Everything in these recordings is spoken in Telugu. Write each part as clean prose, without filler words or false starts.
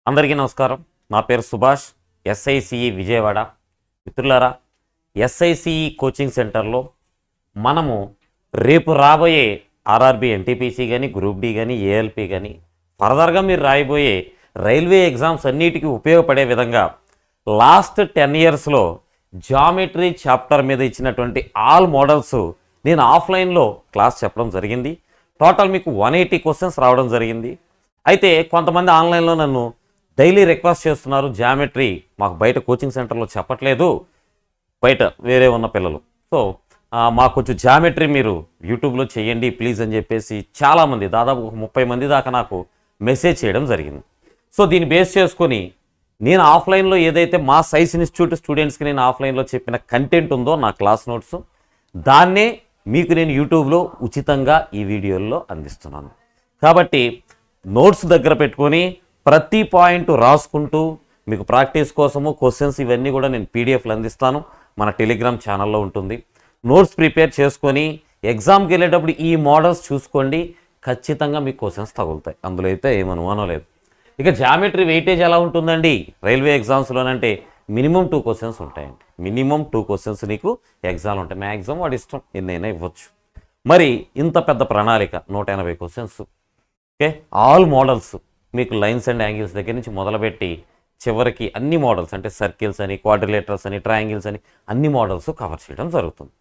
అందరికీ నమస్కారం. నా పేరు సుభాష్, ఎస్ఐసిఈ విజయవాడ. మిత్రులారా, ఎస్ఐసిఈ కోచింగ్ సెంటర్లో మనము రేపు రాబోయే ఆర్ఆర్బి ఎన్టీపీసీ కానీ, గ్రూప్ డి కానీ, ఏఎల్పి కానీ, ఫర్దర్గా మీరు రాయబోయే రైల్వే ఎగ్జామ్స్ అన్నిటికీ ఉపయోగపడే విధంగా లాస్ట్ 10 ఇయర్స్లో జామెట్రీ చాప్టర్ మీద ఇచ్చినటువంటి ఆల్ మోడల్స్ నేను ఆఫ్లైన్లో క్లాస్ చెప్పడం జరిగింది. టోటల్ మీకు 180 క్వశ్చన్స్ రావడం జరిగింది. అయితే కొంతమంది ఆన్లైన్లో నన్ను డైలీ రిక్వెస్ట్ చేస్తున్నారు, జామెట్రీ మాకు బయట కోచింగ్ సెంటర్లో చెప్పట్లేదు, బయట వేరే ఉన్న పిల్లలు, సో మాకు కొంచెం జామెట్రీ మీరు యూట్యూబ్లో చేయండి ప్లీజ్ అని చెప్పేసి చాలామంది, దాదాపు 30 మంది దాకా నాకు మెసేజ్ చేయడం జరిగింది. సో దీన్ని బేస్ చేసుకొని నేను ఆఫ్లైన్లో ఏదైతే మా సైన్స్ ఇన్స్టిట్యూట్ స్టూడెంట్స్కి నేను ఆఫ్లైన్లో చెప్పిన కంటెంట్ ఉందో నా క్లాస్ నోట్స్, దాన్నే మీకు నేను యూట్యూబ్లో ఉచితంగా ఈ వీడియోల్లో అందిస్తున్నాను. కాబట్టి నోట్స్ దగ్గర పెట్టుకొని ప్రతి పాయింట్ రాసుకుంటూ మీకు ప్రాక్టీస్ కోసము క్వశ్చన్స్ ఇవన్నీ కూడా నేను పీడిఎఫ్లు అందిస్తాను. మన టెలిగ్రామ్ ఛానల్లో ఉంటుంది. నోట్స్ ప్రిపేర్ చేసుకొని ఎగ్జామ్కి వెళ్ళేటప్పుడు ఈ మోడల్స్ చూసుకోండి, ఖచ్చితంగా మీకు క్వశ్చన్స్ తగులుతాయి, అందులో అయితే ఏమనుమానం లేదు. ఇక జామెట్రీ వెయిటేజ్ ఎలా ఉంటుందండి రైల్వే ఎగ్జామ్స్లోనంటే మినిమం 2 క్వశ్చన్స్ ఉంటాయండి. మినిమం 2 క్వశ్చన్స్ నీకు ఎగ్జామ్ ఉంటాయి. మ్యాక్సిమం వాడి ఇష్టం ఎన్నైనా ఇవ్వచ్చు. మరి ఇంత పెద్ద ప్రణాళిక 180 క్వశ్చన్స్, ఓకే, ఆల్ మోడల్స్ మీకు లైన్స్ అండ్ యాంగిల్స్ దగ్గర నుంచి మొదలుపెట్టి చివరికి అన్ని మోడల్స్ అంటే సర్కిల్స్ అని, క్వాడ్రిలేటర్స్ అని, ట్రయాంగిల్స్ అని అన్ని మోడల్స్ కవర్ చేయడం జరుగుతుంది.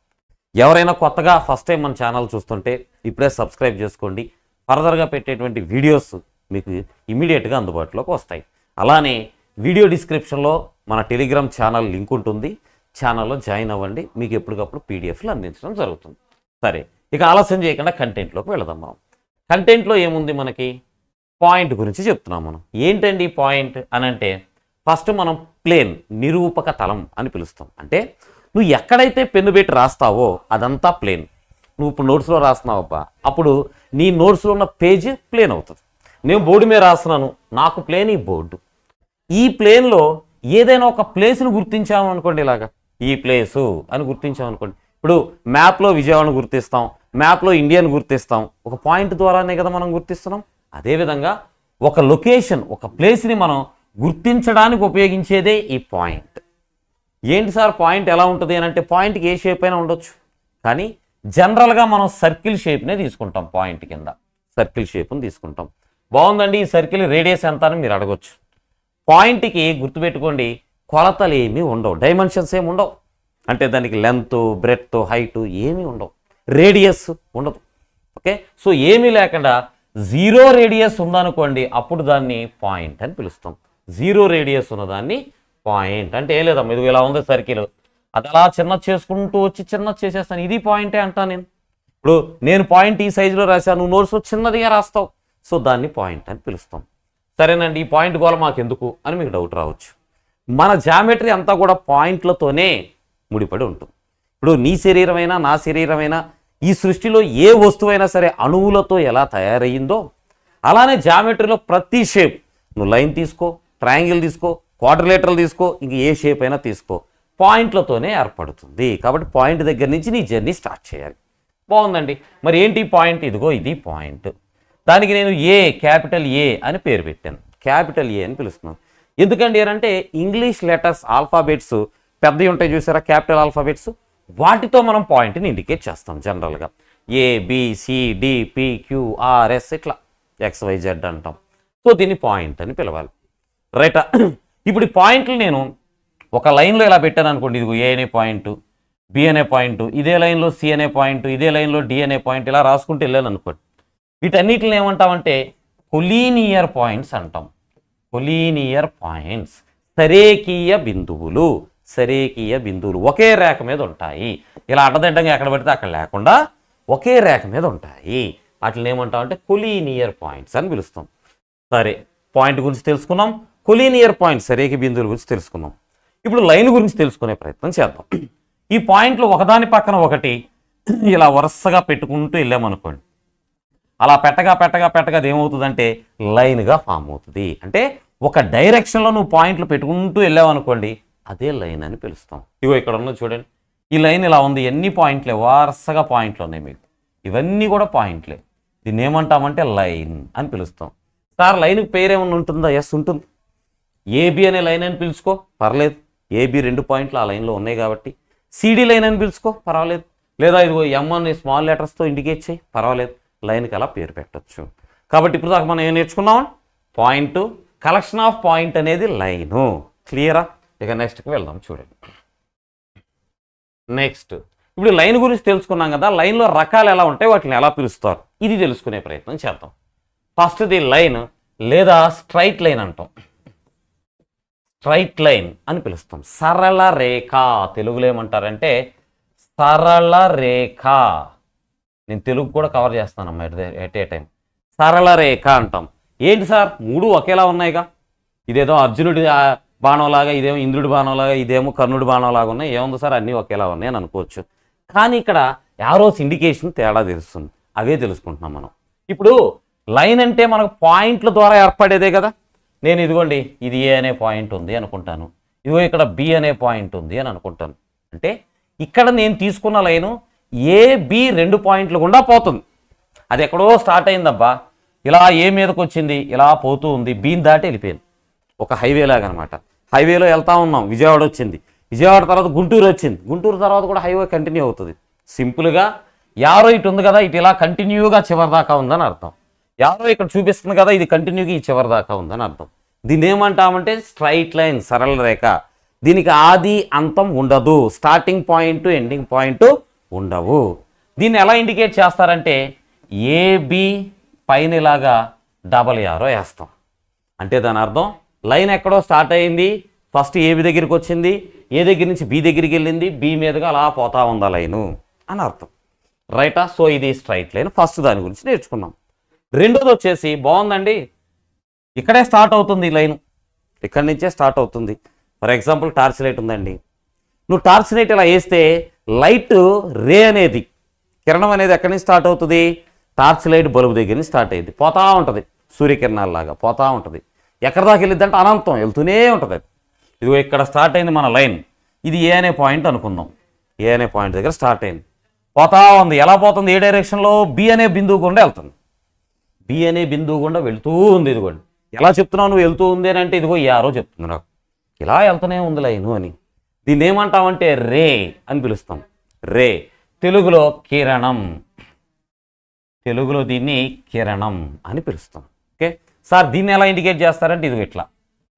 ఎవరైనా కొత్తగా ఫస్ట్ టైం మన ఛానల్ చూస్తుంటే ఇప్పుడే సబ్స్క్రైబ్ చేసుకోండి. ఫర్దర్గా పెట్టేటువంటి వీడియోస్ మీకు ఇమీడియట్గా అందుబాటులోకి వస్తాయి. అలానే వీడియో డిస్క్రిప్షన్లో మన టెలిగ్రామ్ ఛానల్ లింక్ ఉంటుంది, ఛానల్లో జాయిన్ అవ్వండి, మీకు ఎప్పటికప్పుడు పీడిఎఫ్లు అందించడం జరుగుతుంది. సరే, ఇక ఆలస్యం చేయకుండా కంటెంట్లోకి వెళదాం. మనం కంటెంట్లో ఏముంది, మనకి పాయింట్ గురించి చెప్తున్నాం. మనం ఏంటండి పాయింట్ అని అంటే, ఫస్ట్ మనం ప్లేన్, నిరూపక తలం అని పిలుస్తాం. అంటే నువ్వు ఎక్కడైతే పెన్ను పెట్టి రాస్తావో అదంతా ప్లేన్. నువ్వు ఇప్పుడు నోట్స్లో రాస్తున్నావబ్బా, అప్పుడు నీ నోట్స్లో ఉన్న పేజ్ ప్లేన్ అవుతుంది. నేను బోర్డు మీద రాస్తున్నాను, నాకు ప్లేన్ ఈ బోర్డు. ఈ ప్లేన్లో ఏదైనా ఒక ప్లేస్ను గుర్తించాము అనుకోండి, ఇలాగా ఈ ప్లేసు అని గుర్తించాము అనుకోండి. ఇప్పుడు మ్యాప్లో విజయవాడను గుర్తిస్తాం, మ్యాప్లో ఇండియాను గుర్తిస్తాం, ఒక పాయింట్ ద్వారానే కదా మనం గుర్తిస్తున్నాం. అదేవిధంగా ఒక లొకేషన్, ఒక ప్లేస్ని మనం గుర్తించడానికి ఉపయోగించేదే ఈ పాయింట్. ఏంటి సార్ పాయింట్ ఎలా ఉంటుంది అని అంటే, పాయింట్కి ఏ షేప్ అయినా ఉండొచ్చు, కానీ జనరల్గా మనం సర్కిల్ షేప్నే తీసుకుంటాం. పాయింట్ కింద సర్కిల్ షేప్ని తీసుకుంటాం. బాగుందండి, ఈ సర్కిల్ రేడియస్ ఎంత అని మీరు అడగొచ్చు. పాయింట్కి గుర్తుపెట్టుకోండి, కొలతలు ఏమీ ఉండవు, డైమెన్షన్స్ ఏమి ఉండవు. అంటే దానికి లెంత్, బ్రెడ్త్, హైట్ ఏమీ ఉండవు, రేడియస్ ఉండదు. ఓకే, సో ఏమీ లేకుండా 0 రేడియస్ ఉందనుకోండి, అప్పుడు దాన్ని పాయింట్ అని పిలుస్తాం. 0 రేడియస్ ఉన్నదాన్ని పాయింట్ అంటే ఏం లేదమ్మా, ఇది ఇలా ఉంది సర్కిల్, అది అలా చిన్న చేసుకుంటూ వచ్చి చిన్న చేసేస్తాను, ఇది పాయింటే అంటాను నేను. ఇప్పుడు నేను పాయింట్ ఈ సైజులో రాశాను, నువ్వు నోట్స్లో చిన్నదిగా రాస్తావు, సో దాన్ని పాయింట్ అని పిలుస్తాం. సరేనండి, ఈ పాయింట్ గోల మాకు ఎందుకు అని మీకు డౌట్ రావచ్చు. మన జామెట్రీ అంతా కూడా పాయింట్లతోనే ముడిపడి ఉంటుంది. ఇప్పుడు నీ శరీరమైనా నా శరీరమైనా ఈ సృష్టిలో ఏ వస్తువైనా సరే అణువులతో ఎలా తయారయ్యిందో, అలానే జామెట్రీలో ప్రతి షేప్, నువ్వు లైన్ తీసుకో, ట్రయాంగిల్ తీసుకో, క్వాడ్రిలేటరల్ తీసుకో, ఇంక ఏ షేప్ అయినా తీసుకో, పాయింట్లతోనే ఏర్పడుతుంది. కాబట్టి పాయింట్ దగ్గర నుంచి నీ జర్నీ స్టార్ట్ చేయాలి. బాగుందండి, మరి ఏంటి పాయింట్? ఇదిగో ఇది పాయింట్. దానికి నేను క్యాపిటల్ ఏ అని పేరు పెట్టాను, క్యాపిటల్ ఏ అని పిలుస్తున్నాను. ఎందుకండి అంటే ఇంగ్లీష్ లెటర్స్ ఆల్ఫాబెట్స్ పెద్దవి ఉంటాయి చూసారా, క్యాపిటల్ ఆల్ఫాబెట్స్, వాటితో మనం పాయింట్ని ఇండికేట్ చేస్తాం జనరల్గా. ABCDPQRS ఇట్లా XYZ అంటాం. సో దీన్ని పాయింట్ అని పిలవాలి, రైటా? ఇప్పుడు ఈ పాయింట్లు నేను ఒక లైన్లో ఇలా పెట్టాను అనుకోండి, ఇదిగో ఏ అనే పాయింట్, బి అనే పాయింట్, ఇదే లైన్లో సి అనే పాయింట్, ఇదే లైన్లో డి అనే పాయింట్, ఇలా రాసుకుంటూ వెళ్ళాను అనుకోండి. వీటన్నిటిని ఏమంటామంటే కొలీనియర్ పాయింట్స్ అంటాం. కొలీనియర్ పాయింట్స్, సరేకీయ బిందువులు. సరేకీయ బిందువులు ఒకే రేఖ మీద ఉంటాయి, ఇలా అడ్డదిడ్డంగా ఎక్కడ పెడితే అక్కడ లేకుండా ఒకే రేఖ మీద ఉంటాయి. వాటిని ఏమంటామంటే కొలీనియర్ పాయింట్స్ అని పిలుస్తాం. సరే, పాయింట్ గురించి తెలుసుకున్నాం, కొలీనియర్ పాయింట్స్ సరేకి బిందువుల గురించి తెలుసుకున్నాం. ఇప్పుడు లైన్ గురించి తెలుసుకునే ప్రయత్నం చేద్దాం. ఈ పాయింట్లు ఒకదాని పక్కన ఒకటి ఇలా వరుసగా పెట్టుకుంటూ వెళ్ళామనుకోండి, అలా పెట్టగా అది ఏమవుతుందంటే లైన్గా ఫామ్ అవుతుంది. అంటే ఒక డైరెక్షన్లో నువ్వు పాయింట్లు పెట్టుకుంటూ వెళ్ళావనుకోండి, అదే లైన్ అని పిలుస్తాం. ఇగో ఇక్కడ ఉన్నది చూడండి, ఈ లైన్ ఇలా ఉంది, ఎన్ని పాయింట్లే, వరుసగా పాయింట్లు ఉన్నాయి మీకు, ఇవన్నీ కూడా పాయింట్లే. దీన్ని ఏమంటామంటే లైన్ అని పిలుస్తాం. సార్ లైన్కి పేరు ఏమన్నా ఉంటుందా? ఎస్ ఉంటుంది. ఏబి అనే లైన్ అని పిలుచుకో, పర్లేదు. ఏబి 2 పాయింట్లు ఆ లైన్లో ఉన్నాయి కాబట్టి. సిడి లైన్ అని పిలుచుకో, పర్వాలేదు. లేదా ఇదిగో ఎం అని స్మాల్ లెటర్స్తో ఇండికేట్ చేయి, పర్వాలేదు. లైన్కి అలా పేరు పెట్టచ్చు. కాబట్టి ఇప్పుడు దాకా మనం ఏం నేర్చుకున్నాం? పాయింట్, కలెక్షన్ ఆఫ్ పాయింట్ అనేది లైను. క్లియరా? ఇక నెక్స్ట్కి వెళ్దాం. చూడండి, నెక్స్ట్ ఇప్పుడు లైన్ గురించి తెలుసుకున్నాం కదా. లైన్లో రకాలు ఎలా ఉంటాయి, వాటిని ఎలా పిలుస్తారు, ఇది తెలుసుకునే ప్రయత్నం చేద్దాం. ఫస్ట్ది లైన్ లేదా స్ట్రైట్ లైన్ అంటాం. స్ట్రైట్ లైన్ అని పిలుస్తాం. సరళ రేఖ, తెలుగులో ఏమంటారంటే సరళ రేఖ. నేను తెలుగు కూడా కవర్ చేస్తానమ్మా ఎట్ ఏ టైం. సరళ రేఖ అంటాం. ఏంటి సార్, 3 ఒకేలా ఉన్నాయిగా. ఇదేదో అర్జునుడి బాణంలాగా, ఇదేమో ఇంద్రుడి బాణంలాగా, ఇదేమో కర్ణుడి బాణంలాగా ఉన్నాయి. ఏముంది సార్, అన్నీ ఒకేలా ఉన్నాయి అని అనుకోవచ్చు. కానీ ఇక్కడ యారోస్ ఇండికేషన్ తేడా తెలుస్తుంది. అవే తెలుసుకుంటున్నాం మనం. ఇప్పుడు లైన్ అంటే మనకు పాయింట్ల ద్వారా ఏర్పడేదే కదా. నేను ఇదిగోండి, ఇది ఏ అనే పాయింట్ ఉంది అనుకుంటాను, ఇదిగో ఇక్కడ బి అనే పాయింట్ ఉంది అని అనుకుంటాను. అంటే ఇక్కడ నేను తీసుకున్న లైను ఏబి 2 పాయింట్లు గుండా పోతుంది. అది ఎక్కడో స్టార్ట్ అయిందబ్బా, ఇలా ఏ మీదకి వచ్చింది, ఇలా పోతూ ఉంది, బీని దాటి వెళ్ళిపోయింది. ఒక హైవే లాగా అనమాట. హైవేలో వెళ్తా ఉన్నాం, విజయవాడ వచ్చింది, విజయవాడ తర్వాత గుంటూరు వచ్చింది, గుంటూరు తర్వాత కూడా హైవే కంటిన్యూ అవుతుంది. సింపుల్గా యారో ఇటు ఉంది కదా, ఇటు ఇలా కంటిన్యూగా చివరి దాకా ఉందని అర్థం. యారో ఇక్కడ చూపిస్తుంది కదా, ఇది కంటిన్యూగా ఈ చివరి దాకా ఉందని అర్థం. దీన్ని ఏమంటామంటే స్ట్రైట్ లైన్, సరళ రేఖ. దీనికి ఆది అంతం ఉండదు, స్టార్టింగ్ పాయింట్ ఎండింగ్ పాయింట్ ఉండవు. దీన్ని ఎలా ఇండికేట్ చేస్తారంటే ఏబి పైన ఇలాగా డబల్ యారో వేస్తాం. అంటే దాని అర్థం లైన్ ఎక్కడో స్టార్ట్ అయింది, ఫస్ట్ ఏబి దగ్గరికి వచ్చింది, ఏ దగ్గర నుంచి బి దగ్గరికి వెళ్ళింది, బి మీదుగా అలా పోతా ఉందా లైను అని అర్థం. రైటా? సో ఇది స్ట్రైట్ లైన్. ఫస్ట్ దాని గురించి నేర్చుకున్నాం. రెండోది వచ్చేసి బాగుందండి, ఇక్కడే స్టార్ట్ అవుతుంది ఈ లైను, ఇక్కడి నుంచే స్టార్ట్ అవుతుంది. ఫర్ ఎగ్జాంపుల్ టార్చ్ లైట్ ఉందండి. నువ్వు టార్చ్ లైట్ ఇలా వేస్తే లైట్ రే అనేది, కిరణం అనేది ఎక్కడి నుంచి స్టార్ట్ అవుతుంది? టార్చ్ లైట్ బల్బు దగ్గర నుంచి స్టార్ట్ అయ్యింది, పోతా ఉంటుంది, సూర్యకిరణాలలాగా పోతా ఉంటుంది. ఎక్కడి దాకా వెళ్ళిద్ది అంటే అనంతం వెళ్తూనే ఉంటుంది. ఇదిగో ఇక్కడ స్టార్ట్ అయింది మన లైన్, ఇది ఏ అనే పాయింట్ అనుకుందాం. ఏ అనే పాయింట్ దగ్గర స్టార్ట్ అయింది, పోతా ఉంది. ఎలా పోతుంది? ఏ డైరెక్షన్లో? బి అనే బిందువు గుండా వెళ్తుంది. బి అనే బిందువు గుండా వెళ్తూ ఉంది. ఇదిగోండి, ఎలా చెప్తున్నావు నువ్వు వెళ్తూ ఉంది అని అంటే, ఇదిగో యారో చెప్తుంది నాకు, ఇలా వెళ్తూనే ఉంది లైను అని. దీన్ని ఏమంటామంటే రే అని పిలుస్తాం. రే, తెలుగులో కిరణం, తెలుగులో దీన్ని కిరణం అని పిలుస్తాం. ఓకే సార్, దీన్ని ఎలా ఇండికేట్ చేస్తారంటే ఇదిగో ఇట్లా,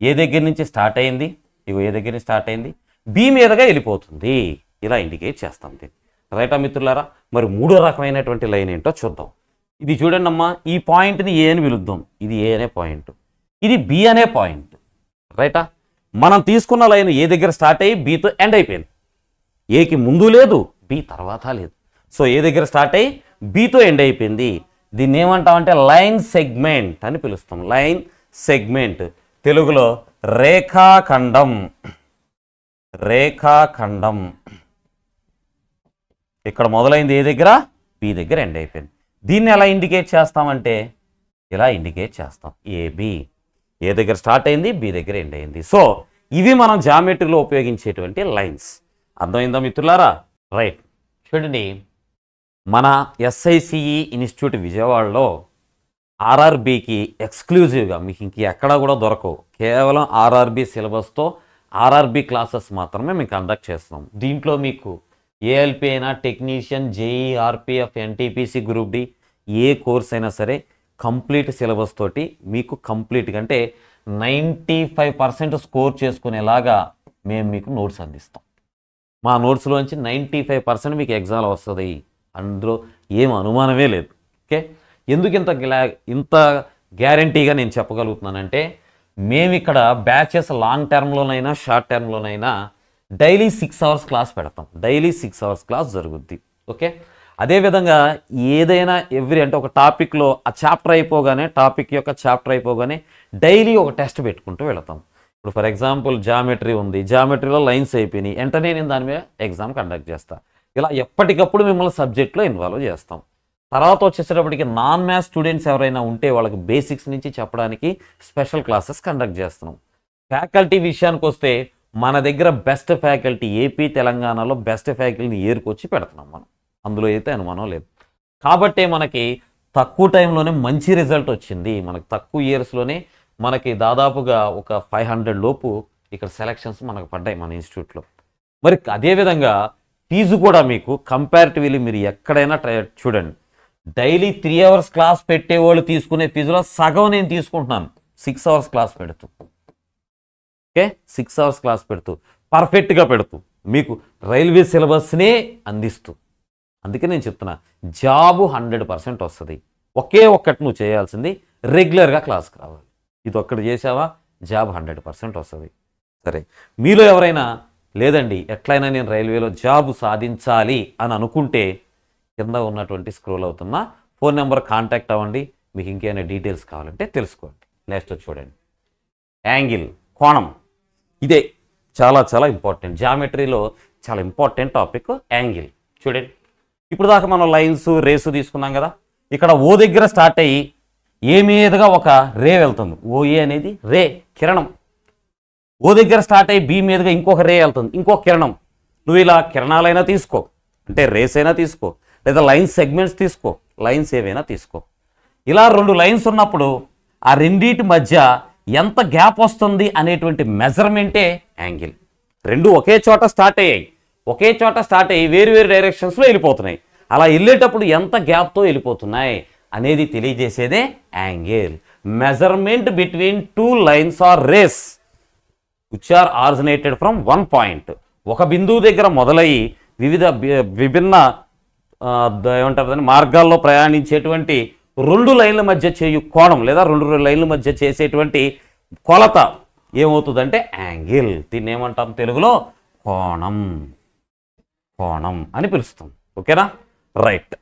ఏ దగ్గర నుంచి స్టార్ట్ అయింది, ఇగో ఏ దగ్గర నుంచి స్టార్ట్ అయింది, బి మీదుగా వెళ్ళిపోతుంది, ఇలా ఇండికేట్ చేస్తాం దీన్ని. రైటా మిత్రులారా? మరి మూడో రకమైనటువంటి లైన్ ఏంటో చూద్దాం. ఇది చూడండి అమ్మా, ఈ పాయింట్ని ఏ అని పిలుద్దాం. ఇది ఏ అనే పాయింట్, ఇది బి అనే పాయింట్. రైటా? మనం తీసుకున్న లైన్ ఏ దగ్గర స్టార్ట్ అయ్యి బితో ఎండ్ అయిపోయింది. ఏకి ముందు లేదు, బి తర్వాత లేదు. సో ఏ దగ్గర స్టార్ట్ అయ్యి బితో ఎండ్ అయిపోయింది. దీన్ని ఏమంటామంటే లైన్ సెగ్మెంట్ అని పిలుస్తాం. లైన్ సెగ్మెంట్, తెలుగులో రేఖాఖండం. రేఖాఖండం ఇక్కడ మొదలైంది ఏ దగ్గర? బి దగ్గర ఎండ్ అయిపోయింది. దీన్ని ఎలా ఇండికేట్ చేస్తామంటే ఇలా ఇండికేట్ చేస్తాం. ఏబి ఏ దగ్గర స్టార్ట్ అయింది, బి దగ్గర ఎండ్ అయింది. సో ఇవి మనం జామెట్రీలో ఉపయోగించేటువంటి లైన్స్. అర్థమైందా మిత్రులారా? రైట్. చూడండి, మన ఎస్ఐసిఈ ఇన్స్టిట్యూట్ విజయవాడలో ఆర్ఆర్బికి ఎక్స్క్లూజివ్గా మీకు ఇంక ఎక్కడా కూడా దొరకవు, కేవలం ఆర్ఆర్బి సిలబస్తో ఆర్ఆర్బి క్లాసెస్ మాత్రమే మేము కండక్ట్ చేస్తున్నాం. దీంట్లో మీకు ఏఎల్పి అయినా, technician, JE, RPF, NTPC, group D ఏ కోర్స్ అయినా సరే కంప్లీట్ సిలబస్ తోటి మీకు కంప్లీట్గా అంటే 95% స్కోర్ చేసుకునేలాగా మేము మీకు నోట్స్ అందిస్తాం. మా నోట్స్లోంచి 95% మీకు ఎగ్జామ్లో వస్తుంది, అందులో ఏం అనుమానమే లేదు. ఓకే, ఎందుకు ఇంత గ్యారంటీగా నేను చెప్పగలుగుతున్నానంటే, మేము ఇక్కడ బ్యాచెస్ లాంగ్ టర్మ్లోనైనా షార్ట్ టర్మ్లోనైనా డైలీ 6 hours క్లాస్ పెడతాం. డైలీ 6 hours క్లాస్ జరుగుద్ది. ఓకే, అదేవిధంగా ఏదైనా అంటే ఒక టాపిక్లో ఆ చాప్టర్ అయిపోగానే, టాపిక్ యొక్క చాప్టర్ అయిపోగానే డైలీ ఒక టెస్ట్ పెట్టుకుంటూ వెళతాం. ఇప్పుడు ఫర్ ఎగ్జాంపుల్ జామెట్రీ ఉంది, జామెట్రీలో లైన్స్ అయిపోయినాయి, వెంటనే నేను దాని మీద ఎగ్జామ్ కండక్ట్ చేస్తాను. ఇలా ఎప్పటికప్పుడు మిమ్మల్ని సబ్జెక్ట్లో ఇన్వాల్వ్ చేస్తాం. తర్వాత వచ్చేసేటప్పటికి నాన్ మ్యాథ్స్ స్టూడెంట్స్ ఎవరైనా ఉంటే వాళ్ళకి బేసిక్స్ నుంచి చెప్పడానికి స్పెషల్ క్లాసెస్ కండక్ట్ చేస్తున్నాం. ఫ్యాకల్టీ విషయానికి వస్తే మన దగ్గర బెస్ట్ ఫ్యాకల్టీ, ఏపీ తెలంగాణలో బెస్ట్ ఫ్యాకల్టీని ఏరుకొచ్చి పెడుతున్నాం మనం, అందులో అయితే అనుమానం లేదు. కాబట్టే మనకి తక్కువ టైంలోనే మంచి రిజల్ట్ వచ్చింది. మనకు తక్కువ ఇయర్స్లోనే మనకి దాదాపుగా ఒక 500 లోపు ఇక్కడ సెలక్షన్స్ మనకు పడ్డాయి మన ఇన్స్టిట్యూట్లో. మరి అదేవిధంగా ఫీజు కూడా మీకు కంపారిటివ్లీ మీరు ఎక్కడైనా చూడండి, డైలీ 3 అవర్స్ క్లాస్ పెట్టేవాళ్ళు తీసుకునే ఫీజులో సగం నేను తీసుకుంటున్నాను 6 అవర్స్ క్లాస్ పెడుతూ. ఓకే, 6 అవర్స్ క్లాస్ పెడుతూ పర్ఫెక్ట్గా పెడుతూ మీకు రైల్వే సిలబస్నే అందిస్తూ. అందుకే నేను చెప్తున్నా, జాబు 100% వస్తుంది. ఒకే ఒక్కటి నువ్వు చేయాల్సింది రెగ్యులర్గా క్లాస్కి రావాలి. ఇది ఒక్కటి చేసావా జాబ్ 100% వస్తుంది. సరే, మీలో ఎవరైనా లేదండి ఎట్లయినా నేను రైల్వేలో జాబ్ సాధించాలి అని అనుకుంటే కింద ఉన్నటువంటి స్క్రోల్ అవుతున్న ఫోన్ నెంబర్ కాంటాక్ట్ అవ్వండి. మీకు ఇంకేమైనా డీటెయిల్స్ కావాలంటే తెలుసుకోండి. నెక్స్ట్ చూడండి, యాంగిల్, కోణం. ఇదే చాలా చాలా ఇంపార్టెంట్, జామెట్రీలో చాలా ఇంపార్టెంట్ టాపిక్ యాంగిల్. చూడండి, ఇప్పుడు దాకా మనం లైన్స్ రేసు తీసుకున్నాం కదా. ఇక్కడ ఓ దగ్గర స్టార్ట్ అయ్యి ఏ మీదుగా ఒక రే వెళ్తుంది. ఓఏ అనేది రే, కిరణం. ఓ దగ్గర స్టార్ట్ అయ్యి బి మీదుగా ఇంకొక రే వెళ్తుంది, ఇంకొక కిరణం. నువ్వు ఇలా కిరణాలైనా తీసుకో, అంటే రేస్ అయినా తీసుకో, లేదా లైన్స్ సెగ్మెంట్స్ తీసుకో, లైన్స్ ఏవైనా తీసుకో. ఇలా 2 లైన్స్ ఉన్నప్పుడు ఆ రెండింటి మధ్య ఎంత గ్యాప్ వస్తుంది అనేటువంటి మెజర్మెంటే యాంగిల్. 2 ఒకే చోట స్టార్ట్ అయ్యి వేరు వేరు డైరెక్షన్స్లో వెళ్ళిపోతున్నాయి. అలా వెళ్ళేటప్పుడు ఎంత గ్యాప్తో వెళ్ళిపోతున్నాయి అనేది తెలియజేసేదే angle. Measurement between 2 lines or rays which are originated from 1 point. ఒక బిందువు దగ్గర మొదలయ్యి విభిన్న ఏమంటారు మార్గాల్లో ప్రయాణించేటువంటి 2 లైన్ల మధ్య చేయు కోణం లేదా 2 లైన్ల మధ్య చేసేటువంటి కొలత ఏమవుతుందంటే యాంగిల్. దీన్ని ఏమంటాం తెలుగులో? కోణం. కోణం అని పిలుస్తాం. ఓకేనా? రైట్.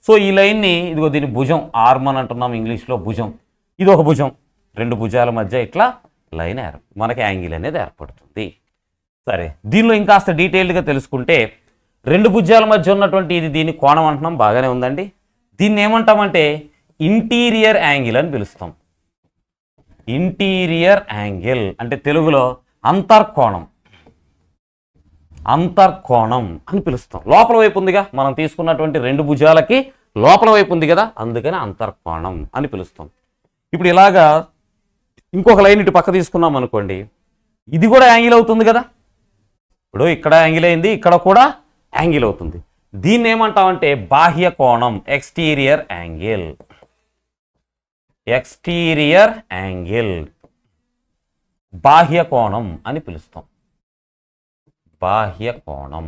సో ఈ లైన్ని ఇదిగో దీని భుజం, ఆర్మ్ అని అంటున్నాం ఇంగ్లీష్లో, భుజం. ఇది ఒక భుజం, 2 భుజాల మధ్య ఇట్లా లైన్ మనకి యాంగిల్ అనేది ఏర్పడుతుంది. సరే, దీనిలో ఇంకాస్త డీటెయిల్డ్గా తెలుసుకుంటే 2 భుజాల మధ్య ఉన్నటువంటి ఇది దీన్ని కోణం అంటున్నాం, బాగానే ఉందండి. దీన్ని ఏమంటామంటే ఇంటీరియర్ యాంగిల్ అని పిలుస్తాం. ఇంటీరియర్ యాంగిల్ అంటే తెలుగులో అంతర్కోణం. అంతర్కోణం అని పిలుస్తాం. లోపల వైపు ఉందిగా, మనం తీసుకున్నటువంటి 2 భుజాలకి లోపల వైపు ఉంది కదా, అందుకని అంతర్కోణం అని పిలుస్తాం. ఇప్పుడు ఇలాగా ఇంకొక లైన్ ఇటు పక్క తీసుకున్నాం అనుకోండి, ఇది కూడా యాంగిల్ అవుతుంది కదా. ఇప్పుడు ఇక్కడ యాంగిల్ అయింది, ఇక్కడ కూడా యాంగిల్ అవుతుంది. దీన్ని ఏమంటామంటే బాహ్య కోణం, ఎక్స్టీరియర్ యాంగిల్. ఎక్స్టీరియర్ యాంగిల్, బాహ్య కోణం అని పిలుస్తాం. బాహ్య కోణం.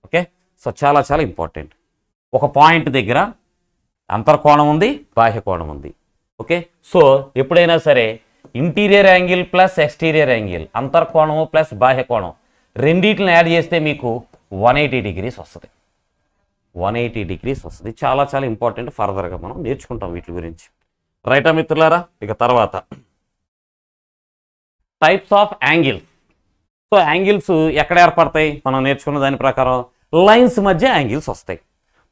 ఓకే, సో చాలా చాలా ఇంపార్టెంట్. ఒక పాయింట్ దగ్గర అంతర్కోణం ఉంది, బాహ్య కోణం ఉంది. ఓకే, సో ఎప్పుడైనా సరే interior angle plus exterior angle, అంతర్కోణము ప్లస్ బాహ్య కోణం రెండింటిని యాడ్ చేస్తే మీకు 180 డిగ్రీస్ వస్తుంది. 180 డిగ్రీస్ వస్తుంది. చాలా చాలా ఇంపార్టెంట్, ఫర్దర్గా మనం నేర్చుకుంటాం వీటి గురించి. రైటా మిత్రులారా? ఇక తర్వాత types of angles. So angles ఎక్కడ ఏర్పడతాయి? మనం నేర్చుకున్న దాని ప్రకారం లైన్స్ మధ్య యాంగిల్స్ వస్తాయి.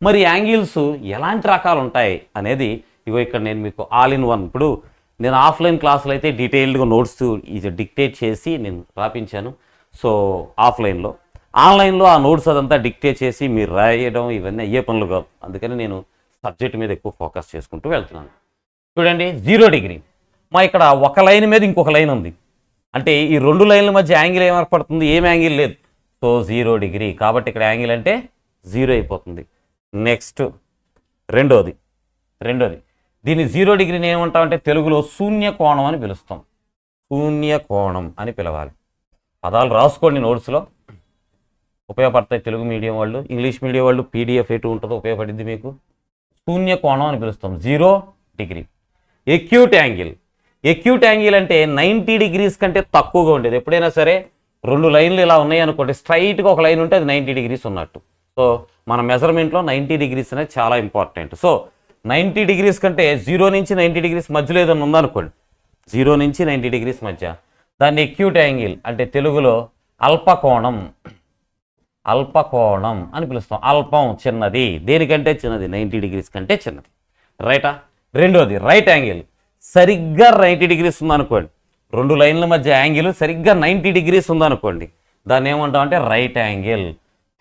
మరి యాంగిల్స్ ఎలాంటి రకాలు ఉంటాయి అనేది ఇగో ఇక్కడ నేను మీకు ఆల్ ఇన్ వన్. ఇప్పుడు నేను ఆఫ్లైన్ క్లాసులు అయితే డీటెయిల్డ్గా నోట్స్ ఇది డిక్టేట్ చేసి నేను రాపించాను. సో ఆఫ్లైన్లో, ఆన్లైన్లో ఆ నోట్స్ అదంతా డిక్టేట్ చేసి మీరు రాయడం ఇవన్నీ అయ్యే పనులు కాదు. అందుకని నేను సబ్జెక్ట్ మీద ఎక్కువ ఫోకస్ చేసుకుంటూ వెళ్తున్నాను. చూడండి, 0 డిగ్రీ. మా ఇక్కడ ఒక లైన్ మీద ఇంకొక లైన్ ఉంది అంటే ఈ 2 లైన్ల మధ్య యాంగిల్ ఏం ఏర్పడుతుంది? ఏం యాంగిల్ లేదు. So 0 degree. కాబట్టి ఇక్కడ యాంగిల్ అంటే 0 అయిపోతుంది. నెక్స్ట్ రెండోది దీన్ని 0 డిగ్రీని ఏమంటామంటే తెలుగులో శూన్య కోణం అని పిలుస్తాం. శూన్య కోణం అని పిలవాలి. పదాలు రాసుకోండి, నోట్స్లో ఉపయోగపడతాయి. తెలుగు మీడియం వాళ్ళు, ఇంగ్లీష్ మీడియం వాళ్ళు పీడిఎఫ్ ఎటు ఉంటుందో ఉపయోగపడింది మీకు. శూన్య కోణం అని పిలుస్తాం, 0 degree. Acute angle. Acute angle అంటే 90 డిగ్రీస్ కంటే తక్కువగా ఉండేది. ఎప్పుడైనా సరే 2 లైన్లు ఇలా ఉన్నాయి అనుకోండి, స్ట్రైట్గా ఒక లైన్ ఉంటే అది 90 డిగ్రీస్ ఉన్నట్టు. సో మన మెజర్మెంట్లో 90 డిగ్రీస్ అనేది చాలా ఇంపార్టెంట్. సో 90 డిగ్రీస్ కంటే 0 నుంచి 90 డిగ్రీస్ మధ్యలో ఏదైనా ఉందనుకోండి, 0 నుంచి 90 డిగ్రీస్ మధ్య, దాన్ని ఎక్యూట్ యాంగిల్ అంటే తెలుగులో అల్పకోణం. అల్పకోణం అని పిలుస్తాం. అల్పం, చిన్నది. దేనికంటే చిన్నది? 90 డిగ్రీస్ కంటే చిన్నది. రైటా? రెండోది రైట్ యాంగిల్. సరిగ్గా 90 డిగ్రీస్ ఉందనుకోండి, 2 లైన్ల మధ్య యాంగిల్ సరిగ్గా 90 డిగ్రీస్ ఉందనుకోండి, దాన్ని ఏమంటాం అంటే రైట్ యాంగిల్.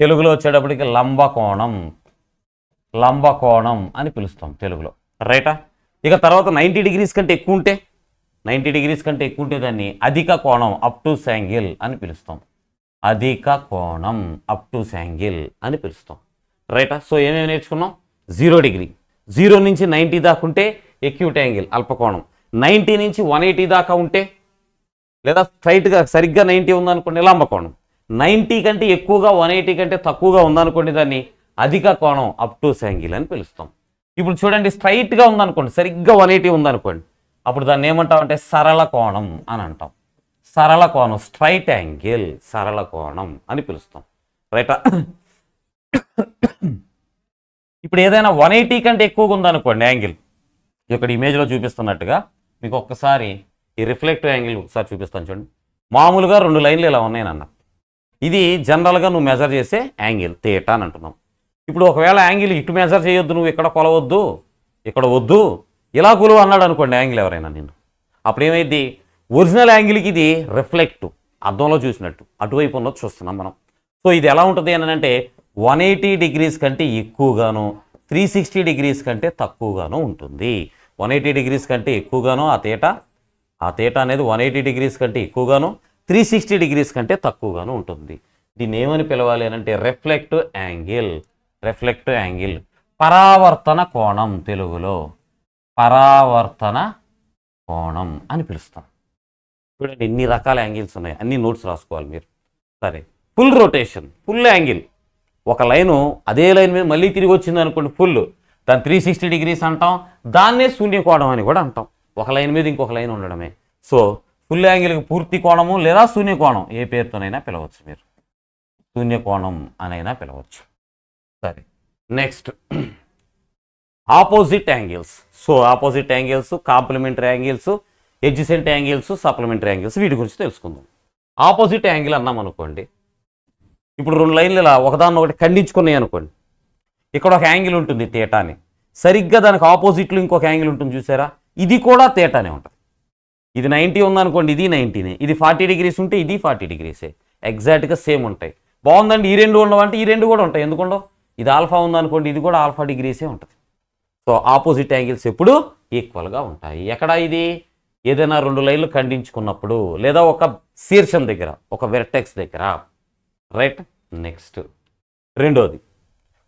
తెలుగులో వచ్చేటప్పటికి లంబకోణం. లంబకోణం అని పిలుస్తాం తెలుగులో. రైటా? ఇక తర్వాత 90 డిగ్రీస్ కంటే ఎక్కువ ఉంటే 90 డిగ్రీస్ కంటే ఎక్కువ ఉంటే దాన్ని అధిక కోణం అప్టూస్ యాంగిల్ అని పిలుస్తాం. అధిక కోణం అప్టూస్ యాంగిల్ అని పిలుస్తాం. రైటా? సో ఏమేమి నేర్చుకున్నాం? 0 డిగ్రీ, 0 నుంచి 90 దాకా ఉంటే ఎక్యూట్ యాంగిల్ అల్పకోణం, 90 నుంచి 180 దాకా ఉంటే లేదా స్ట్రైట్గా సరిగ్గా 90 ఉందనుకోండి లంబకోణం, 90 కంటే ఎక్కువగా 180 కంటే తక్కువగా ఉందనుకోండి దాన్ని అధిక కోణం అప్టూస్ యాంగిల్ అని పిలుస్తాం. ఇప్పుడు చూడండి, స్ట్రైట్గా ఉందనుకోండి, సరిగ్గా 180 ఉందనుకోండి, అప్పుడు దాన్ని ఏమంటాం అంటే సరళ కోణం అని అంటాం. సరళ కోణం, స్ట్రైట్ యాంగిల్, సరళ కోణం అని పిలుస్తాం. రైటా? ఇప్పుడు ఏదైనా 180 కంటే ఎక్కువగా ఉందనుకోండి యాంగిల్, ఇక్కడ ఇమేజ్లో చూపిస్తున్నట్టుగా మీకు ఒక్కసారి ఈ రిఫ్లెక్టివ్ యాంగిల్ ఒకసారి చూపిస్తాను చూడండి. మామూలుగా 2 లైన్లు ఇలా ఉన్నాయన్న, ఇది జనరల్గా నువ్వు మెజర్ చేసే యాంగిల్ థీటా అని అంటున్నాం. ఇప్పుడు ఒకవేళ యాంగిల్ ఇటు మెజర్ చేయొద్దు, నువ్వు ఇక్కడ కొలవద్దు, ఇక్కడ వద్దు, ఇలా కొలువు అన్నాడు అనుకోండి యాంగిల్ ఎవరైనా నిన్ను, అప్పుడు ఏమైంది? ఒరిజినల్ యాంగిల్కి ఇది రిఫ్లెక్ట్, అద్దంలో చూసినట్టు అటువైపు ఉన్నది చూస్తున్నాం మనం. సో ఇది ఎలా ఉంటుంది అని అంటే 180 డిగ్రీస్ కంటే ఎక్కువగాను 360 డిగ్రీస్ కంటే తక్కువగాను ఉంటుంది. 180 డిగ్రీస్ కంటే ఎక్కువగాను ఆ తీటా అనేది 180 డిగ్రీస్ కంటే ఎక్కువగాను 360 డిగ్రీస్ కంటే తక్కువగాను ఉంటుంది. దీన్ని ఏమని పిలవాలి అని అంటే రిఫ్లెక్టివ్ యాంగిల్. రిఫ్లెక్టివ్ యాంగిల్, పరావర్తన కోణం, తెలుగులో పరావర్తన కోణం అని పిలుస్తాం. చూడండి ఎన్ని రకాల యాంగిల్స్ ఉన్నాయి, అన్ని నోట్స్ రాసుకోవాలి మీరు. సరే, ఫుల్ రొటేషన్, ఫుల్ యాంగిల్, ఒక లైను అదే లైన్ మీద మళ్ళీ తిరిగి వచ్చింది అనుకోండి ఫుల్, దాన్ని 360 డిగ్రీస్ అంటాం. దాన్నే శూన్యకోణం అని కూడా అంటాం, ఒక లైన్ మీద ఇంకొక లైన్ ఉండడమే. సో ఫుల్ యాంగిల్కి పూర్తి కోణము లేదా శూన్యకోణం ఏ పేరుతోనైనా పిలవచ్చు, మీరు శూన్యకోణం అనైనా పిలవచ్చు. సరే, next opposite angles. So opposite angles, complementary angles, adjacent angles, supplementary angles, వీటి గురించి తెలుసుకుందాం. ఆపోజిట్ యాంగిల్ అన్నాం అనుకోండి, ఇప్పుడు 2 లైన్లు ఇలా ఒకదాన్ని ఒకటి ఖండించుకున్నాయి అనుకోండి, ఇక్కడ ఒక యాంగిల్ ఉంటుంది తీటాని, సరిగ్గా దానికి ఆపోజిట్లో ఇంకొక యాంగిల్ ఉంటుంది చూసారా, ఇది కూడా తీటానే ఉంటుంది. ఇది 90 ఉందనుకోండి, ఇది 90నే, ఇది 40 డిగ్రీస్ ఉంటే ఇది 40 డిగ్రీసే, ఎగ్జాక్ట్గా సేమ్ ఉంటాయి. బాగుందండి, ఈ 2 ఉండవంటే ఈ 2 కూడా ఉంటాయి, ఎందుకుండవు? ఇది ఆల్ఫా ఉందనుకోండి, ఇది కూడా ఆల్ఫా డిగ్రీసే ఉంటుంది. సో ఆపోజిట్ యాంగిల్స్ ఎప్పుడు ఈక్వల్గా ఉంటాయి. ఎక్కడ? ఇది ఏదైనా 2 లైన్లు ఖండించుకున్నప్పుడు లేదా ఒక శీర్షం దగ్గర, ఒక వెర్టెక్స్ దగ్గర. రైట్? నెక్స్ట్ రెండోది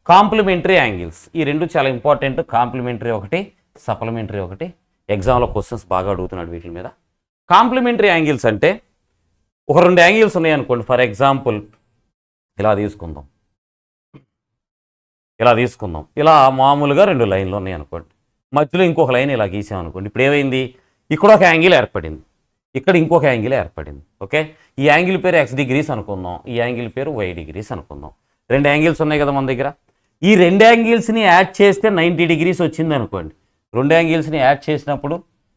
కాంప్లిమెంటరీ యాంగిల్స్. ఈ 2 చాలా ఇంపార్టెంట్, కాంప్లిమెంటరీ ఒకటి, సప్లిమెంటరీ ఒకటి. ఎగ్జామ్లో క్వశ్చన్స్ బాగా అడుగుతున్నాడు వీటి మీద. కాంప్లిమెంటరీ యాంగిల్స్ అంటే ఒక 2 యాంగిల్స్ ఉన్నాయనుకోండి, ఫర్ ఎగ్జాంపుల్ ఇలా తీసుకుందాం, ఇలా మామూలుగా 2 లైన్లు ఉన్నాయనుకోండి, మధ్యలో ఇంకొక లైన్ ఇలా గీసామనుకోండి, ఇప్పుడు ఏమైంది? ఇక్కడ ఒక యాంగిల్ ఏర్పడింది, ఇక్కడ ఇంకొక యాంగిల్ ఏర్పడింది. ఓకే, ఈ యాంగిల్ పేరు x డిగ్రీస్ అనుకుందాం, ఈ యాంగిల్ పేరు y డిగ్రీస్ అనుకుందాం. 2 యాంగిల్స్ ఉన్నాయి కదా మన దగ్గర. ఈ 2 యాంగిల్స్ని యాడ్ చేస్తే 90 డిగ్రీస్ వచ్చింది అనుకోండి. 2 యాంగిల్స్ని యాడ్ చేసినప్పుడు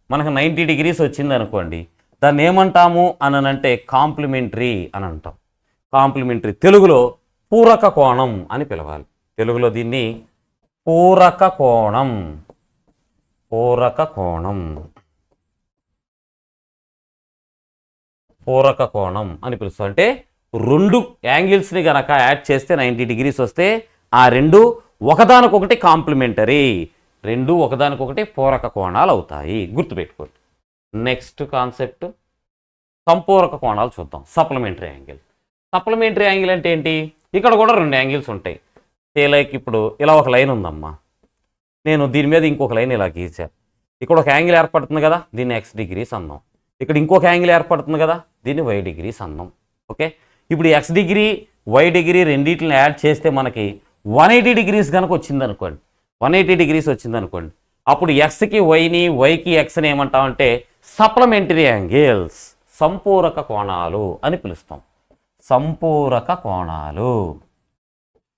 మనకు 90 డిగ్రీస్ వచ్చింది అనుకోండి, దాన్ని ఏమంటాము అని అంటే కాంప్లిమెంటరీ అని అంటాం. కాంప్లిమెంటరీ, తెలుగులో పూరక కోణం అని పిలవాలి. తెలుగులో దీన్ని పూరక కోణం, పూరక కోణం, పూరక కోణం అని పిలుస్తాం. అంటే 2 యాంగిల్స్ని గనక యాడ్ చేస్తే 90 డిగ్రీస్ వస్తే ఆ 2 ఒకదానికొకటి కాంప్లిమెంటరీ, 2 ఒకదానికొకటి పూరక కోణాలు అవుతాయి, గుర్తుపెట్టుకోండి. నెక్స్ట్ కాన్సెప్ట్ సంపూరక కోణాలు చూద్దాం. Supplementary angle. సప్లిమెంటరీ యాంగిల్ అంటే ఏంటి? ఇక్కడ కూడా 2 యాంగిల్స్ ఉంటాయి. లైక్ ఇప్పుడు ఇలా ఒక లైన్ ఉందమ్మా, నేను దీని మీద ఇంకొక లైన్ ఇలా గీసా, ఇక్కడ ఒక యాంగిల్ ఏర్పడుతుంది కదా, దీన్ని x డిగ్రీస్ అన్నాం. ఇక్కడ ఇంకొక యాంగిల్ ఏర్పడుతుంది కదా, దీన్ని y డిగ్రీస్ అన్నాం. ఓకే, ఇప్పుడు x డిగ్రీ y డిగ్రీ రెండింటిని యాడ్ చేస్తే మనకి 180 డిగ్రీస్ కనుక వచ్చింది అనుకోండి, 180 డిగ్రీస్ వచ్చింది అనుకోండి, అప్పుడు xకి yని, yకి xని ఏమంటామంటే సప్లిమెంటరీ యాంగిల్స్, సంపూరక కోణాలు అని పిలుస్తాం. సంపూరక కోణాలు,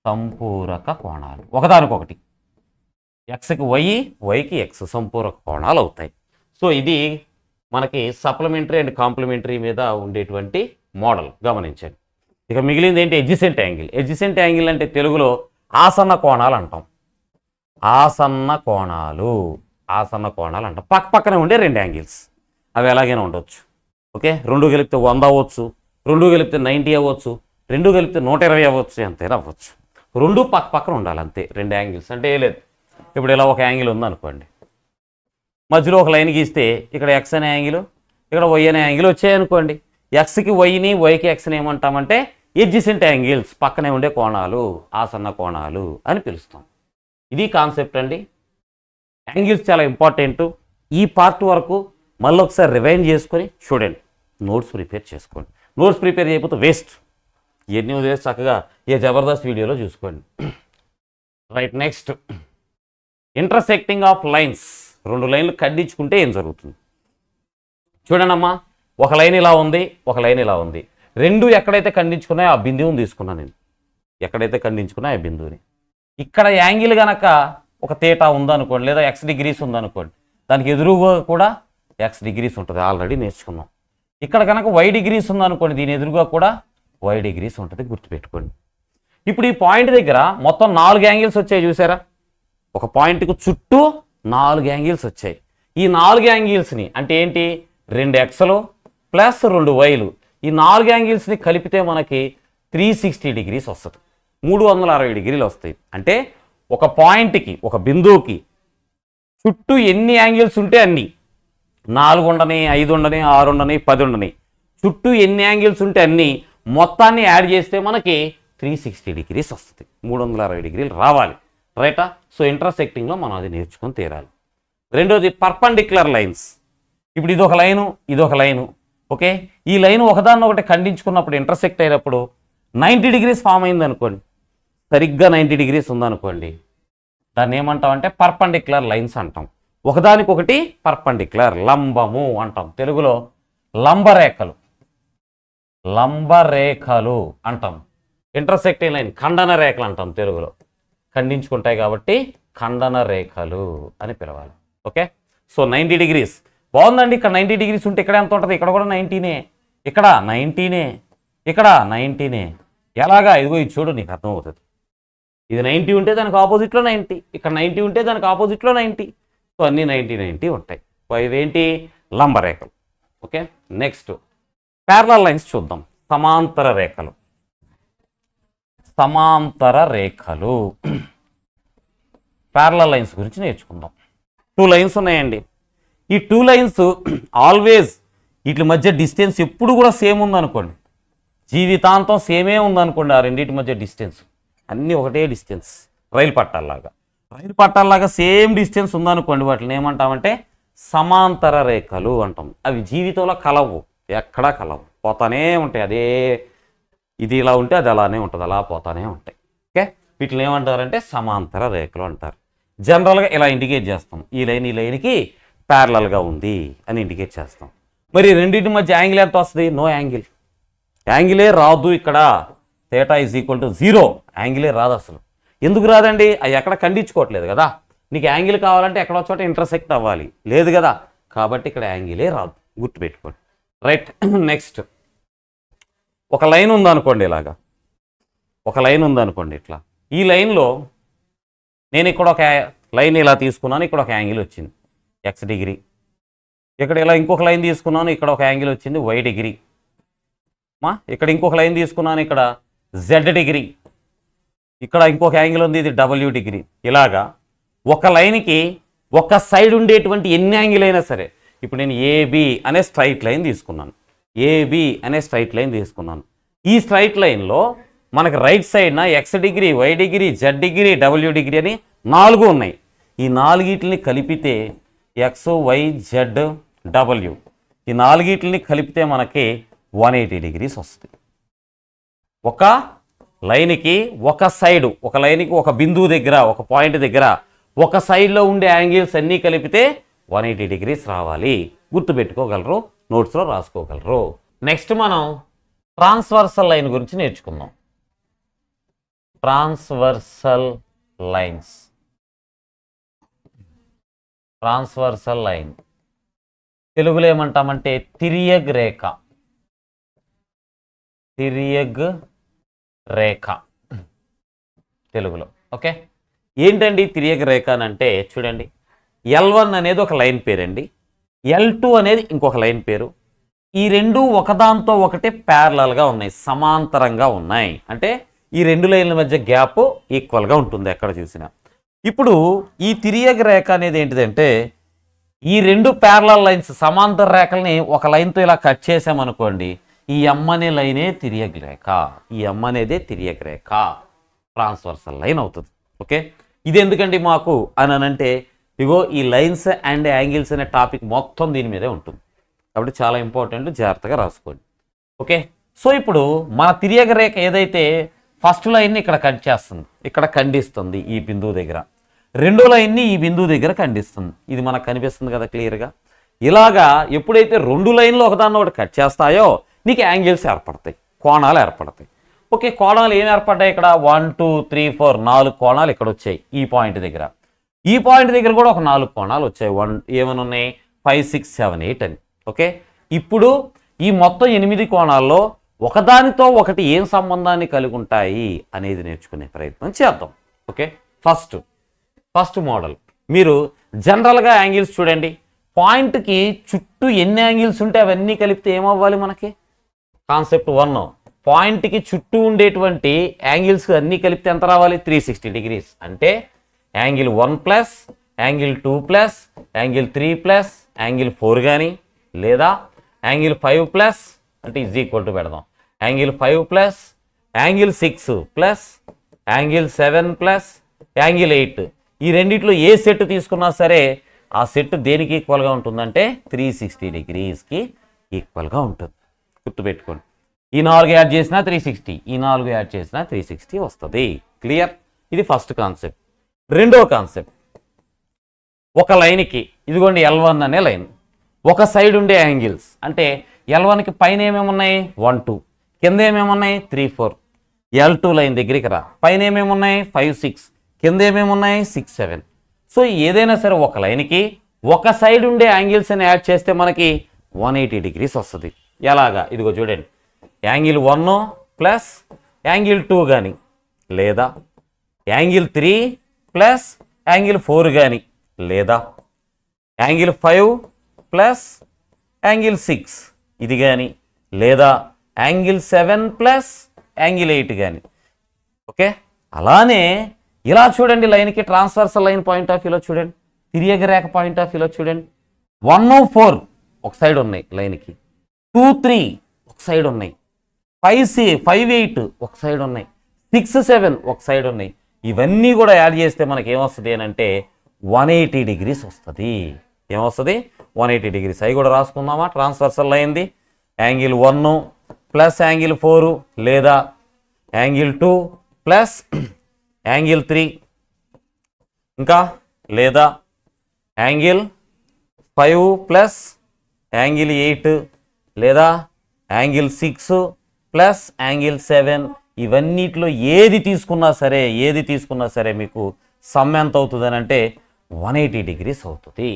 సంపూరక కోణాలు, ఒకదానికొకటి xకి y, yకి x, సంపూరక కోణాలు అవుతాయి. సో ఇది మనకి సప్లిమెంటరీ అండ్ కాంప్లిమెంటరీ మీద ఉండేటువంటి మోడల్, గమనించండి. ఇక మిగిలింది ఏంటి? Adjacent angle. ఎడ్జసెంట్ యాంగిల్ అంటే తెలుగులో ఆసన్న కోణాలు అంటాం. ఆసన్న కోణాలు, ఆసన్న కోణాలు అంటాం. పక్క పక్కనే ఉండే 2 యాంగిల్స్, అవి ఎలాగైనా ఉండొచ్చు. ఓకే, 2 కలిపితే 100 అవ్వచ్చు, 2 కలిపితే 90 అవ్వచ్చు, 2 కలిపితే 120 అవ్వచ్చు, ఎంతైనా అవ్వచ్చు. 2 పక్క పక్కన ఉండాలి అంతే, 2 యాంగిల్స్ అంటే ఏ లేదు. ఇప్పుడు ఇలా ఒక యాంగిల్ ఉందనుకోండి, మధ్యలో ఒక లైన్ గీస్తే ఇక్కడ x అనే యాంగిల్, ఇక్కడ వై అనే యాంగిల్ వచ్చాయనుకోండి. ఎక్స్కి వైని వైకి ఎక్స్ని ఏమంటామంటే ఎడ్జసెంట్ యాంగిల్స్, పక్కనే ఉండే కోణాలు, ఆసన్న కోణాలు అని పిలుస్తాం. ఇది కాన్సెప్ట్ అండి. యాంగిల్స్ చాలా ఇంపార్టెంట్. ఈ పార్ట్ వరకు మళ్ళీ ఒకసారి రివైండ్ చేసుకొని చూడండి, నోట్స్ ప్రిపేర్ చేసుకోండి. నోట్స్ ప్రిపేర్ చేయకపోతే వేస్ట్. ఎన్ని వదిలేసి చక్కగా ఏ జబర్దస్త్ వీడియోలో చూసుకోండి. Right, next intersecting of lines. 2 లైన్లు ఖండించుకుంటే ఏం జరుగుతుంది చూడండి అమ్మా. ఒక లైన్ ఇలా ఉంది, ఒక లైన్ ఇలా ఉంది. 2 ఎక్కడైతే ఖండించుకున్నాయో ఆ బిందువుని తీసుకున్నాను నేను. ఎక్కడైతే ఖండించుకున్నాయో ఆ బిందువుని. ఇక్కడ యాంగిల్ కనుక ఒక తీటా ఉందనుకోండి, లేదా x డిగ్రీస్ ఉందనుకోండి, దానికి ఎదురుగా కూడా x డిగ్రీస్ ఉంటుంది, ఆల్రెడీ నేర్చుకున్నాం. ఇక్కడ కనుక y డిగ్రీస్ ఉందనుకోండి, దీని ఎదురుగా కూడా y డిగ్రీస్ ఉంటుంది, గుర్తుపెట్టుకోండి. ఇప్పుడు ఈ పాయింట్ దగ్గర మొత్తం 4 యాంగిల్స్ వచ్చాయి చూసారా. ఒక పాయింట్కు చుట్టూ 4 యాంగిల్స్ వచ్చాయి. ఈ 4 యాంగిల్స్ని అంటే ఏంటి, 2 xలు ప్లస్ 2 వైలు, ఈ 4 యాంగిల్స్ని కలిపితే మనకి 360 డిగ్రీస్ వస్తుంది, 360 డిగ్రీలు వస్తాయి. అంటే ఒక పాయింట్కి, ఒక బిందువుకి చుట్టూ ఎన్ని యాంగిల్స్ ఉంటే అన్ని, 4 ఉండని, 5 ఉండని, 6 ఉండని, 10 ఉండని, చుట్టూ ఎన్ని యాంగిల్స్ ఉంటే అన్ని మొత్తాన్ని యాడ్ చేస్తే మనకి 360 డిగ్రీస్ వస్తుంది, 360 డిగ్రీలు రావాలి. రైటా? సో ఇంటర్సెక్టింగ్లో మనం అది నేర్చుకొని తీరాలి. రెండోది పర్పెండిక్యులర్ లైన్స్. ఇప్పుడు ఇదొక లైను, ఇదొక లైను. ఓకే, ఈ లైన్ ఒకదాన్ని ఒకటి ఖండించుకున్నప్పుడు, ఇంటర్సెక్ట్ అయినప్పుడు 90 డిగ్రీస్ ఫామ్ అయింది అనుకోండి, సరిగ్గా 90 డిగ్రీస్ ఉందనుకోండి, దాన్ని ఏమంటామంటే పర్పెండిక్యులర్ లైన్స్ అంటాం. ఒకదానికొకటి పర్పెండిక్యులర్, లంబము అంటాం. తెలుగులో లంబరేఖలు, లంబరేఖలు అంటాం. ఇంటర్సెక్టింగ్ లైన్ ఖండన రేఖలు అంటాం తెలుగులో. ఖండించుకుంటాయి కాబట్టి ఖండన రేఖలు అని పిలవాలి. ఓకే, సో 90 డిగ్రీస్ బాగుందండి. ఇక్కడ 90 డిగ్రీస్ ఉంటే ఇక్కడ ఎంత ఉంటుంది, ఇక్కడ కూడా 90నే, ఇక్కడ 90నే, ఇక్కడ 90నే. ఎలాగా, ఇదిగో ఇది చూడు, నీకు అర్థమవుతుంది. ఇది 90 ఉంటే దానికి ఆపోజిట్లో 90, ఇక్కడ 90 ఉంటే దానికి ఆపోజిట్లో 90. సో అన్నీ 90 ఉంటాయి. ఇవేంటి, లంబరేఖలు. ఓకే, నెక్స్ట్ ప్యారలల్ లైన్స్ చూద్దాం. సమాంతర రేఖలు. సమాంతర రేఖలు ప్యారలల్ లైన్స్ గురించి నేర్చుకుందాం. 2 లైన్స్ ఉన్నాయండి. ఈ 2 లైన్స్ ఆల్వేస్ వీటి మధ్య డిస్టెన్స్ ఎప్పుడు కూడా సేమ్ ఉందనుకోండి, జీవితాంతం సేమే ఉందనుకోండి, ఆ రెండింటి మధ్య డిస్టెన్స్ అన్నీ ఒకటే డిస్టెన్స్, రైలు పట్టాల్లాగా సేమ్ డిస్టెన్స్ ఉందనుకోండి, వాటిని ఏమంటామంటే సమాంతర రేఖలు అంటాం. అవి జీవితంలో కలవు, ఎక్కడా కలవు, పోతానే ఉంటాయి. అదే ఇది ఇలా ఉంటే అది అలానే ఉంటుంది, అలా పోతానే ఉంటాయి. ఓకే, వీటిని ఏమంటారంటే సమాంతర రేఖలు అంటారు. జనరల్గా ఇలా ఇండికేట్ చేస్తాం, ఈ లైన్ ఈ లైన్కి ప్యారలల్గా ఉంది అని ఇండికేట్ చేస్తాం. మరి రెండింటి మధ్య యాంగిల్ ఎంత వస్తుంది, నో యాంగిల్, యాంగిలే రాదు. ఇక్కడ θ = 0, యాంగిలే రాదు అసలు. ఎందుకు రాదండి, అవి ఎక్కడ ఖండించుకోవట్లేదు కదా. నీకు యాంగిల్ కావాలంటే ఎక్కడో చోట ఇంటర్సెక్ట్ అవ్వాలి, లేదు కదా, కాబట్టి ఇక్కడ యాంగిలే రాదు, గుర్తుపెట్టుకోండి. రైట్, నెక్స్ట్ ఒక లైన్ ఉందనుకోండి, ఇలాగా ఒక లైన్ ఉందనుకోండి, ఇట్లా ఈ లైన్లో నేను ఇక్కడ ఒక లైన్ ఇలా తీసుకున్నాను, ఇక్కడ ఒక యాంగిల్ వచ్చింది x డిగ్రీ. ఇక్కడ ఇలా ఇంకొక లైన్ తీసుకున్నాను, ఇక్కడ ఒక యాంగిల్ వచ్చింది y డిగ్రీ. ఇక్కడ ఇంకొక లైన్ తీసుకున్నాను, ఇక్కడ z డిగ్రీ. ఇక్కడ ఇంకొక యాంగిల్ ఉంది, ఇది w డిగ్రీ. ఇలాగా ఒక లైన్కి ఒక సైడ్ ఉండేటువంటి ఎన్ని యాంగిల్ అయినా సరే, ఇప్పుడు నేను ఏబి అనే స్ట్రైట్ లైన్ తీసుకున్నాను, ఏబి అనే స్ట్రైట్ లైన్ తీసుకున్నాను. ఈ స్ట్రైట్ లైన్లో మనకి రైట్ సైడ్న x degree, y degree, z degree, w degree అని 4 ఉన్నాయి. ఈ 4 కలిపితే x, y, z, w, ఈ 4 కలిపితే మనకి 180 డిగ్రీస్ వస్తుంది. ఒక లైన్కి ఒక సైడు, ఒక లైన్కి ఒక బిందువు దగ్గర, ఒక పాయింట్ దగ్గర ఒక సైడ్లో ఉండే యాంగిల్స్ అన్నీ కలిపితే 180 డిగ్రీస్ రావాలి. గుర్తుపెట్టుకోగలరు, నోట్స్లో రాసుకోగలరు. నెక్స్ట్ మనం ట్రాన్స్వర్సల్ లైన్ గురించి నేర్చుకుందాం. Transversal lines. ట్రాన్స్వర్సల్ లైన్ తెలుగులో ఏమంటామంటే తిరియగ్ రేఖ. తిరియగ్ రేఖ తెలుగులో. ఓకే, ఏంటండి తిరియగ్ రేఖ అని అంటే, చూడండి, L1 అనేది ఒక లైన్ పేరండి, L2 అనేది ఇంకొక లైన్ పేరు. ఈ రెండు ఒకదాంతో ఒకటే ప్యారలల్గా ఉన్నాయి, సమాంతరంగా ఉన్నాయి. అంటే ఈ 2 లైన్ల మధ్య గ్యాప్ ఈక్వల్గా ఉంటుంది ఎక్కడ చూసినా. ఇప్పుడు ఈ తిరియగ్ రేఖ అనేది ఏంటిదంటే, ఈ రెండు ప్యారలల్ లైన్స్ సమాంతర రేఖల్ని ఒక లైన్తో ఇలా కట్ చేసామనుకోండి, ఈ ఎమ్ అనే లైనే తిరియక రేఖ, ఈ ఎమ్ అనేదే తిరియక రేఖ, ట్రాన్స్వర్సల్ లైన్ అవుతుంది. ఓకే, ఇది ఎందుకండి మాకు అని అంటే ఇగో ఈ లైన్స్ అండ్ యాంగిల్స్ అనే టాపిక్ మొత్తం దీని మీదే ఉంటుంది కాబట్టి చాలా ఇంపార్టెంట్, జాగ్రత్తగా రాసుకోండి. ఓకే, సో ఇప్పుడు మన తిరియక రేఖ ఏదైతే ఫస్ట్ లైన్ని ఇక్కడ కట్ చేస్తుంది, ఇక్కడ ఖండిస్తుంది ఈ బిందువు దగ్గర, రెండో లైన్ని ఈ బిందువు దగ్గర ఖండిస్తుంది. ఇది మనకు కనిపిస్తుంది కదా క్లియర్గా. ఇలాగా ఎప్పుడైతే రెండు లైన్లు ఒకదాన్ని ఒకటి కట్ చేస్తాయో నీకు యాంగిల్స్ ఏర్పడతాయి, కోణాలు ఏర్పడతాయి. ఓకే, కోణాలు ఏం ఏర్పడ్డాయి ఇక్కడ 1 2 3 4 4 కోణాలు ఇక్కడ వచ్చాయి ఈ పాయింట్ దగ్గర. ఈ పాయింట్ దగ్గర కూడా ఒక 4 కోణాలు వచ్చాయి. ఏమని ఉన్నాయి 5 6 7 8 అని. ఓకే, ఇప్పుడు ఈ మొత్తం 8 కోణాల్లో ఒకదానితో ఒకటి ఏం సంబంధాన్ని కలిగి ఉంటాయి అనేది నేర్చుకునే ప్రయత్నం చేద్దాం. ఓకే, ఫస్ట్ మోడల్ మీరు జనరల్గా యాంగిల్స్ చూడండి. పాయింట్కి చుట్టూ ఎన్ని యాంగిల్స్ ఉంటే అవన్నీ కలిపితే ఏమవ్వాలి మనకి? కాన్సెప్ట్ 1, పాయింట్కి చుట్టూ ఉండేటువంటి యాంగిల్స్ అన్నీ కలిపితే ఎంత రావాలి? 360 డిగ్రీస్. అంటే angle 1 plus angle 2 plus angle 3 plus angle 4 కానీ, లేదా యాంగిల్ 5 ప్లస్ అంటే ఈజ్ ఈక్వల్ టు పెడదాం angle 5 plus angle 6 plus angle 7 plus angle 8. ఈ రెండిట్లో ఏ సెట్ తీసుకున్నా సరే ఆ సెట్ దేనికి ఈక్వల్గా ఉంటుందంటే 360 డిగ్రీస్కి ఈక్వల్గా ఉంటుంది. గుర్తుపెట్టుకోండి, ఈ 4 యాడ్ చేసినా 360, ఈ 4 యాడ్ చేసినా 360 వస్తుంది. క్లియర్? ఇది ఫస్ట్ కాన్సెప్ట్. రెండో కాన్సెప్ట్, ఒక లైన్కి ఇదిగోండి L1 అనే లైన్, ఒక సైడ్ ఉండే యాంగిల్స్ అంటే L1కి పైన ఏమేమి ఉన్నాయి 1 2, కింద ఏమేమి ఉన్నాయి 3 4. L2 లైన్ దగ్గరికి రా, పైన ఏమేమి ఉన్నాయి 5 6, కింద ఏమేమి ఉన్నాయి 6 7. సో ఏదైనా సరే ఒక లైన్కి ఒక సైడ్ ఉండే యాంగిల్స్ అని యాడ్ చేస్తే మనకి 180 డిగ్రీస్ వస్తుంది. ఎలాగా? ఇదిగో చూడండి, యాంగిల్ 1 ప్లస్ యాంగిల్ 2 కానీ, లేదా యాంగిల్ 3 ప్లస్ యాంగిల్ 4 కానీ, లేదా యాంగిల్ 5 ప్లస్ యాంగిల్ 6 ఇది కానీ, లేదా యాంగిల్ 7 ప్లస్ యాంగిల్ 8 కానీ. ఓకే, అలానే ఇలా చూడండి, లైన్కి ట్రాన్స్వర్సల్ లైన్ పాయింట్ ఆఫ్ వ్యూలో చూడండి, తిరియక రేఖ పాయింట్ ఆఫ్ వ్యూలో చూడండి. 1 4 ఒక సైడ్ ఉన్నాయి లైన్కి, 2 3 ఒక సైడ్ ఉన్నాయి, 5 8 ఒక సైడ్ ఉన్నాయి, 6 7 ఒక సైడ్ ఉన్నాయి. ఇవన్నీ కూడా యాడ్ చేస్తే మనకి ఏమొస్తుంది అని అంటే 180 డిగ్రీస్ వస్తుంది. ఏమొస్తుంది? 180 డిగ్రీస్. అవి కూడా రాసుకుందామా? ట్రాన్స్వర్సల్ లైన్ది యాంగిల్ 1 ప్లస్ యాంగిల్ 4, లేదా యాంగిల్ 2 ప్లస్ యాంగిల్ 3, ఇంకా లేదా యాంగిల్ 5 ప్లస్ యాంగిల్ 8, లేదా యాంగిల్ 6 ప్లస్ యాంగిల్ 7. ఇవన్నిట్లో ఏది తీసుకున్నా సరే మీకు సమ్ ఎంత అవుతుంది అని అంటే 180 డిగ్రీస్ అవుతుంది.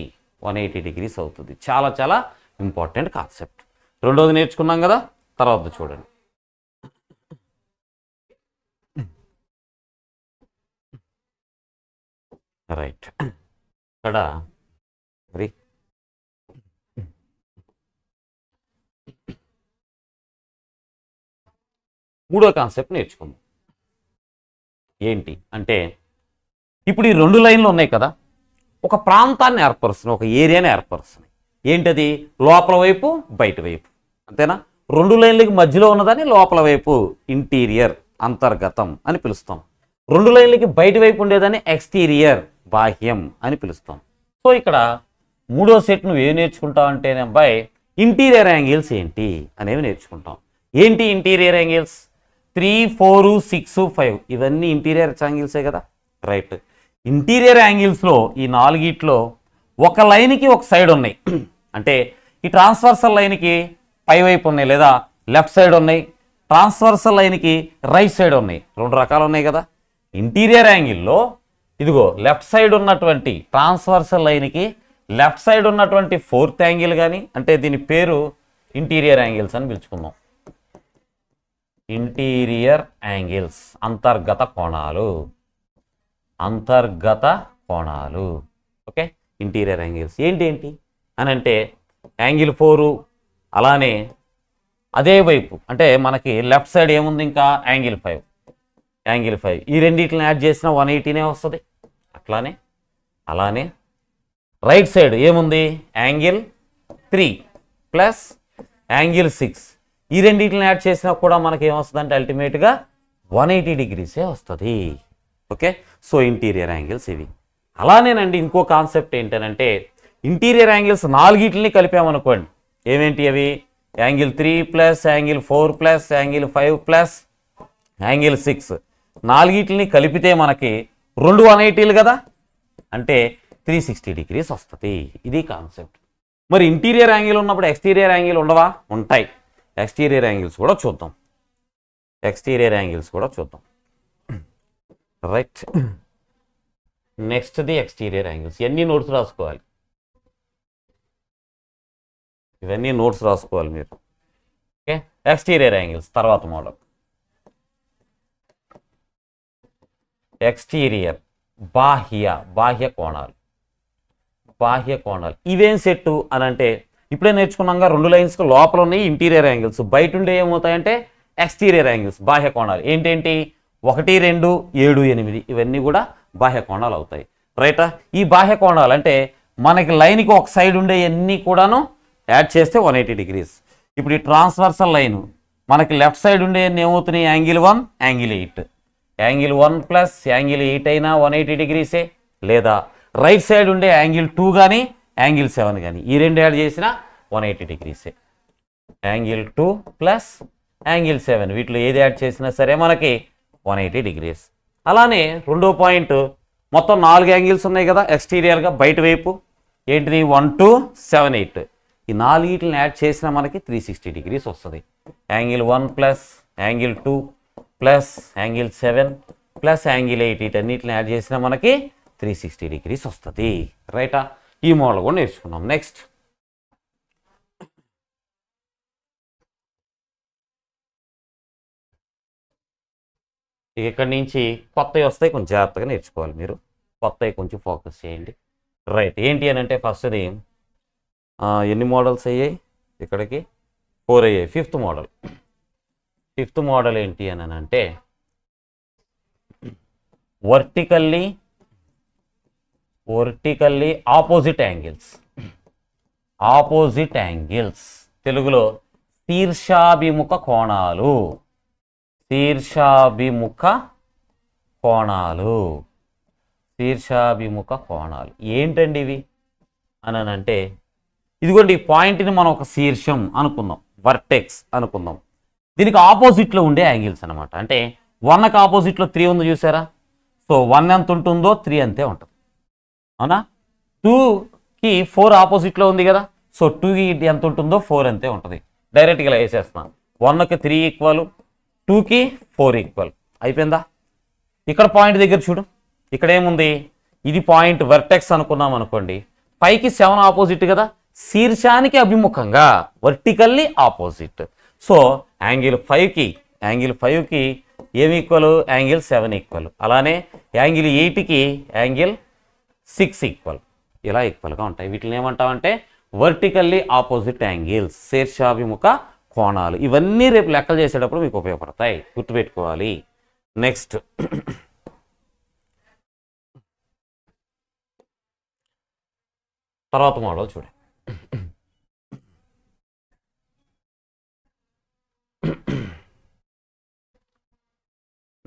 180 డిగ్రీస్ అవుతుంది. చాలా చాలా ఇంపార్టెంట్ కాన్సెప్ట్. రెండోది నేర్చుకున్నాం కదా, తర్వాత చూడండి. రైట్, ఇక్కడ మరి మూడో కాన్సెప్ట్ నేర్చుకుందాం. ఏంటి అంటే ఇప్పుడు ఈ రెండు లైన్లు ఉన్నాయి కదా, ఒక ప్రాంతాన్ని ఏర్పరుస్తున్నాయి, ఒక ఏరియాని ఏర్పరుస్తున్నాయి. ఏంటది? లోపల వైపు బయట వైపు, అంతేనా? రెండు లైన్లకి మధ్యలో ఉన్నదాన్ని లోపల వైపు ఇంటీరియర్, అంతర్గతం అని పిలుస్తాం. రెండు లైన్లకి బయట వైపు ఉండేదాన్ని ఎక్స్టీరియర్, బాహ్యం అని పిలుస్తాం. సో ఇక్కడ మూడో సెట్ నువ్వు ఏం నేర్చుకుంటావు అంటే అబ్బాయి ఇంటీరియర్ యాంగిల్స్ ఏంటి అనేవి నేర్చుకుంటాం. ఏంటి ఇంటీరియర్ యాంగిల్స్? 3 4 6 5 ఇవన్నీ ఇంటీరియర్ యాంగిల్సే కదా. రైట్, ఇంటీరియర్ యాంగిల్స్లో ఈ నాలుగిట్లో ఒక లైన్కి ఒక సైడ్ ఉన్నాయి. అంటే ఈ ట్రాన్స్వర్సల్ లైన్కి పై వైపు ఉన్నాయి, లేదా లెఫ్ట్ సైడ్ ఉన్నాయి. ట్రాన్స్వర్సల్ లైన్కి రైట్ సైడ్ ఉన్నాయి. రెండు రకాలు ఉన్నాయి కదా. ఇంటీరియర్ యాంగిల్లో ఇదిగో లెఫ్ట్ సైడ్ ఉన్నటువంటి ట్రాన్స్వర్సల్ లైన్కి లెఫ్ట్ సైడ్ ఉన్నటువంటి ఫోర్త్ యాంగిల్ కానీ, అంటే దీని పేరు ఇంటీరియర్ యాంగిల్స్ అని పిలుచుకుందాం. ఇంటీరియర్ యాంగిల్స్, అంతర్గత కోణాలు, అంతర్గత కోణాలు. ఓకే, ఇంటీరియర్ యాంగిల్స్ ఏంటి అని అంటే యాంగిల్ 4, అలానే అదే వైపు అంటే మనకి లెఫ్ట్ సైడ్ ఏముంది ఇంకా యాంగిల్ 5, ఈ రెండింటిని యాడ్ చేసిన 180నే వస్తుంది. అలానే రైట్ సైడ్ ఏముంది యాంగిల్ 3 ప్లస్ యాంగిల్ 6 ఈ రెండింటిని యాడ్ చేసినా కూడా మనకి ఏమొస్తుందంటే అల్టిమేట్గా 180 డిగ్రీసే వస్తుంది. ఓకే, సో ఇంటీరియర్ యాంగిల్స్ ఇవి. అలానేనండి ఇంకో కాన్సెప్ట్ ఏంటనంటే ఇంటీరియర్ యాంగిల్స్ నాలుగిటిని కలిపామనుకోండి, ఏమేంటి అవి angle 3 plus angle 4 plus angle 5 plus angle 6 నాలుగిటిని కలిపితే మనకి 2 180లు కదా, అంటే 360 డిగ్రీస్ వస్తుంది. ఇది కాన్సెప్ట్. మరి ఇంటీరియర్ యాంగిల్ ఉన్నప్పుడు ఎక్స్టీరియర్ యాంగిల్ ఉండవా? ఉంటాయి. ఎక్స్టీరియర్ యాంగిల్స్ కూడా చూద్దాం. Right, next the exterior angles. ఇవన్నీ నోట్స్ రాసుకోవాలి, ఇవన్నీ నోట్స్ రాసుకోవాలి మీరు. ఓకే, ఎక్స్టీరియర్ యాంగిల్స్ తర్వాత మోడల్. ఎక్స్టీరియర్ బాహ్య కోణాలు. ఇవేం సెట్టు అని అంటే ఇప్పుడే నేర్చుకున్నాగా, 2 లైన్స్కి లోపల ఉన్నాయి ఇంటీరియర్ యాంగిల్స్, బయట ఉండే ఏమవుతాయంటే ఎక్స్టీరియర్ యాంగిల్స్ బాహ్య కోణాలు. ఏంటేంటి 1 2 7 8 ఇవన్నీ కూడా బాహ్య కోణాలు అవుతాయి. రైటా? ఈ బాహ్య కోణాలు అంటే మనకి లైన్కి ఒక సైడ్ ఉండే అన్నీ కూడాను యాడ్ చేస్తే 180 డిగ్రీస్. ఇప్పుడు ఈ ట్రాన్స్వర్సల్ లైన్ మనకి లెఫ్ట్ సైడ్ ఉండే ఏమవుతున్నాయి angle 1 angle 8. Angle 1 plus angle 8 అయినా 180 డిగ్రీసే, లేదా రైట్ సైడ్ ఉండే యాంగిల్ 2 కానీ యాంగిల్ 7 కానీ ఈ రెండు యాడ్ చేసిన 180 డిగ్రీసే. యాంగిల్ 2 ప్లస్ యాంగిల్ 7 వీటిలో ఏది యాడ్ చేసినా సరే మనకి 180 డిగ్రీస్. అలానే రెండో పాయింట్, మొత్తం 4 యాంగిల్స్ ఉన్నాయి కదా ఎక్స్టీరియర్గా బయట వైపు, ఏంటిది 1 2 7 8 ఈ 4 యాడ్ చేసినా మనకి 360 డిగ్రీస్ వస్తుంది. Angle 1 plus angle 2 plus angle 7 plus angle 8 వీటన్నిటిని యాడ్ చేసినా మనకి 360 డిగ్రీస్ వస్తుంది. రైటా? ఈ మోడల్ కూడా నేర్చుకున్నాం. నెక్స్ట్ ఇక్కడి నుంచి కొత్తవి వస్తాయి, కొంచెం జాగ్రత్తగా నేర్చుకోవాలి మీరు. కొత్తవి కొంచెం ఫోకస్ చేయండి. రైట్, ఏంటి అని అంటే ఫస్ట్ది ఎన్ని మోడల్స్ అయ్యాయి ఇక్కడికి? 4 అయ్యాయి. ఫిఫ్త్ మోడల్ ఏంటి అని అంటే వర్టికల్లీ ఆపోజిట్ యాంగిల్స్. తెలుగులో శీర్షాభిముఖ కోణాలు. ఏంటండి ఇవి అని అంటే ఇదిగోండి, ఈ పాయింట్ని మనం ఒక శీర్షం అనుకుందాం, వర్టెక్స్ అనుకుందాం. దీనికి ఆపోజిట్లో ఉండే యాంగిల్స్ అనమాట. అంటే 1కి ఆపోజిట్లో 3 ఉంది చూసారా? సో 1 ఎంత ఉంటుందో 3 అంతే ఉంటుంది, అవునా? 2కి 4 ఆపోజిట్లో ఉంది కదా, సో 2కి ఎంత ఉంటుందో 4 అంతే ఉంటుంది. డైరెక్ట్గా వేసేస్తున్నాను. 1కి 3 ఈక్వల్, 2కి 4 ఈక్వల్. అయిపోయిందా? ఇక్కడ పాయింట్ దగ్గర చూడు, ఇక్కడ ఏముంది? ఇది పాయింట్ వర్టెక్స్ అనుకున్నాం అనుకోండి. 5కి 7 ఆపోజిట్ కదా, శీర్షానికి అభిముఖంగా వర్టికల్లీ ఆపోజిట్. సో యాంగిల్ 5కి ఏమి ఈక్వల్? Angle 7 equal. అలానే యాంగిల్ 8కి యాంగిల్ 6 ఈక్వల్. ఇలా ఈక్వల్గా ఉంటాయి. వీటిని ఏమంటామంటే వర్టికల్లీ ఆపోజిట్ యాంగిల్స్, శీర్షాభిముఖ కోణాలు. ఇవన్నీ రేపు లెక్కలు చేసేటప్పుడు మీకు ఉపయోగపడతాయి, గుర్తుపెట్టుకోవాలి. నెక్స్ట్ తర్వాత మోడల్ చూడండి.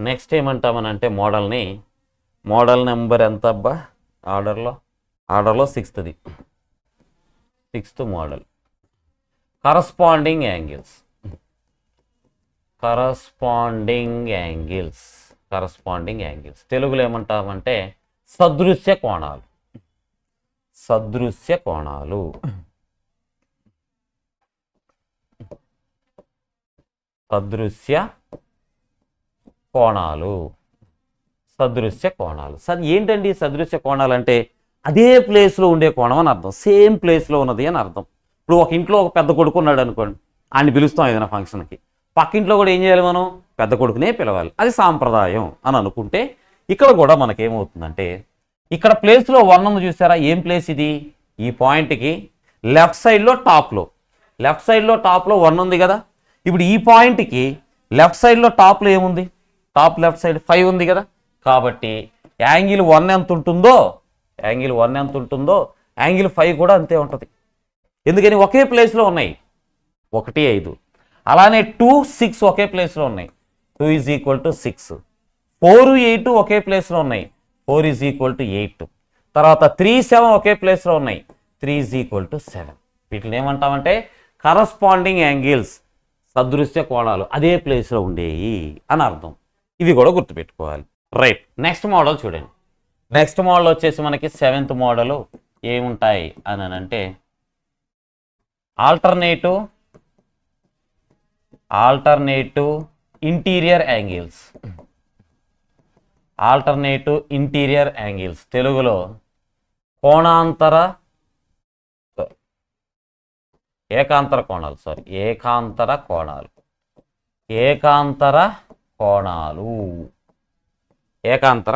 నెక్స్ట్ ఏమంటామనంటే మోడల్ నెంబర్ ఎంత అబ్బా ఆర్డర్లో 6th మోడల్. Corresponding angles. తెలుగులో ఏమంటామంటే సదృశ్య కోణాలు. ఏంటండి సదృశ్య కోణాలు అంటే? అదే ప్లేస్లో ఉండే కోణం అని అర్థం, సేమ్ ప్లేస్లో ఉన్నది అని అర్థం. ఇప్పుడు ఒక ఇంట్లో ఒక పెద్ద కొడుకు ఉన్నాడు అనుకోండి, ఆయన్ని పిలుస్తాం ఏదైనా ఫంక్షన్కి. పక్కింట్లో కూడా ఏం చేయాలి? మనం పెద్ద కొడుకునే పిలవాలి, అది సాంప్రదాయం అని అనుకుంటే ఇక్కడ కూడా మనకేమవుతుందంటే ఇక్కడ ప్లేస్లో 1 ఉంది చూసారా? ఏం ప్లేస్ ఇది? ఈ పాయింట్కి లెఫ్ట్ సైడ్లో టాప్లో 1 ఉంది కదా. ఇప్పుడు ఈ పాయింట్కి లెఫ్ట్ సైడ్లో టాప్లో ఏముంది? టాప్ లెఫ్ట్ సైడ్ 5 ఉంది కదా. కాబట్టి యాంగిల్ 1 ఎంత ఉంటుందో యాంగిల్ 5 కూడా అంతే ఉంటుంది. ఎందుకని ఒకే ప్లేస్లో ఉన్నాయి 1, 5. అలానే 2, 6 ఒకే ప్లేస్లో ఉన్నాయి. 2 = 6. 4, 8 ఒకే ప్లేస్లో ఉన్నాయి. 4 = 8. తర్వాత 3, 7 ఒకే ప్లేస్లో ఉన్నాయి. 3 = 7. వీటిని ఏమంటామంటే కరస్పాండింగ్ యాంగిల్స్, సదృశ్య కోణాలు అదే ప్లేస్లో ఉండేవి అని అర్థం. ఇవి కూడా గుర్తుపెట్టుకోవాలి. రైట్, నెక్స్ట్ మోడల్ చూడండి. నెక్స్ట్ మోడల్ వచ్చేసి మనకి 7th మోడల్ ఏముంటాయి అని అంటే alternative interior angles. Alternative interior angles తెలుగులో ఏకాంతర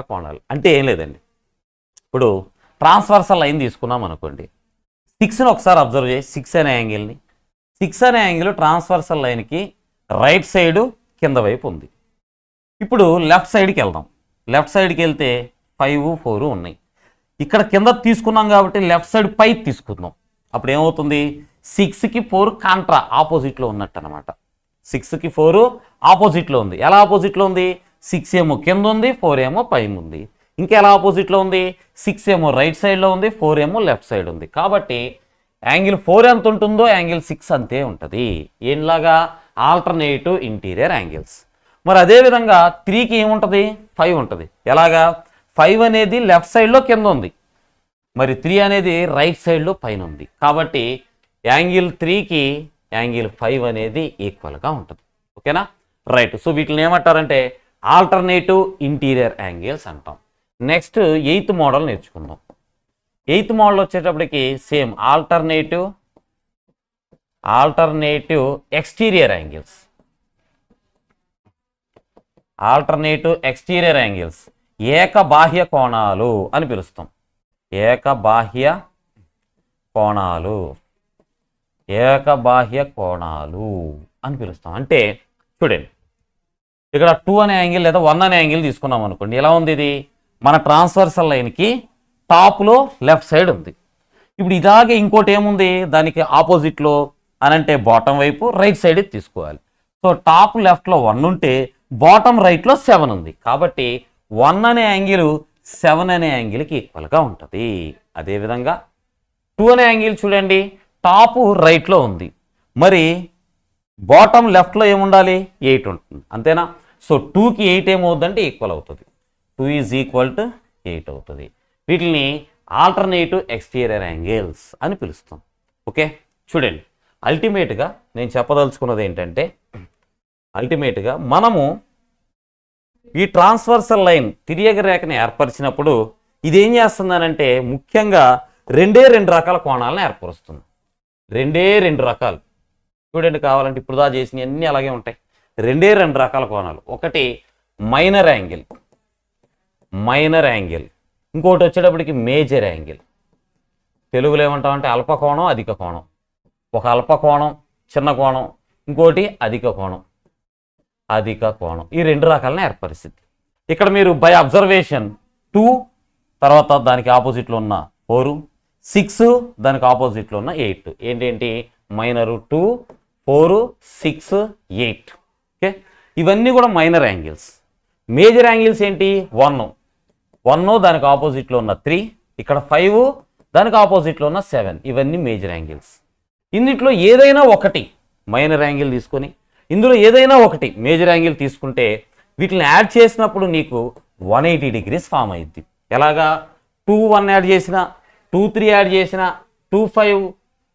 కోణాలు అంటే ఏం లేదండి. ఇప్పుడు ట్రాన్స్వర్సల్ లైన్ తీసుకున్నాం అనుకోండి. 6ని ఒకసారి అబ్జర్వ్ చేసి 6 అనే యాంగిల్ని 6 అనే యాంగిల్ ట్రాన్స్వర్సల్ లైన్కి రైట్ సైడు కింద వైపు ఉంది. ఇప్పుడు లెఫ్ట్ సైడ్కి వెళ్దాం. లెఫ్ట్ సైడ్కి వెళ్తే 5, 4 ఉన్నాయి. ఇక్కడ కింద తీసుకున్నాం కాబట్టి లెఫ్ట్ సైడ్ పై తీసుకుందాం. అప్పుడు ఏమవుతుంది, 6కి 4 కాంట్రా ఆపోజిట్లో ఉన్నట్టు అనమాట. 6కి 4 ఆపోజిట్లో ఉంది. ఎలా ఆపోజిట్లో ఉంది, 6 ఏమో కింద ఉంది, 4 ఏమో పైన ఉంది. ఇంకెలా ఆపోజిట్లో ఉంది, 6 ఏమో రైట్ సైడ్లో ఉంది, 4 ఏమో లెఫ్ట్ సైడ్ ఉంది. కాబట్టి యాంగిల్ 4 ఎంత ఉంటుందో యాంగిల్ 6 అంతే ఉంటుంది. ఏంలాగా ఆల్టర్నేటివ్ ఇంటీరియర్ యాంగిల్స్. మరి అదేవిధంగా 3కి ఏముంటుంది, 5 ఉంటుంది. ఎలాగా, 5 అనేది లెఫ్ట్ సైడ్లో కింద ఉంది, మరి 3 అనేది రైట్ సైడ్లో పైన ఉంది. కాబట్టి యాంగిల్ 3కి యాంగిల్ 5 అనేది ఈక్వల్గా ఉంటుంది. ఓకేనా, రైట్. సో వీటిని ఏమంటారంటే ఆల్టర్నేటివ్ ఇంటీరియర్ యాంగిల్స్ అంటాం. నెక్స్ట్ 8th మోడల్ నేర్చుకుందాం. 8th మోడల్ వచ్చేటప్పటికి same alternative exterior angles. Alternative exterior angles ఏకబాహ్య కోణాలు అని పిలుస్తాం. ఏకబాహ్య కోణాలు అని పిలుస్తాం. అంటే చూడండి, ఇక్కడ 2 అనే యాంగిల్ లేదా 1 అనే యాంగిల్ తీసుకున్నాం అనుకోండి. ఎలా ఉంది, ఇది మన ట్రాన్స్వర్సల్ లైన్కి టాప్లో లెఫ్ట్ సైడ్ ఉంది. ఇప్పుడు ఇలాగే ఇంకోటి ఏముంది దానికి ఆపోజిట్లో అని అంటే బాటమ్ వైపు రైట్ సైడ్ తీసుకోవాలి. సో టాప్ లెఫ్ట్లో 1 ఉంటే బాటమ్ రైట్లో 7 ఉంది. కాబట్టి 1 అనే యాంగిల్ 7 అనే యాంగిల్కి ఈక్వల్గా ఉంటుంది. అదేవిధంగా 2 అనే యాంగిల్ చూడండి, టాపు రైట్లో ఉంది, మరి బాటమ్ లెఫ్ట్లో ఏముండాలి, 8 ఉంటుంది. అంతేనా. సో 2కి 8 ఏమవుతుందంటే ఈక్వల్ అవుతుంది. 2 = 8 అవుతుంది. వీటిని ఆల్టర్నేటివ్ ఎక్స్టీరియర్ యాంగిల్స్ అని పిలుస్తాం. ఓకే, చూడండి, అల్టిమేట్గా నేను చెప్పదలుచుకున్నది ఏంటంటే, అల్టిమేట్గా మనము ఈ ట్రాన్స్వర్సల్ లైన్ తిరియగ రేఖని ఏర్పరిచినప్పుడు ఇదేం చేస్తుందనంటే ముఖ్యంగా 2 రకాల కోణాలను ఏర్పరుస్తుంది. 2 రకాలు చూడండి. కావాలంటే ఇప్పుడు దా చేసిన అన్నీ అలాగే ఉంటాయి. 2 రకాల కోణాలు. ఒకటి మైనర్ యాంగిల్, ఇంకోటి వచ్చేటప్పటికి మేజర్ యాంగిల్. తెలుగులో ఏమంటామంటే అల్పకోణం, అధిక కోణం. ఒక అల్పకోణం చిన్న కోణం, ఇంకోటి అధిక కోణం. ఈ 2 రకాలను ఏర్పరిస్తుంది. ఇక్కడ మీరు బై అబ్జర్వేషన్ 2 తర్వాత దానికి ఆపోజిట్లో ఉన్న 4, 6 దానికి ఆపోజిట్లో ఉన్న 8. ఏంటేంటి, మైనరు 2, 4, 6, 8. ఓకే, ఇవన్నీ కూడా మైనర్ యాంగిల్స్. మేజర్ యాంగిల్స్ ఏంటి, 1 దానికి ఆపోజిట్లో ఉన్న 3, ఇక్కడ 5 దానికి ఆపోజిట్లో ఉన్న 7. ఇవన్నీ మేజర్ యాంగిల్స్. ఇందులో ఏదైనా ఒకటి మైనర్ యాంగిల్ తీసుకొని ఇందులో ఏదైనా ఒకటి మేజర్ యాంగిల్ తీసుకుంటే వీటిని యాడ్ చేసినప్పుడు నీకు 180 degrees ఫామ్ అయింది. ఎలాగా, 2, 1 యాడ్ చేసిన, 2, 3 యాడ్ చేసిన, 2, 5,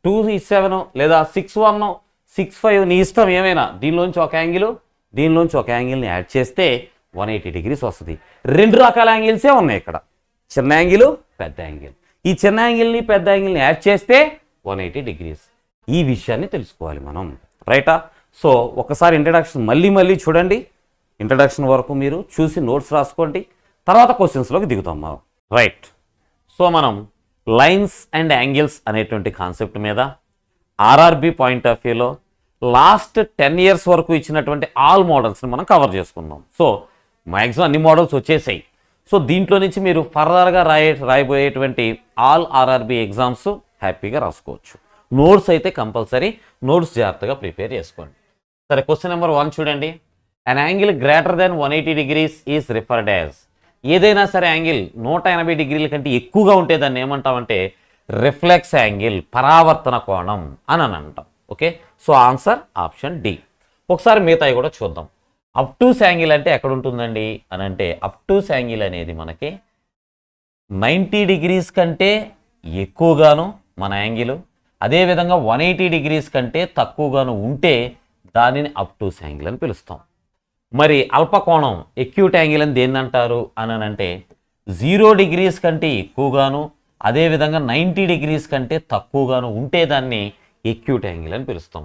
2, 7 లేదా 6, 1, 6, 5 నీ ఇష్టం ఏమైనా. దీనిలోంచి ఒక యాంగిల్ని యాడ్ చేస్తే 180 degrees వస్తుంది. 2 రకాల యాంగిల్సే ఉన్నాయి ఇక్కడ, చిన్న యాంగిల్, పెద్ద యాంగిల్. ఈ చిన్న యాంగిల్ని పెద్ద యాంగిల్ని యాడ్ చేస్తే 180 degrees. ఈ విషయాన్ని తెలుసుకోవాలి మనం, రైటా. సో ఒకసారి ఇంట్రడక్షన్ మళ్ళీ చూడండి. ఇంట్రడక్షన్ వరకు మీరు చూసి నోట్స్ రాసుకోండి, తర్వాత క్వశ్చన్స్లోకి దిగుతాం మనం. రైట్, సో మనం లైన్స్ అండ్ యాంగిల్స్ అనేటువంటి కాన్సెప్ట్ మీద ఆర్ఆర్బి పాయింట్ ఆఫ్ వ్యూలో లాస్ట్ 10 years వరకు ఇచ్చినటువంటి ఆల్ మోడల్స్ని మనం కవర్ చేసుకుందాం. సో మ్యాక్సిమం అన్ని మోడల్స్ వచ్చేసాయి. సో దీంట్లో నుంచి మీరు ఫర్దర్గా రాయబోయేటువంటి ఆల్ ఆర్ఆర్బి ఎగ్జామ్స్ హ్యాపీగా రాసుకోవచ్చు. నోట్స్ అయితే కంపల్సరీ, నోట్స్ జాగ్రత్తగా ప్రిపేర్ చేసుకోండి. సరే, క్వశ్చన్ నెంబర్ 1 చూడండి. An angle greater than 180 degrees is referred as. ఏదైనా సరే యాంగిల్ 180 డిగ్రీల కంటే ఎక్కువగా ఉంటే దాన్ని ఏమంటామంటే రిఫ్లెక్స్ యాంగిల్, పరావర్తన కోణం అని అంటాం. Okay, so answer option D. ఒకసారి మిగతాయి కూడా చూద్దాం. అబ్టూస్ యాంగిల్ అంటే ఎక్కడ ఉంటుందండి అని అంటే అబ్టూస్ యాంగిల్ అనేది మనకి 90 degrees కంటే ఎక్కువగాను మన యాంగిల్, అదేవిధంగా 180 degrees కంటే తక్కువగాను ఉంటే దానిని అబ్టూస్ యాంగిల్ అని పిలుస్తాం. మరి అల్పకోణం ఎక్యూట్ యాంగిల్ అని దేన్ని అంటారు అని అంటే 0 degrees కంటే ఎక్కువగాను అదేవిధంగా 90 degrees కంటే తక్కువగాను ఉంటే దాన్ని ఎక్యూట్ యాంగిల్ అని పిలుస్తాం.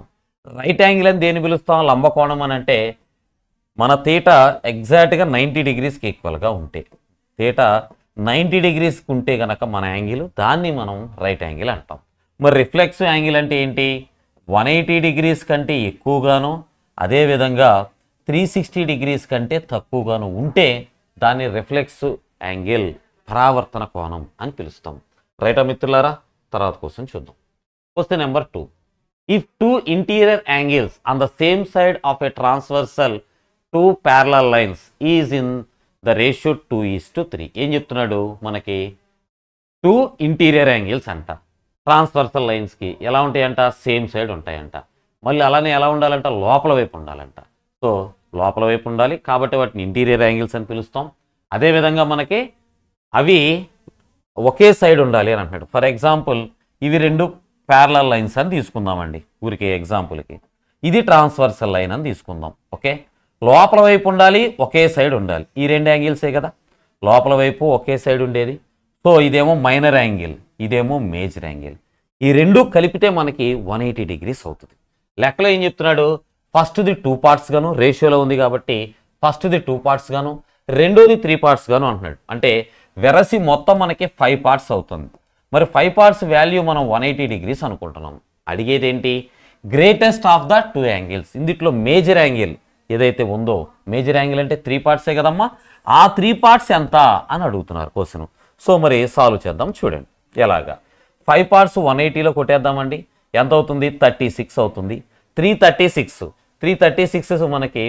రైట్ యాంగిల్ అని దేన్ని పిలుస్తాం? లంబకోణం అని అంటే మన తీట ఎగ్జాక్ట్గా 90 degreesకి ఈక్వల్గా ఉంటే, తీట 90 degreesకి ఉంటే కనుక మన యాంగిల్, దాన్ని మనం రైట్ యాంగిల్ అంటాం. మరి రిఫ్లెక్స్ యాంగిల్ అంటే ఏంటి? 180 degrees కంటే ఎక్కువగాను అదేవిధంగా 360 degrees కంటే తక్కువగాను ఉంటే దాన్ని రిఫ్లెక్స్ యాంగిల్, పరావర్తన కోణం అని పిలుస్తాం. రైటా మిత్రులారా? తర్వాత క్వశ్చన్ చూద్దాం. Question number 2. If 2 interior angles on the same side of a transversal 2 parallel lines is in the ratio 2:3. ఏం చెప్తున్నాడు మనకి? 2 ఇంటీరియర్ యాంగిల్స్ అంట, ట్రాన్స్వర్సల్ లైన్స్కి ఎలా ఉంటాయంట? సేమ్ సైడ్ ఉంటాయంట. మళ్ళీ అలానే ఎలా ఉండాలంట? లోపల వైపు ఉండాలంట. సో లోపల వైపు ఉండాలి కాబట్టి వాటిని ఇంటీరియర్ యాంగిల్స్ అని పిలుస్తాం. అదేవిధంగా మనకి అవి ఒకే సైడ్ ఉండాలి అని అంటున్నాడు. ఫర్ ఎగ్జాంపుల్ ఇవి 2 ప్యారలల్ లైన్స్ అని తీసుకుందామండి ఊరికే ఎగ్జాంపుల్కి. ఇది ట్రాన్స్వర్సల్ లైన్ అని తీసుకుందాం. ఓకే, లోపల వైపు ఉండాలి, ఒకే సైడ్ ఉండాలి. ఈ 2 యాంగిల్సే కదా, లోపల వైపు ఒకే సైడ్ ఉండేది. సో ఇదేమో మైనర్ యాంగిల్, ఇదేమో మేజర్ యాంగిల్. ఈ 2 కలిపితే మనకి 180 degrees అవుతుంది. లెక్కలో ఏం చెప్తున్నాడు? ఫస్ట్ది 2 parts గాను, రేషియోలో ఉంది కాబట్టి ఫస్ట్ది 2 parts గాను, రెండోది 3 parts గాను అంటున్నాడు. అంటే వెరసి మొత్తం మనకి 5 parts అవుతుంది. మరి 5 parts వాల్యూ మనం 180 degrees అనుకుంటున్నాం. అడిగేది ఏంటి? Greatest of the 2 angles. ఇందులో మేజర్ యాంగిల్ ఏదైతే ఉందో, మేజర్ యాంగిల్ అంటే 3 partsే కదమ్మా, ఆ 3 parts ఎంత అని అడుగుతున్నారు క్వశ్చన్. సో మరి సాల్వ్ చేద్దాం చూడండి ఎలాగా. 5 parts 180లో కొట్టేద్దామండి. ఎంత అవుతుంది? 36 అవుతుంది. 336 మనకి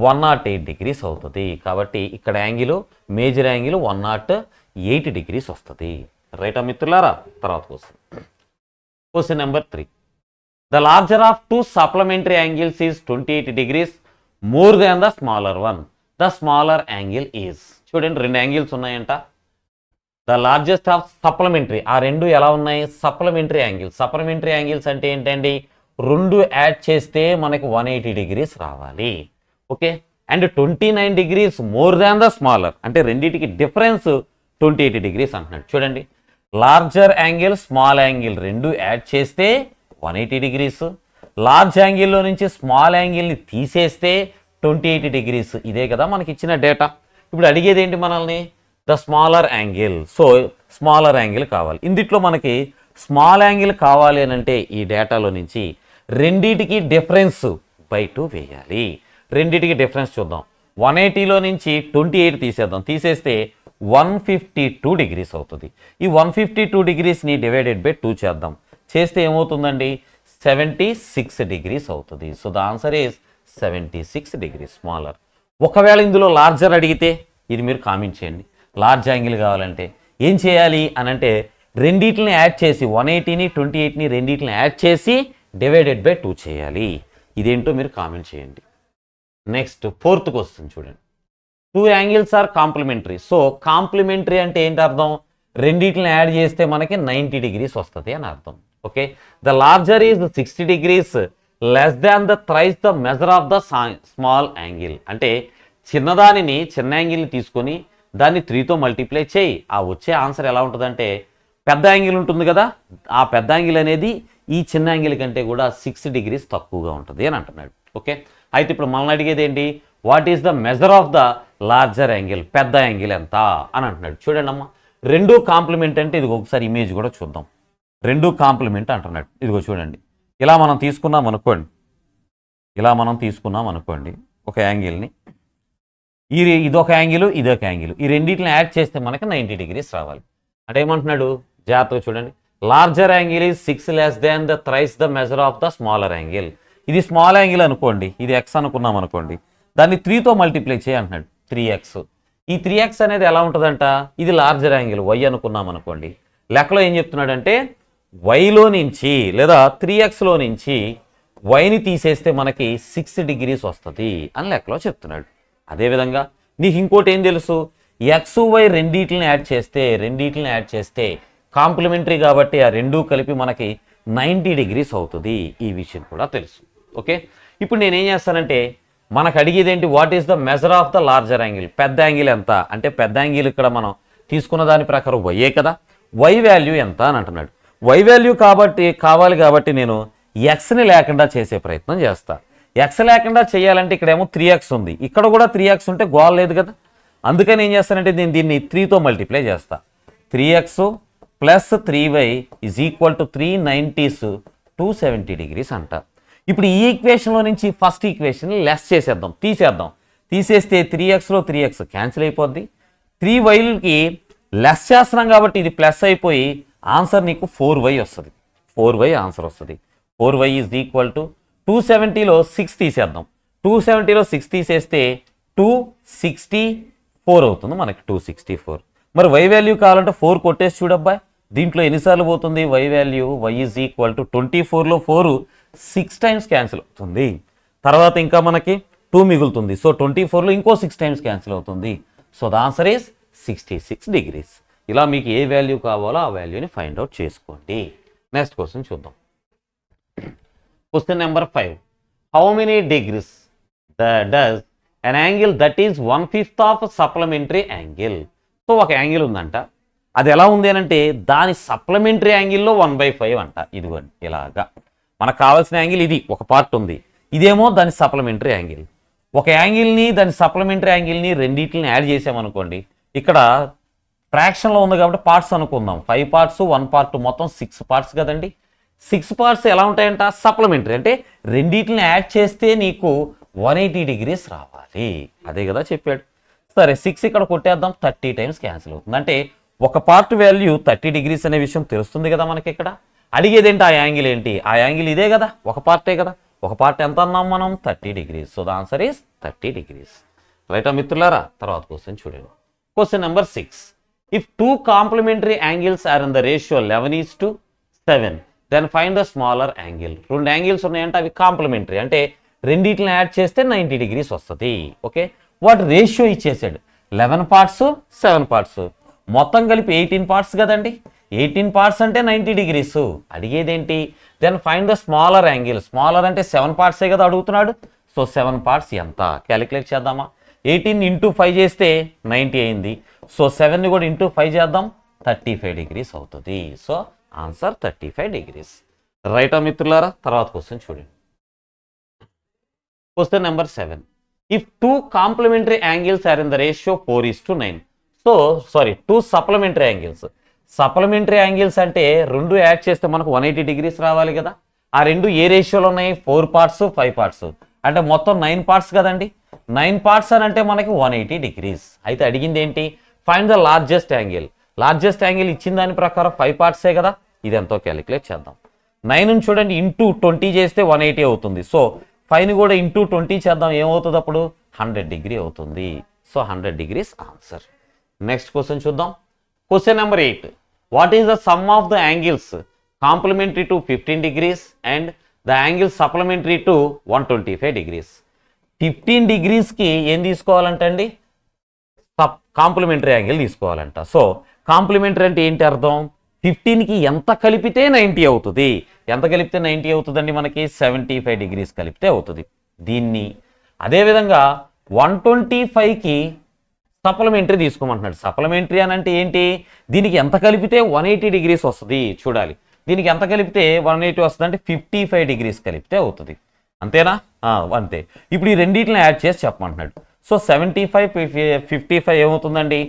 108 degrees అవుతుంది. కాబట్టి ఇక్కడ యాంగిల్, మేజర్ యాంగిల్ 108 degrees వస్తుంది. రైటా మిత్రులారా? తర్వాత question number 3. The larger of 2 supplementary angles is 28 degrees more than the smaller one. The smaller angle is. చూడండి 2 యాంగిల్స్ ఉన్నాయంట. ద లార్జెస్ట్ ఆఫ్ సప్లిమెంటరీ, ఆ 2 ఎలా ఉన్నాయి? Supplementary angles. సప్లిమెంటరీ యాంగిల్స్ అంటే ఏంటండి? 2 యాడ్ చేస్తే మనకి 180 degrees రావాలి. Okay, and 29 degrees more than the smaller అంటే రెండింటికి డిఫరెన్స్ 28 degrees అంటున్నాడు. చూడండి, larger angle, small angle 2 add చేస్తే 180 degrees. లార్జ్ యాంగిల్లో నుంచి స్మాల్ యాంగిల్ని తీసేస్తే 28 degrees. ఇదే కదా మనకి ఇచ్చిన డేటా. ఇప్పుడు అడిగేది ఏంటి మనల్ని? The smaller angle. So smaller angle కావాలి. ఇందులో మనకి స్మాల్ యాంగిల్ కావాలి అని అంటే ఈ డేటాలో నుంచి రెండిటికి డిఫరెన్స్ బై 2 వేయాలి. రెండిటికి డిఫరెన్స్ చూద్దాం. 180లో నుంచి 28 తీసేద్దాం. తీసేస్తే 152 degrees అవుతుంది. ఈ 152 degreesని డివైడెడ్ బై 2 చేద్దాం. చేస్తే ఏమవుతుందండి? 76 degrees అవుతుంది. So the answer is 76 degrees smaller. ఒకవేళ ఇందులో లార్జర్ అడిగితే ఇది మీరు కామెంట్ చేయండి. లార్జ్ యాంగిల్ కావాలంటే ఏం చేయాలి అని అంటే రెండింటిని యాడ్ చేసి 180ని 28ని రెండింటిని యాడ్ చేసి డివైడెడ్ బై 2 చేయాలి. ఇదేంటో మీరు కామెంట్ చేయండి. నెక్స్ట్ 4th క్వశ్చన్ చూడండి. 2 angles are complementary. So complementary అంటే ఏంటి అర్థం? రెండింటిని యాడ్ చేస్తే మనకి 90 degrees వస్తుంది అని అర్థం. Okay, the larger is 60 degrees less than the thrice the measure of the small angle. అంటే చిన్నదానిని, చిన్న యాంగిల్ని తీసుకొని దాన్ని 3తో మల్టిప్లై చేయి. ఆ వచ్చే ఆన్సర్ ఎలా ఉంటుందంటే పెద్ద యాంగిల్ ఉంటుంది కదా, ఆ పెద్ద యాంగిల్ అనేది ఈ చిన్న యాంగిల్ కంటే కూడా 6 degrees తక్కువగా ఉంటుంది అని అంటున్నాడు. ఓకే, అయితే ఇప్పుడు మనల్ని అడిగేది ఏంటి? What is the measure of the larger angle? పెద్ద యాంగిల్ ఎంత అని అంటున్నాడు. చూడండి అమ్మా, 2 కాంప్లిమెంట్ అంటే ఇది ఒకసారి ఇమేజ్ కూడా చూద్దాం. 2 కాంప్లిమెంట్ అంటున్నాడు. ఇదిగో చూడండి, ఇలా మనం తీసుకున్నాం అనుకోండి, ఒక యాంగిల్ని. ఇదొక యాంగిల్, ఇదొక యాంగిల్, ఈ రెండింటిని యాడ్ చేస్తే మనకి 90 degrees రావాలి. అంటే ఏమంటున్నాడు జాగ్రత్తగా చూడండి. Larger angle is 6 less than the thrice the measure of the smaller angle. ఇది స్మాల్ యాంగిల్ అనుకోండి, ఇది x అనుకున్నాం అనుకోండి, దాన్ని 3తో మల్టిప్లై చేయి అంటున్నాడు, 3x. ఈ 3x అనేది ఎలా ఉంటుందంట, ఇది లార్జర్ యాంగిల్ y అనుకున్నాం అనుకోండి. లెక్కలో ఏం చెప్తున్నాడంటే వైలో నుంచి లేదా 3xలో నుంచి వైని తీసేస్తే మనకి 6 degrees వస్తుంది అని లెక్కలో చెప్తున్నాడు. అదేవిధంగా నీకు ఇంకోటి ఏం తెలుసు, ఎక్స్ వై రెండింటిని యాడ్ చేస్తే కాంప్లిమెంటరీ కాబట్టి ఆ రెండు కలిపి మనకి 90 degrees అవుతుంది. ఈ విషయం కూడా తెలుసు. ఓకే, ఇప్పుడు నేనేం చేస్తానంటే మనకు అడిగేది ఏంటి, what is the measure of the larger angle, పెద్ద యాంగిల్ ఎంత అంటే పెద్ద యాంగిల్ ఇక్కడ మనం తీసుకున్న దాని ప్రకారం వైయే కదా, వై వాల్యూ ఎంత అని అంటున్నాడు. వై వాల్యూ కావాలి కాబట్టి నేను ఎక్స్ని లేకుండా చేసే ప్రయత్నం చేస్తా. ఎక్స్ లేకుండా చేయాలంటే ఇక్కడేమో 3x ఉంది, ఇక్కడ కూడా 3x ఉంటే గోల్ లేదు కదా. అందుకని ఏం చేస్తానంటే నేను దీన్ని 3తో మల్టిప్లై చేస్తా. 3x plus 3y is equal to 390s 270 degrees అంట. ఇప్పుడు ఈ ఈక్వేషన్లో నుంచి ఫస్ట్ ఈక్వేషన్ లెస్ తీసేస్తే 3xలో 3x క్యాన్సిల్ అయిపోద్ది. 3yకి లెస్ చేస్తున్నాం కాబట్టి ఇది ప్లస్ అయిపోయి ఆన్సర్ నీకు 4y వస్తుంది. 4y ఆన్సర్ వస్తుంది. 4y ఈజ్ ఈక్వల్ టు 270లో 6 తీసేద్దాం. 270లో 6 తీసేస్తే 264 అవుతుంది మనకి, 264. మరి y వాల్యూ కావాలంటే 4 కొట్టేసి చూడబ్బా, దీంట్లో ఎన్నిసార్లు పోతుంది y value, y is equal to 24లో 4 6 times క్యాన్సిల్ అవుతుంది. తర్వాత ఇంకా మనకి 2 మిగులుతుంది. సో 24లో ఇంకో 6 times క్యాన్సిల్ అవుతుంది. So the answer is 66 degrees. ఇలా మీకు ఏ వాల్యూ కావాలో ఆ వాల్యూని ఫైండ్ అవుట్ చేసుకోండి. నెక్స్ట్ క్వశ్చన్ చూద్దాం. Question number 5. How many degrees does an angle that is 1/5 of supplementary angle. So ఒక యాంగిల్ ఉందంట, అది ఎలా ఉంది అని అంటే దాని సప్లిమెంటరీ యాంగిల్లో 1/5 అంట. ఇదిగోండి ఇలాగా మనకు కావాల్సిన యాంగిల్ ఇది ఒక పార్ట్ ఉంది, ఇదేమో దాని సప్లిమెంటరీ యాంగిల్. ఒక యాంగిల్ని దాని సప్లిమెంటరీ యాంగిల్ని రెండింటిని యాడ్ చేసామనుకోండి, ఇక్కడ ఫ్రాక్షన్లో ఉంది కాబట్టి పార్ట్స్ అనుకుందాం, 5 parts 1 part మొత్తం 6 parts కదండి. 6 parts ఎలా ఉంటాయంట, సప్లిమెంటరీ అంటే రెండింటిని యాడ్ చేస్తే నీకు 180 degrees రావాలి. అదే కదా చెప్పాడు. సరే 6 ఇక్కడ కొట్టేద్దాం, 30 times క్యాన్సిల్ అవుతుంది. అంటే ఒక పార్ట్ వాల్యూ 30 degrees అనే విషయం తెలుస్తుంది కదా మనకి. ఇక్కడ అడిగేది ఏంటి, ఆ యాంగిల్ ఏంటి, ఆ యాంగిల్ ఇదే కదా, ఒక పార్టే కదా. ఒక పార్ట్ ఎంత అన్నాం మనం, 30 degrees. So the answer is 30 degrees. రైటా మిత్రులారా. తర్వాత క్వశ్చన్ చూడండి. Question number 6. If 2 complementary angles are in the ratio 11:7 then find the smaller angle. 2 angles ఉన్నాయంటే అవి కాంప్లిమెంటరీ అంటే రెండింటిని యాడ్ చేస్తే 90 degrees వస్తుంది. ఓకే, వాటి రేషియో ఇచ్చేసాడు, 11 parts 7 parts, మొత్తం కలిపి 18 parts కదండి. 18 parts అంటే 90 degrees. అడిగేదేంటి, then find the smaller angle. Smaller అంటే 7 parts కదా అడుగుతున్నాడు. సో 7 parts ఎంత క్యాలిక్యులేట్ చేద్దామా. 18 into 5 చేస్తే 90 అయింది. సో 7ని కూడా into 5 చేద్దాం, 35 degrees అవుతుంది. So answer 35 degrees. రైటా మిత్రులారా. తర్వాత క్వశ్చన్ చూడండి. Question number 7. If 2 complementary angles are in the ratio 4:9. So sorry 2 supplementary angles. Supplementary angles అంటే 2 యాడ్ చేస్తే మనకు 180 degrees రావాలి కదా. ఆ రెండు ఏ రేషియోలో ఉన్నాయి, 4 parts 5 parts అంటే మొత్తం 9 parts కదండి. 9 parts అని అంటే మనకి 180 degrees. అయితే అడిగింది ఏంటి, find the largest angle. Largest angle ఇచ్చిన దాని ప్రకారం 5 parts కదా, ఇది ఎంతో క్యాలిక్యులేట్ చేద్దాం. 9ని చూడండి into 20 చేస్తే 180 అవుతుంది. సో 5ని కూడా into 20 చేద్దాం, ఏమవుతుంది అప్పుడు 100 degree అవుతుంది. So 100 degrees answer. Next question చూద్దాం. Question number 8. What is the sum of the angles complementary to 15 degrees and the angle supplementary to 125 degrees. 15 degreesకి ఏం తీసుకోవాలంటే అండి, కాంప్లిమెంటరీ యాంగిల్ తీసుకోవాలంట. సో కాంప్లిమెంటరీ అంటే ఏంటి అర్థం, 15కి ఎంత కలిపితే 90 అవుతుంది. ఎంత కలిపితే 90 అవుతుందండి మనకి, 75 degrees కలిపితే అవుతుంది. దీన్ని అదేవిధంగా 125కి సప్లిమెంటరీ తీసుకోమంటున్నాడు. సప్లిమెంటరీ అని అంటే ఏంటి, దీనికి ఎంత కలిపితే 180 degrees వస్తుంది. చూడాలి, దీనికి ఎంత కలిపితే 180 వస్తుంది అంటే 55 degrees కలిపితే అవుతుంది. అంతేనా, అంతే. ఇప్పుడు ఈ రెండింటిని యాడ్ చేసి చెప్పమంటున్నాడు. సో 75 55 ఏమవుతుందండి,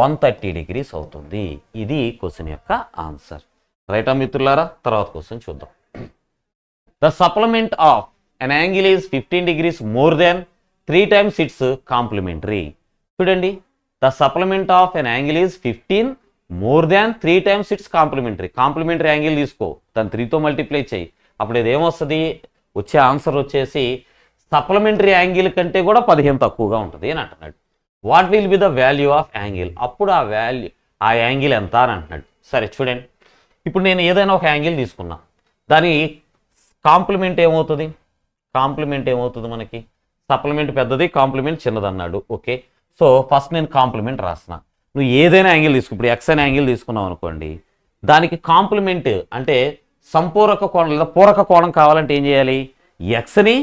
130 degrees అవుతుంది. ఇది క్వశ్చన్ యొక్క ఆన్సర్. రైటా మిత్రులారా. తర్వాత క్వశ్చన్ చూద్దాం. The supplement of an angle is 15 degrees more than 3 times its complementary. చూడండి, the supplement of an angle is 15 more than 3 times its complementary. Complementary angle తీసుకో, దాన్ని 3తో మల్టిప్లై చేయి, అప్పుడు ఇదేమొస్తుంది, వచ్చే ఆన్సర్ వచ్చేసి సప్లిమెంటరీ యాంగిల్ కంటే కూడా 15 తక్కువగా ఉంటుంది అని అంటున్నాడు. What will be the value of angle, అప్పుడు ఆ యాంగిల్ ఎంత అని అంటున్నాడు. సరే చూడండి, ఇప్పుడు నేను ఏదైనా ఒక యాంగిల్ తీసుకున్నా, దాని కాంప్లిమెంట్ ఏమవుతుంది, మనకి సప్లిమెంట్ పెద్దది, కాంప్లిమెంట్ చిన్నది అన్నాడు. ఓకే, సో ఫస్ట్ నేను కాంప్లిమెంట్ రాసిన. నువ్వు ఏదైనా యాంగిల్ తీసుకు, ఇప్పుడు ఎక్స్ అనే యాంగిల్ తీసుకున్నావు అనుకోండి, దానికి కాంప్లిమెంట్ అంటే సంపూరక కోణం లేదా పూరక కోణం కావాలంటే ఏం చేయాలి, ఎక్స్ని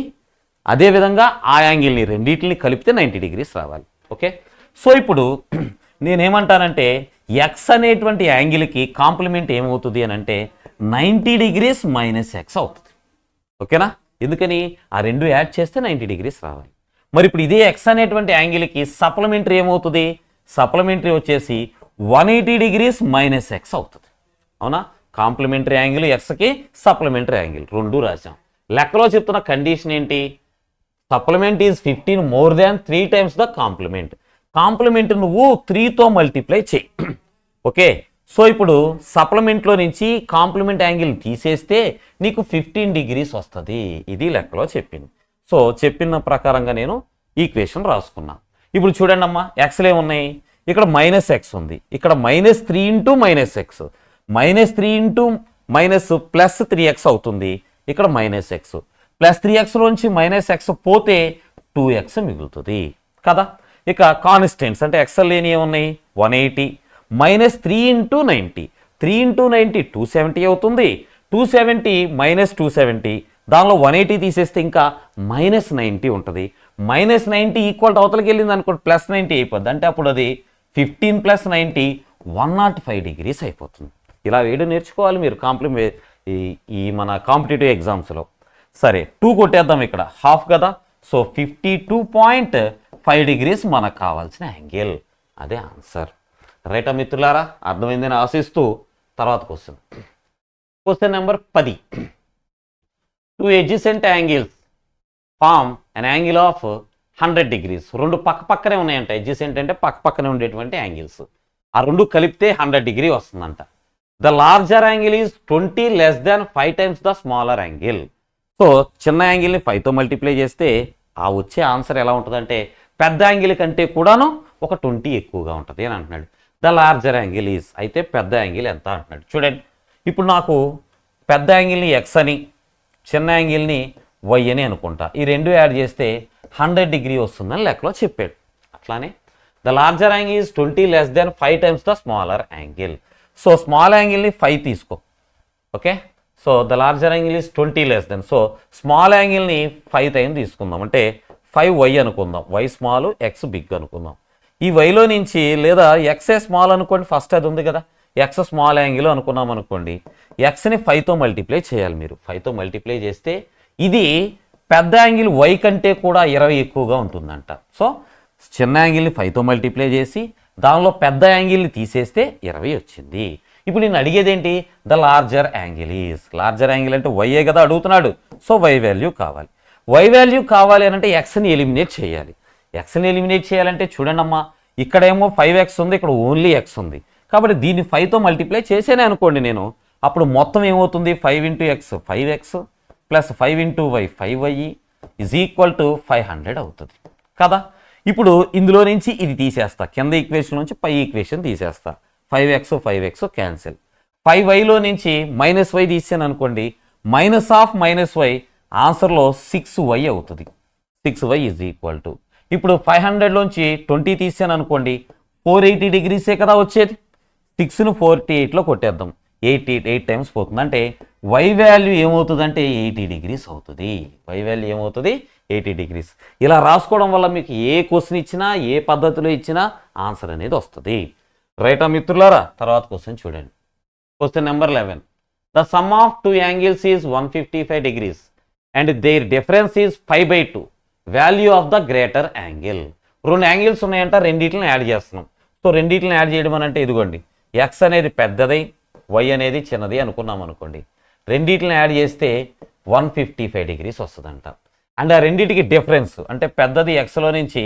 అదేవిధంగా ఆ యాంగిల్ని రెండింటిని కలిపితే 90 degrees రావాలి. ఓకే, సో ఇప్పుడు నేనేమంటానంటే ఎక్స్ అనేటువంటి యాంగిల్కి కాంప్లిమెంట్ ఏమవుతుంది అని అంటే 90 degrees మైనస్ ఎక్స్ అవుతుంది. ఓకేనా, ఎందుకని ఆ రెండు యాడ్ చేస్తే 90 degrees రావాలి. మరి ఇప్పుడు ఇదే ఎక్స్ అనేటువంటి యాంగిల్కి సప్లిమెంటరీ ఏమవుతుంది, సప్లిమెంటరీ వచ్చేసి 180 degrees మైనస్ ఎక్స్ అవుతుంది. అవునా, కాంప్లిమెంటరీ యాంగిల్ ఎక్స్కి సప్లిమెంటరీ యాంగిల్ రెండు రాసాం. లెక్కలో చెప్తున్న కండిషన్ ఏంటి, supplement is 15 more than 3 times the complement. Complement నువ్వు 3తో మల్టిప్లై చేయి. ఓకే, సో ఇప్పుడు సప్లిమెంట్లో నుంచి కాంప్లిమెంట్ యాంగిల్ తీసేస్తే నీకు 15 degrees వస్తుంది. ఇది లెక్కలో చెప్పింది. సో చెప్పిన ప్రకారంగా నేను ఈక్వేషన్ రాసుకున్నా. ఇప్పుడు చూడండి అమ్మా, ఎక్స్లు ఏమున్నాయి, ఇక్కడ మైనస్ ఎక్స్ ఉంది, ఇక్కడ -3 into -x, -3 into minus plus 3x అవుతుంది, ఇక్కడ -x ప్లస్ 3x నుంచి -x పోతే 2x మిగులుతుంది కదా. ఇక కాన్స్టెంట్స్ అంటే ఎక్స్ఎల్ లేని ఏమున్నాయి, 180 -3 ఇంటూ 90, 3 ఇంటూ 90 270 అవుతుంది, 270 -270, దానిలో 180 తీసేస్తే ఇంకా -90 ఉంటుంది. -90 ఈక్వల్ అవతలకి వెళ్ళింది అనుకోండి, +90 అయిపోద్ది, అంటే అప్పుడు అది 15 + 90 105 degrees అయిపోతుంది. ఇలా వేయడం నేర్చుకోవాలి మీరు ఈ మన కాంపిటేటివ్ ఎగ్జామ్స్లో. సరే 2 కొట్టేద్దాం, ఇక్కడ హాఫ్ కదా, సో 52.5 degrees మనకు కావాల్సిన యాంగిల్, అదే ఆన్సర్. రైటా మిత్రులారా, అర్థమైందని ఆశిస్తూ తర్వాత question number 10. 2 adjacent angles form an angle of 100 degrees. రెండు పక్కనే ఉన్నాయంట, adjacent అంటే పక్కనే ఉండేటువంటి యాంగిల్స్, ఆ రెండు కలిపితే 100 degree వస్తుందంట. The larger angle is 20 less than 5 times the smaller angle. So చిన్న యాంగిల్ని 5తో మల్టిప్లై చేస్తే ఆ వచ్చే ఆన్సర్ ఎలా ఉంటుందంటే పెద్ద యాంగిల్ కంటే కూడాను ఒక 20 ఎక్కువగా ఉంటుంది అని అంటున్నాడు. ద లార్జర్ యాంగిల్ ఈజ్, అయితే పెద్ద యాంగిల్ ఎంత అంటున్నాడు. చూడండి, ఇప్పుడు నాకు పెద్ద యాంగిల్ని ఎక్స్ అని, చిన్న యాంగిల్ని వై అని అనుకుంటా, ఈ రెండు యాడ్ చేస్తే 100 degree వస్తుందని లెక్కలో చెప్పాడు. అట్లానే the larger angle is 20 less than 5 times the smaller angle. So small యాంగిల్ని 5 తీసుకో. Okay, so the larger angle is 20 less than, so small యాంగిల్ని 5 times తీసుకుందాం, అంటే 5y అనుకుందాం, y స్మాల్ ఎక్స్ బిగ్ అనుకుందాం. ఈ వైలో నుంచి లేదా ఎక్సే స్మాల్ అనుకోండి, ఫస్ట్ అది ఉంది కదా, ఎక్స్ స్మాల్ యాంగిల్ అనుకున్నాం అనుకోండి, ఎక్స్ని 5తో మల్టిప్లై చేయాలి మీరు. 5తో మల్టిప్లై చేస్తే ఇది పెద్ద యాంగిల్ వై కంటే కూడా 20 ఎక్కువగా ఉంటుందంట. సో చిన్న యాంగిల్ని 5తో మల్టిప్లై చేసి దానిలో పెద్ద యాంగిల్ని తీసేస్తే 20 వచ్చింది. ఇప్పుడు నేను అడిగేది ఏంటి, the larger angle is, larger angle అంటే వైయే కదా అడుగుతున్నాడు, సో వై వాల్యూ కావాలి. వై వాల్యూ కావాలి అని అంటే ఎక్స్ని ఎలిమినేట్ చేయాలి. ఎక్స్ని ఎలిమినేట్ చేయాలంటే చూడండి అమ్మా, ఇక్కడేమో 5x ఉంది, ఇక్కడ ఓన్లీ ఎక్స్ ఉంది, కాబట్టి దీన్ని 5తో మల్టిప్లై చేసేనే అనుకోండి నేను, అప్పుడు మొత్తం ఏమవుతుంది, 5 × x 5x plus 5 × y 5y is equal to 500 అవుతుంది కదా. ఇప్పుడు ఇందులో నుంచి ఇది తీసేస్తా, కింద ఈక్వేషన్ నుంచి పై ఈక్వేషన్ తీసేస్తా, 5x క్యాన్సిల్, 5yలో నుంచి -y తీసాను అనుకోండి, -y ఆన్సర్లో 6y అవుతుంది. 6y ఈజ్ ఈక్వల్ టు, ఇప్పుడు 500లోంచి 20 తీసాను అనుకోండి, 480 degrees కదా వచ్చేది, 6ను 48లో కొట్టేద్దాం, 8 times పోతుంది, అంటే y వాల్యూ ఏమవుతుందంటే 80 degrees అవుతుంది. y వాల్యూ ఏమవుతుంది, 80 degrees. ఇలా రాసుకోవడం వల్ల మీకు ఏ క్వశ్చన్ ఇచ్చినా ఏ పద్ధతిలో ఇచ్చినా ఆన్సర్ అనేది వస్తుంది. రైటా మిత్రులారా, తర్వాత క్వశ్చన్ చూడండి. Question number 11. The sum of 2 angles is 155 degrees and their difference is 5/2. Value of the greater angle. రెండు యాంగిల్స్ ఉన్నాయంట, రెండింటిని యాడ్ చేస్తున్నాం. సో రెండింటిని యాడ్ చేయడం అని అంటే ఇదిగోండి, ఎక్స్ అనేది పెద్దది, వై అనేది చిన్నది అనుకున్నాం అనుకోండి, రెండింటిని యాడ్ చేస్తే 155 degrees వస్తుందంట. అండ్ ఆ రెండింటికి డిఫరెన్స్ అంటే పెద్దది ఎక్స్లో నుంచి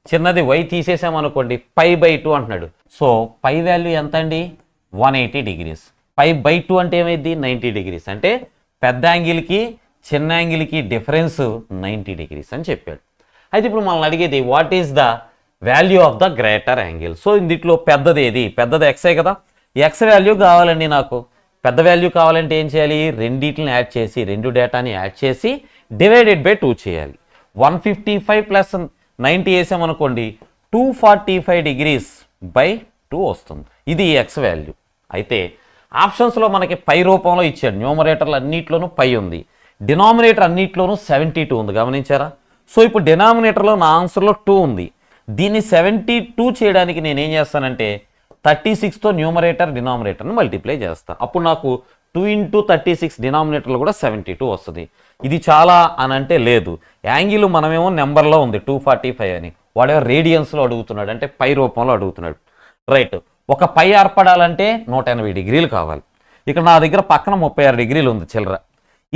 చిన్నది y తీసేసామనుకోండి π/2 అంటున్నాడు. సో పై వాల్యూ ఎంత అండి? 180 డిగ్రీస్. π/2 అంటే ఏమైంది? 90 డిగ్రీస్. అంటే పెద్ద యాంగిల్కి చిన్న యాంగిల్కి డిఫరెన్స్ 90 డిగ్రీస్ అని చెప్పాడు. అయితే ఇప్పుడు మనల్ని అడిగేది what is the value of the greater angle. So ఇందులో పెద్దది ఏది? పెద్దది ఎక్సే కదా. ఎక్స్ వాల్యూ కావాలండి నాకు. పెద్ద వాల్యూ కావాలంటే ఏం చేయాలి? రెండింటిని యాడ్ చేసి, రెండు డేటాని యాడ్ చేసి డివైడెడ్ బై 2 చేయాలి. 155 ప్లస్ 90 వేసామనుకోండి 245 డిగ్రీస్ బై 2 వస్తుంది. ఇది ఎక్స్ వాల్యూ. అయితే ఆప్షన్స్లో మనకి పై రూపంలో ఇచ్చాడు. న్యూమరేటర్లు అన్నిట్లోనూ పై ఉంది, డినామినేటర్ అన్నిట్లోనూ 72 ఉంది. గమనించారా? సో ఇప్పుడు డినామినేటర్లో నా ఆన్సర్లో 2 ఉంది. దీన్ని 72 చేయడానికి నేనేం చేస్తానంటే 36తో న్యూమరేటర్ డినామినేటర్ని మల్టిప్లై చేస్తాను. అప్పుడు నాకు 2 ఇంటూ 36 డినామినేటర్లో కూడా 72 వస్తుంది. ఇది చాలా అని అంటే లేదు. యాంగిల్ మనమేమో నెంబర్లో ఉంది 245 అని, వాడేమో రేడియన్స్లో అడుగుతున్నాడు, అంటే పై రూపంలో అడుగుతున్నాడు. రైట్. ఒక పై ఏర్పడాలంటే 180 డిగ్రీలు కావాలి. ఇక్కడ నా దగ్గర పక్కన 36 డిగ్రీలు ఉంది చిల్లర.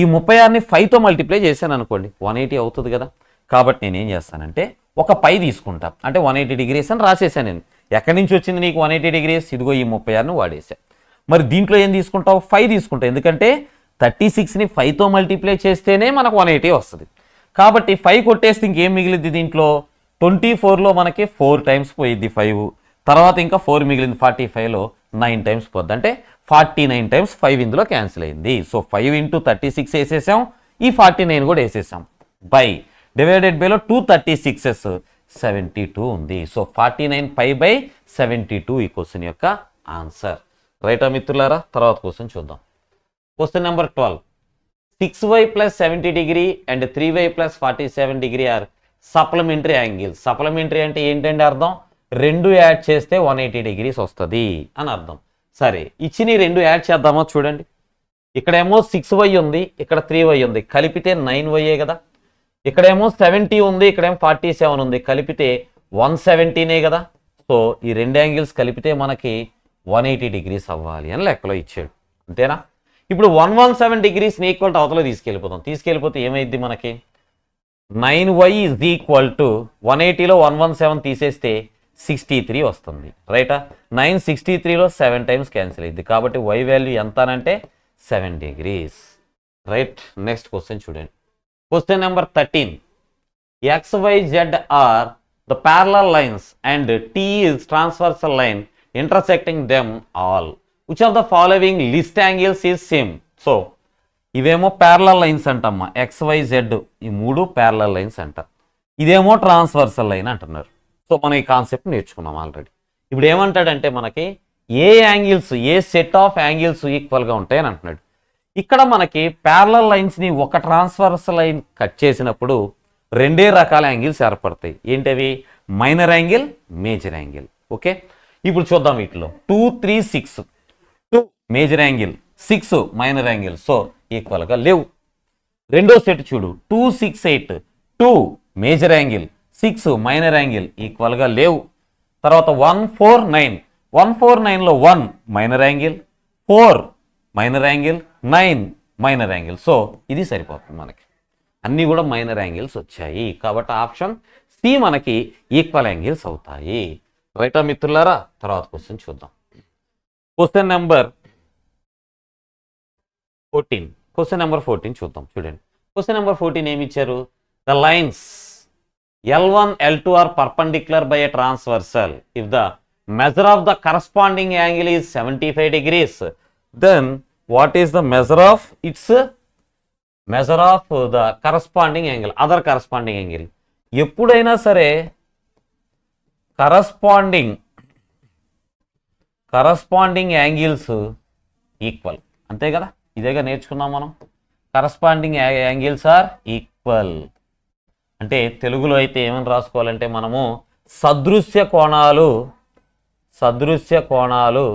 ఈ 36ని 5తో మల్టిప్లై చేశాను అనుకోండి 180 అవుతుంది కదా. కాబట్టి నేనేం చేస్తానంటే ఒక పై తీసుకుంటా, అంటే 180 డిగ్రీస్ అని రాసేసాను నేను. ఎక్కడి నుంచి వచ్చింది నీకు 180 డిగ్రీస్? ఇదిగో ఈ 36ని వాడేసా. మరి దీంట్లో ఏం తీసుకుంటావు? 5 తీసుకుంటావు. ఎందుకంటే 36ని 5తో మల్టిప్లై చేస్తేనే మనకు 180 వస్తుంది. కాబట్టి 5 కొట్టేస్తే ఇంకేం మిగిలింది దీంట్లో? 24లో మనకి 4 టైమ్స్ పోయిద్ది 5, తర్వాత ఇంకా 4 మిగిలింది. 45లో 9 టైమ్స్ పోద్ది, అంటే 49 టైమ్స్ 5 ఇందులో క్యాన్సిల్ అయింది. సో 5 ఇంటూ 36 వేసేసాం, ఈ 49 కూడా వేసేసాం. బై డివైడెడ్ బైలో 2 36s 72 ఉంది. సో 49 π/72 ఈ క్వశ్చన్ యొక్క ఆన్సర్. రైటా మిత్రులారా? తర్వాత క్వశ్చన్ చూద్దాం. Question number 12. 6y plus 70 degree and 3y plus 47 degree are supplementary angles. Supplementary అంటే ఏంటంటే అర్థం? రెండు యాడ్ చేస్తే 180 డిగ్రీస్ వస్తుంది అని అర్థం. సరే, ఇచ్చిన రెండు యాడ్ చేద్దామో చూడండి. ఇక్కడేమో 6y ఉంది, ఇక్కడ 3y ఉంది, కలిపితే 9y కదా. ఇక్కడేమో 70 ఉంది, ఇక్కడేమో 47 ఉంది, కలిపితే 117 కదా. సో ఈ రెండు యాంగిల్స్ కలిపితే మనకి 180 డిగ్రీస్ అవ్వాలి అని లెక్కలో ఇచ్చాడు. అంతేనా? ఇప్పుడు 117 డిగ్రీస్ని ఈక్వల్ టు అవతల తీసుకెళ్ళిపోతాం. తీసుకెళ్ళిపోతే ఏమైంది మనకి? 9y ఈజ్ ఈక్వల్ టు 180లో 117 తీసేస్తే 63 వస్తుంది. రైటా? 963లో 7 టైమ్స్ క్యాన్సిల్ అయింది. కాబట్టి y వాల్యూ ఎంత అంటే 7 డిగ్రీస్. రైట్. నెక్స్ట్ క్వశ్చన్ చూడండి. Question number 13. x, y, z are the parallel lines and t is transversal line intersecting them all. Which of the following list angles is same? So ఇవేమో ప్యారలల్ లైన్స్ అంటమ్మా. ఎక్స్, వై, జెడ్ ఈ మూడు ప్యారలల్ లైన్స్ అంట. ఇదేమో ట్రాన్స్వర్సల్ లైన్ అంటున్నారు. సో మనం ఈ కాన్సెప్ట్ నేర్చుకున్నాం ఆల్రెడీ. ఇప్పుడు ఏమంటాడంటే మనకి ఏ యాంగిల్స్, ఏ సెట్ ఆఫ్ యాంగిల్స్ ఈక్వల్గా ఉంటాయని అంటున్నాడు. ఇక్కడ మనకి ప్యారలల్ లైన్స్ని ఒక ట్రాన్స్వర్సల్ లైన్ కట్ చేసినప్పుడు రెండే రకాల యాంగిల్స్ ఏర్పడతాయి. ఏంటవి? Minor angle, major angle. Okay, ఇప్పుడు చూద్దాం. వీటిలో 2, 3, 6 2 major angle, 6 minor angle. So ఈక్వల్గా లేవు. రెండో సెట్ చూడు, 2, 6, 8 2 మేజర్ యాంగిల్, 6 మైనర్ యాంగిల్, ఈక్వల్గా లేవు. తర్వాత 1, 4, 9 149లో 1 minor angle, 4 minor angle, 9 minor angle. So ఇది సరిపోతుంది మనకి. అన్నీ కూడా మైనర్ యాంగిల్స్ వచ్చాయి. కాబట్టి ఆప్షన్ సి మనకి ఈక్వల్ యాంగిల్స్ అవుతాయి. రైటా మిత్రులారా? తర్వాత క్వశ్చన్ చూద్దాం. Question number 14. క్వశ్చన్ నెంబర్ 14 చూద్దాం. చూడండి, క్వశ్చన్ నెంబర్ 14 ఏమి ఇచ్చారు? The lines L1, L2 are perpendicular by a transversal. If the measure of the corresponding angle is 75 degrees, then what is the measure of the corresponding angle, other corresponding angle? ఎప్పుడైనా సరే కరస్పాండింగ్ యాంగిల్స్ ఈక్వల్, అంతే కదా. ఇదేగా నేర్చుకున్నాం మనం. కరస్పాండింగ్ యాంగిల్స్ ఆర్ ఈక్వల్ అంటే తెలుగులో అయితే ఏమని రాసుకోవాలంటే మనము సదృశ్య కోణాలు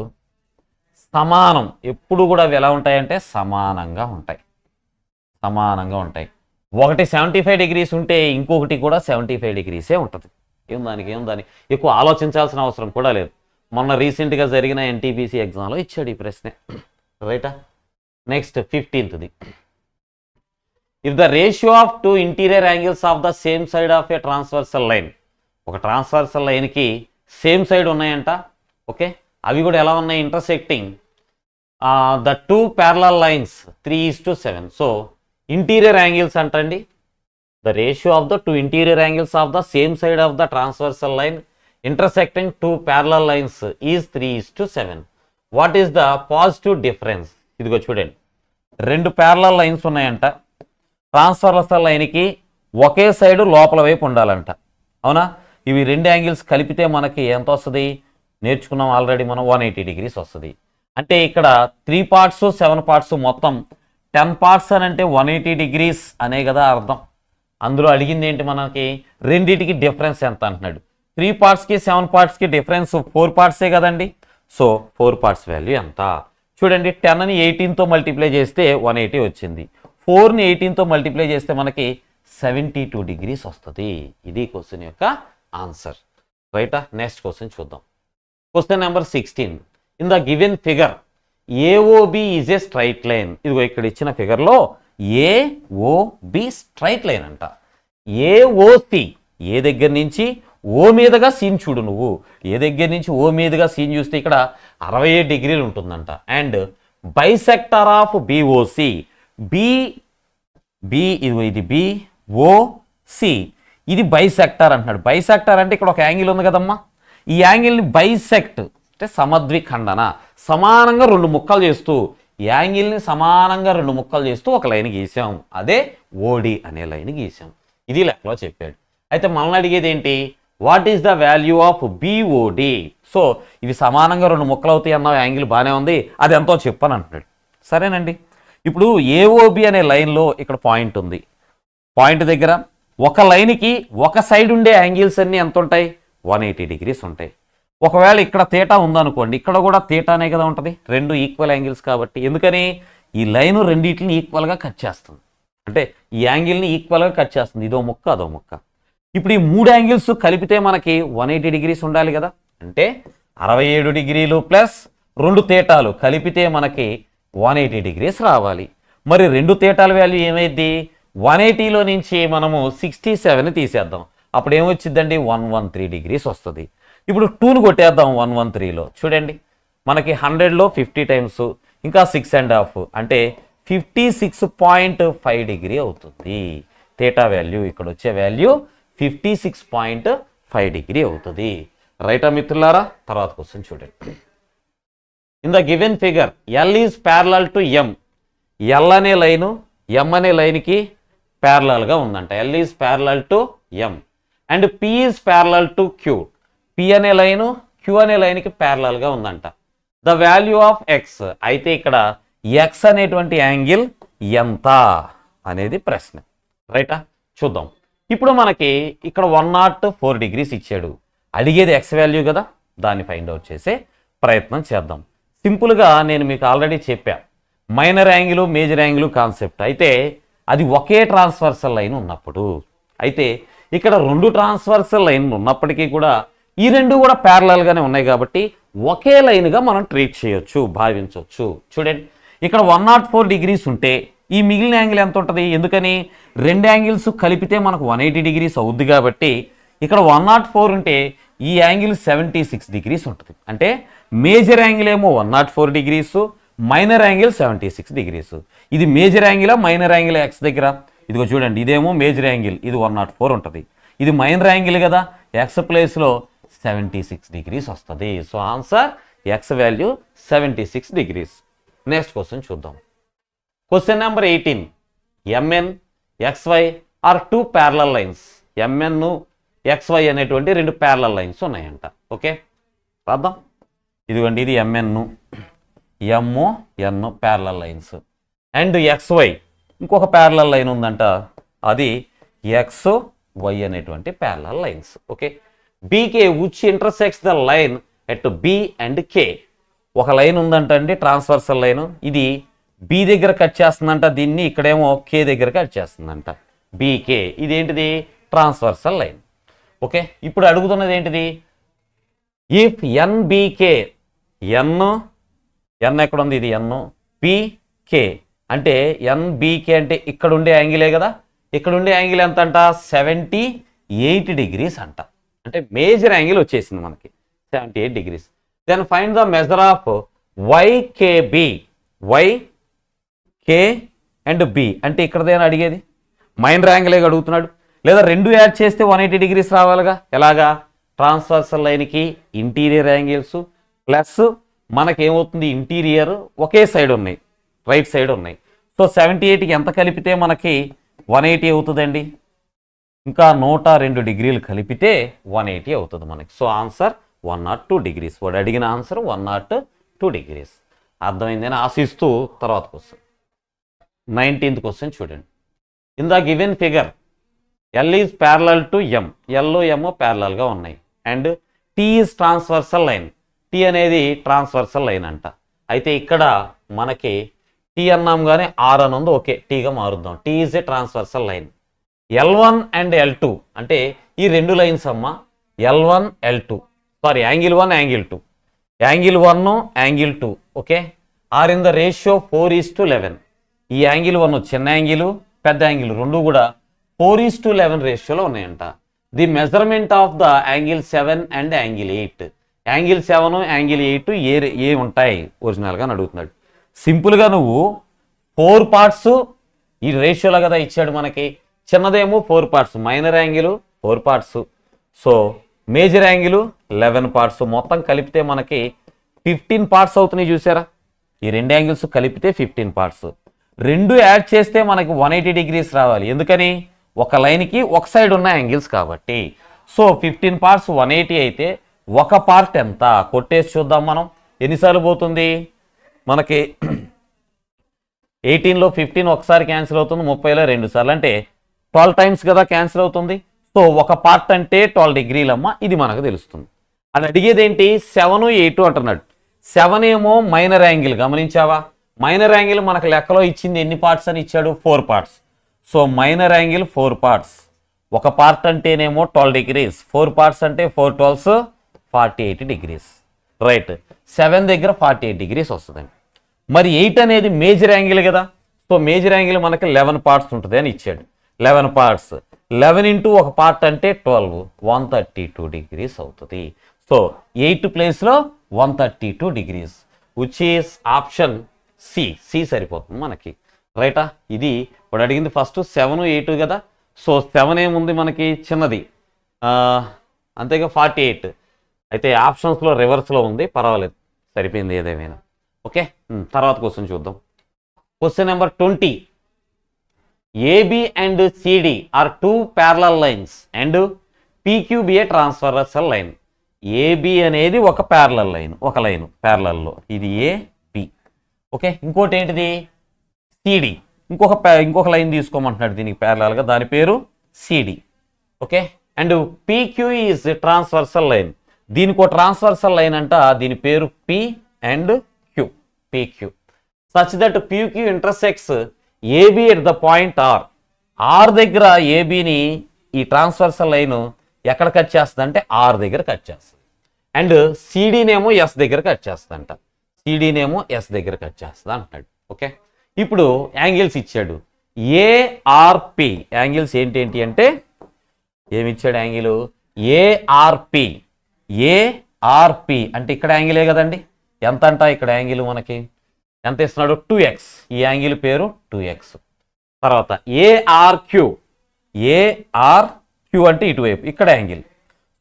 సమానం. ఎప్పుడు కూడా ఎలా ఉంటాయంటే సమానంగా ఉంటాయి. ఒకటి 75 డిగ్రీస్ ఉంటే ఇంకొకటి కూడా 75 డిగ్రీసే ఉంటుంది. ఏం దానికి ఎక్కువ ఆలోచించాల్సిన అవసరం కూడా లేదు. మొన్న రీసెంట్గా జరిగిన ఎన్టీపీసీ ఎగ్జామ్లో ఇచ్చాడు ఈ ప్రశ్న. రైటా? Next 15th. If the ratio of 2 interior angles of the same side of a transversal line, ఒక ట్రాన్స్వర్సల్ లైన్కి సేమ్ సైడ్ ఉన్నాయంట. ఓకే, అవి కూడా ఎలా ఉన్నాయి, intersecting the two parallel lines 3:7. So interior angles అంటండి, the ratio of the two interior angles of the same side of the transversal line intersecting two parallel lines is 3:7. What is the positive difference? ఇదిగో చూడండి, రెండు ప్యారలల్ లైన్స్ ఉన్నాయంట. ట్రాన్స్వర్సల్ లైన్కి ఒకే సైడు లోపల వైపు ఉండాలంట. అవునా? ఇవి రెండు యాంగిల్స్ కలిపితే మనకి ఎంత వస్తుంది? నేర్చుకున్నాం ఆల్రెడీ మనం, 180 degrees వస్తుంది. అంటే ఇక్కడ 3 parts 7 parts మొత్తం 10 parts అని అంటే 180 degrees అనే కదా అర్థం. అందులో అడిగింది ఏంటి మనకి, రెండింటికి డిఫరెన్స్ ఎంత అంటున్నాడు. 3 partsకి 7 partsకి డిఫరెన్స్ 4 parts కదండి. సో 4 parts వాల్యూ ఎంత చూడండి. 10ని 18తో మల్టిప్లై చేస్తే 180 వచ్చింది. 4ని 18తో మల్టిప్లై చేస్తే మనకి 72 degrees వస్తుంది. ఇది క్వశ్చన్ యొక్క ఆన్సర్. రైటా? నెక్స్ట్ క్వశ్చన్ చూద్దాం. Question number 16. In the given figure AOB is a straight line. ఇదిగో ఇక్కడ ఇచ్చిన ఫిగర్లో ఏఓబి స్ట్రైట్ లైన్ అంట. ఏఓసి ఏ దగ్గర నుంచి ఓ మీదుగా సీన్ చూడు నువ్వు. ఏ దగ్గర నుంచి ఓ మీదుగా సీన్ చూస్తే ఇక్కడ 67 degrees ఉంటుందంట. అండ్ బైసెక్టర్ ఆఫ్ బిఓసి ఇది బిఓసి ఇది బైసెక్టర్ అంటున్నాడు. బైసెక్టర్ అంటే ఇక్కడ ఒక యాంగిల్ ఉంది కదమ్మా, ఈ యాంగిల్ని బైసెక్ట్ అంటే సమద్విఖండన, సమానంగా రెండు ముక్కలు చేస్తూ, యాంగిల్ని సమానంగా రెండు ముక్కలు చేస్తూ ఒక లైన్ గీసాం. అదే ఓడి అనే లైన్ గీసాం. ఇది లెక్కలో చెప్పాడు. అయితే మనల్ని అడిగేది ఏంటి, what is the value of BOD? So ఇవి సమానంగా రెండు ముక్కలు అవుతాయి అన్న యాంగిల్ బాగానే ఉంది, అది ఎంతో చెప్పని అంటున్నాడు. సరేనండి, ఇప్పుడు ఏఓబి అనే లైన్లో ఇక్కడ పాయింట్ ఉంది. పాయింట్ దగ్గర ఒక లైన్కి ఒక సైడ్ ఉండే యాంగిల్స్ అన్నీ ఎంత ఉంటాయి? 180 degrees ఉంటాయి. ఒకవేళ ఇక్కడ తీటా ఉందనుకోండి, ఇక్కడ కూడా తీటానే కదా ఉంటుంది, రెండు ఈక్వల్ యాంగిల్స్ కాబట్టి. ఎందుకని ఈ లైన్ రెండింటిని ఈక్వల్గా కట్ చేస్తుంది, అంటే ఈ యాంగిల్ని ఈక్వల్గా కట్ చేస్తుంది. ఇదో ముక్క అదో ముక్క. ఇప్పుడు ఈ మూడు యాంగిల్స్ కలిపితే మనకి 180 degrees ఉండాలి కదా. అంటే 67 degrees ప్లస్ రెండు తీటాలు కలిపితే మనకి 180 degrees రావాలి. మరి రెండు తీటాల వాల్యూ ఏమైంది? 180లో నుంచి మనము 67 తీసేద్దాం. అప్పుడు ఏమొచ్చిందండి? 113 degrees వస్తుంది. ఇప్పుడు 2ను కొట్టేద్దాం 113లో. చూడండి, మనకి 100లో 50 times ఇంకా 6.5 అంటే 56.5 degrees అవుతుంది. థీటా వాల్యూ ఇక్కడ వచ్చే వాల్యూ 56.5 degrees అవుతుంది. రైటా మిత్రులారా? తర్వాత క్వశ్చన్ చూడండి. In the given figure L is parallel to M. L అనే లైను ఎం అనే లైన్కి ప్యారలల్గా ఉందంట. L is parallel to M and P is parallel to Q. P అనే లైను క్యూ అనే లైన్కి ప్యారలల్గా ఉందంట. The value of X. అయితే ఇక్కడ ఎక్స్ అనేటువంటి యాంగిల్ ఎంత అనేది ప్రశ్న. రైటా? చూద్దాం. ఇప్పుడు మనకి ఇక్కడ 104 degrees ఇచ్చాడు. అడిగేది ఎక్స్ వాల్యూ కదా, దాన్ని ఫైండ్ అవుట్ చేసే ప్రయత్నం చేద్దాం. సింపుల్గా నేను మీకు ఆల్రెడీ చెప్పా, minor angle major angle concept. అయితే అది ఒకే ట్రాన్స్వర్సల్ లైన్ ఉన్నప్పుడు. అయితే ఇక్కడ రెండు ట్రాన్స్వర్సల్ లైన్ ఉన్నప్పటికీ కూడా ఈ రెండు కూడా ప్యారలల్గానే ఉన్నాయి కాబట్టి ఒకే లైన్గా మనం ట్రీట్ చేయొచ్చు, భావించవచ్చు. చూడండి, ఇక్కడ 104 degrees ఉంటే ఈ మిగిలిన యాంగిల్ ఎంత ఉంటుంది? ఎందుకని రెండు యాంగిల్స్ కలిపితే మనకు 180 degrees అవుద్ది కాబట్టి ఇక్కడ 104 ఉంటే ఈ యాంగిల్ 76 degrees ఉంటుంది. అంటే మేజర్ యాంగిల్ ఏమో 104 degrees, మైనర్ యాంగిల్ 76 degrees. ఇది major angle minor angle X దగ్గర. ఇదిగో చూడండి, ఇదేమో మేజర్ యాంగిల్, ఇది 104 ఉంటుంది. ఇది మైనర్ యాంగిల్ కదా, ఎక్స్ ప్లేస్లో 76 degrees వస్తుంది. So answer X value 76 degrees. Next question చూద్దాం. Question number 18. MN XY are two parallel lines. MN XY అనేటువంటి రెండు ప్యారలల్ లైన్స్ ఉన్నాయంట. ఓకే, రాద్దాం. ఇదిగోండి, ఇది MN MO parallel lines and XY ఇంకొక ప్యారలల్ లైన్ ఉందంట, అది ఎక్స్ వై అనేటువంటి parallel lines. Okay, BK which intersects the line at B and K. ఒక లైన్ ఉందంట అండి, ట్రాన్స్వర్సల్ లైన్. ఇది బి దగ్గర కట్ చేస్తుందంట, దీన్ని ఇక్కడేమో కే దగ్గర కట్ చేస్తుందంట. బీకే ఇదేంటిది? Transversal line. ఓకే, ఇప్పుడు అడుగుతున్నది ఏంటిది? ఇఫ్ ఎన్బీకే, ఎన్ ఎక్కడ ఉంది? ఇది ఎన్ బీకే అంటే ఎన్బీకే అంటే ఇక్కడ ఉండే యాంగిలే కదా. ఇక్కడ ఉండే యాంగిల్ ఎంత అంట? 78 degrees అంట. అంటే మేజర్ యాంగిల్ వచ్చేసింది మనకి 78 degrees. Then find the measure of YKB. YK and B అంటే ఇక్కడదేనా అడిగేది, మైనర్ యాంగిలే అడుగుతున్నాడు. లేదా రెండు యాడ్ చేస్తే 180 degrees రావాలిగా. ఎలాగా, ట్రాన్స్వర్సల్ లైన్కి ఇంటీరియర్ యాంగిల్స్ ప్లస్ మనకేమవుతుంది ఇంటీరియర్ ఒకే సైడ్ ఉన్నాయి, రైట్ సైడ్ ఉన్నాయి. సో 78కి ఎంత కలిపితే మనకి 180 అవుతుందండి, ఇంకా 102 degrees కలిపితే 180 అవుతుంది మనకి. So answer 102 degrees. వాడు అడిగిన ఆన్సర్ 102 degrees. అర్థమైందని ఆశిస్తూ తర్వాత క్వశ్చన్ 19th క్వశ్చన్ చూడండి. In the given figure L is parallel to M. L M ప్యారలల్గా ఉన్నాయి and T is transversal line. T అనేది ట్రాన్స్వర్సల్ లైన్ అంట. అయితే ఇక్కడ మనకి టీ అన్నాం కానీ ఆర్ అని ఉంది, ఓకే టీగా మారుద్దాం. T is a transversal line. L1 and L2 అంటే ఈ రెండు లైన్స్ అమ్మ, L1 L2 sorry angle 1 angle 2, angle 1 angle 2 okay are in the ratio 4:11. ఈ యాంగిల్ 1 చిన్న యాంగిల్ పెద్ద యాంగిల్ రెండు కూడా 4:11 రేషియోలో ఉన్నాయంట. The measurement of the angle 7 and angle 8. Angle 7 angle 8 ఏ ఉంటాయి ఒరిజినల్గా అని అడుగుతున్నాడు. సింపుల్గా నువ్వు 4 పార్ట్స్ ఈ రేషియోలో కదా ఇచ్చాడు మనకి. చిన్నదేమో 4 parts, minor angle 4 parts, so major angle 11 parts, మొత్తం కలిపితే మనకి 15 parts అవుతున్నాయి. చూసారా, ఈ రెండు యాంగిల్స్ కలిపితే 15 parts. రెండు యాడ్ చేస్తే మనకి 180 degrees రావాలి. ఎందుకని, ఒక లైన్కి ఒక సైడ్ ఉన్న యాంగిల్స్ కాబట్టి. సో 15 parts 180 అయితే ఒక పార్ట్ ఎంత కొట్టేసి చూద్దాం మనం. ఎన్నిసార్లు పోతుంది మనకి 18లో 15 ఒకసారి క్యాన్సిల్ అవుతుంది, 30లో 2 సార్లు అంటే 12 times కదా క్యాన్సిల్ అవుతుంది. సో ఒక పార్ట్ అంటే 12 degrees అమ్మ, ఇది మనకు తెలుస్తుంది. అది అడిగేది ఏంటి 7, 8 అంటున్నాడు. 7 ఏమో మైనర్ యాంగిల్, గమనించావా, మైనర్ యాంగిల్ మనకు లెక్కలో ఇచ్చింది ఎన్ని పార్ట్స్ అని ఇచ్చాడు, 4 parts. So minor angle 4 parts, ఒక పార్ట్ అంటేనేమో 12 degrees, 4 parts అంటే 4 12s 48 degrees రైట్. 7 దగ్గర 48 degrees వస్తుందండి. మరి 8 అనేది మేజర్ యాంగిల్ కదా. సో మేజర్ యాంగిల్ మనకి 11 parts ఉంటుంది అని ఇచ్చాడు. 11 parts, 11 into ఒక పార్ట్ అంటే 12, 132 degrees అవుతుంది. సో 8 ప్లేస్లో 132 degrees, which is option C సరిపోతుంది మనకి రైటా. ఇది ఇప్పుడు అడిగింది ఫస్ట్ 7, 8 కదా. సో 7 ఏముంది మనకి చిన్నది, అంతేగా 48. అయితే ఆప్షన్స్లో రివర్స్లో ఉంది, పర్వాలేదు సరిపోయింది ఏదేమైనా. ఓకే తర్వాత క్వశ్చన్ చూద్దాం. Question number 20. AB and CD are two parallel lines and PQ be a transversal line. AB అనేది ఒక ప్యారలల్ లైన్, ఒక లైన్ ప్యారలల్లో, ఇది AB. ఓకే ఇంకోటి ఏంటిది CD, ఇంకొక లైన్ తీసుకోమంటున్నాడు దీనికి ప్యారలల్గా, దాని పేరు CD. Okay and PQ is transversal line, దీనికి ఒక ట్రాన్స్వర్సల్ లైన్ అంట, దీని పేరు P and Q, PQ. Such that PQ intersects AB at the point R దగ్గర ఏబిని ఈ ట్రాన్స్వర్సల్ లైన్ ఎక్కడ కట్ చేస్తుంది అంటే ఆర్ దగ్గర కట్ చేస్తుంది. అండ్ సిడీనేమో ఎస్ దగ్గర కట్ చేస్తుందంట, సిడీనేమో ఎస్ దగ్గర కట్ చేస్తుంది అంటున్నాడు. ఓకే ఇప్పుడు యాంగిల్స్ ఇచ్చాడు ఏఆర్పి. యాంగిల్స్ ఏంటి అంటే ఏమిచ్చాడు యాంగిల్ ఏఆర్పి. ఏఆర్పి అంటే ఇక్కడ యాంగిలే కదండి. ఎంత అంట ఇక్కడ యాంగిల్ మనకి ఎంత ఇస్తున్నాడు 2x, ఈ యాంగిల్ పేరు 2x. తర్వాత ఏఆర్క్యూ, ఏఆర్క్యూ అంటే ఇటువైపు ఇక్కడ యాంగిల్.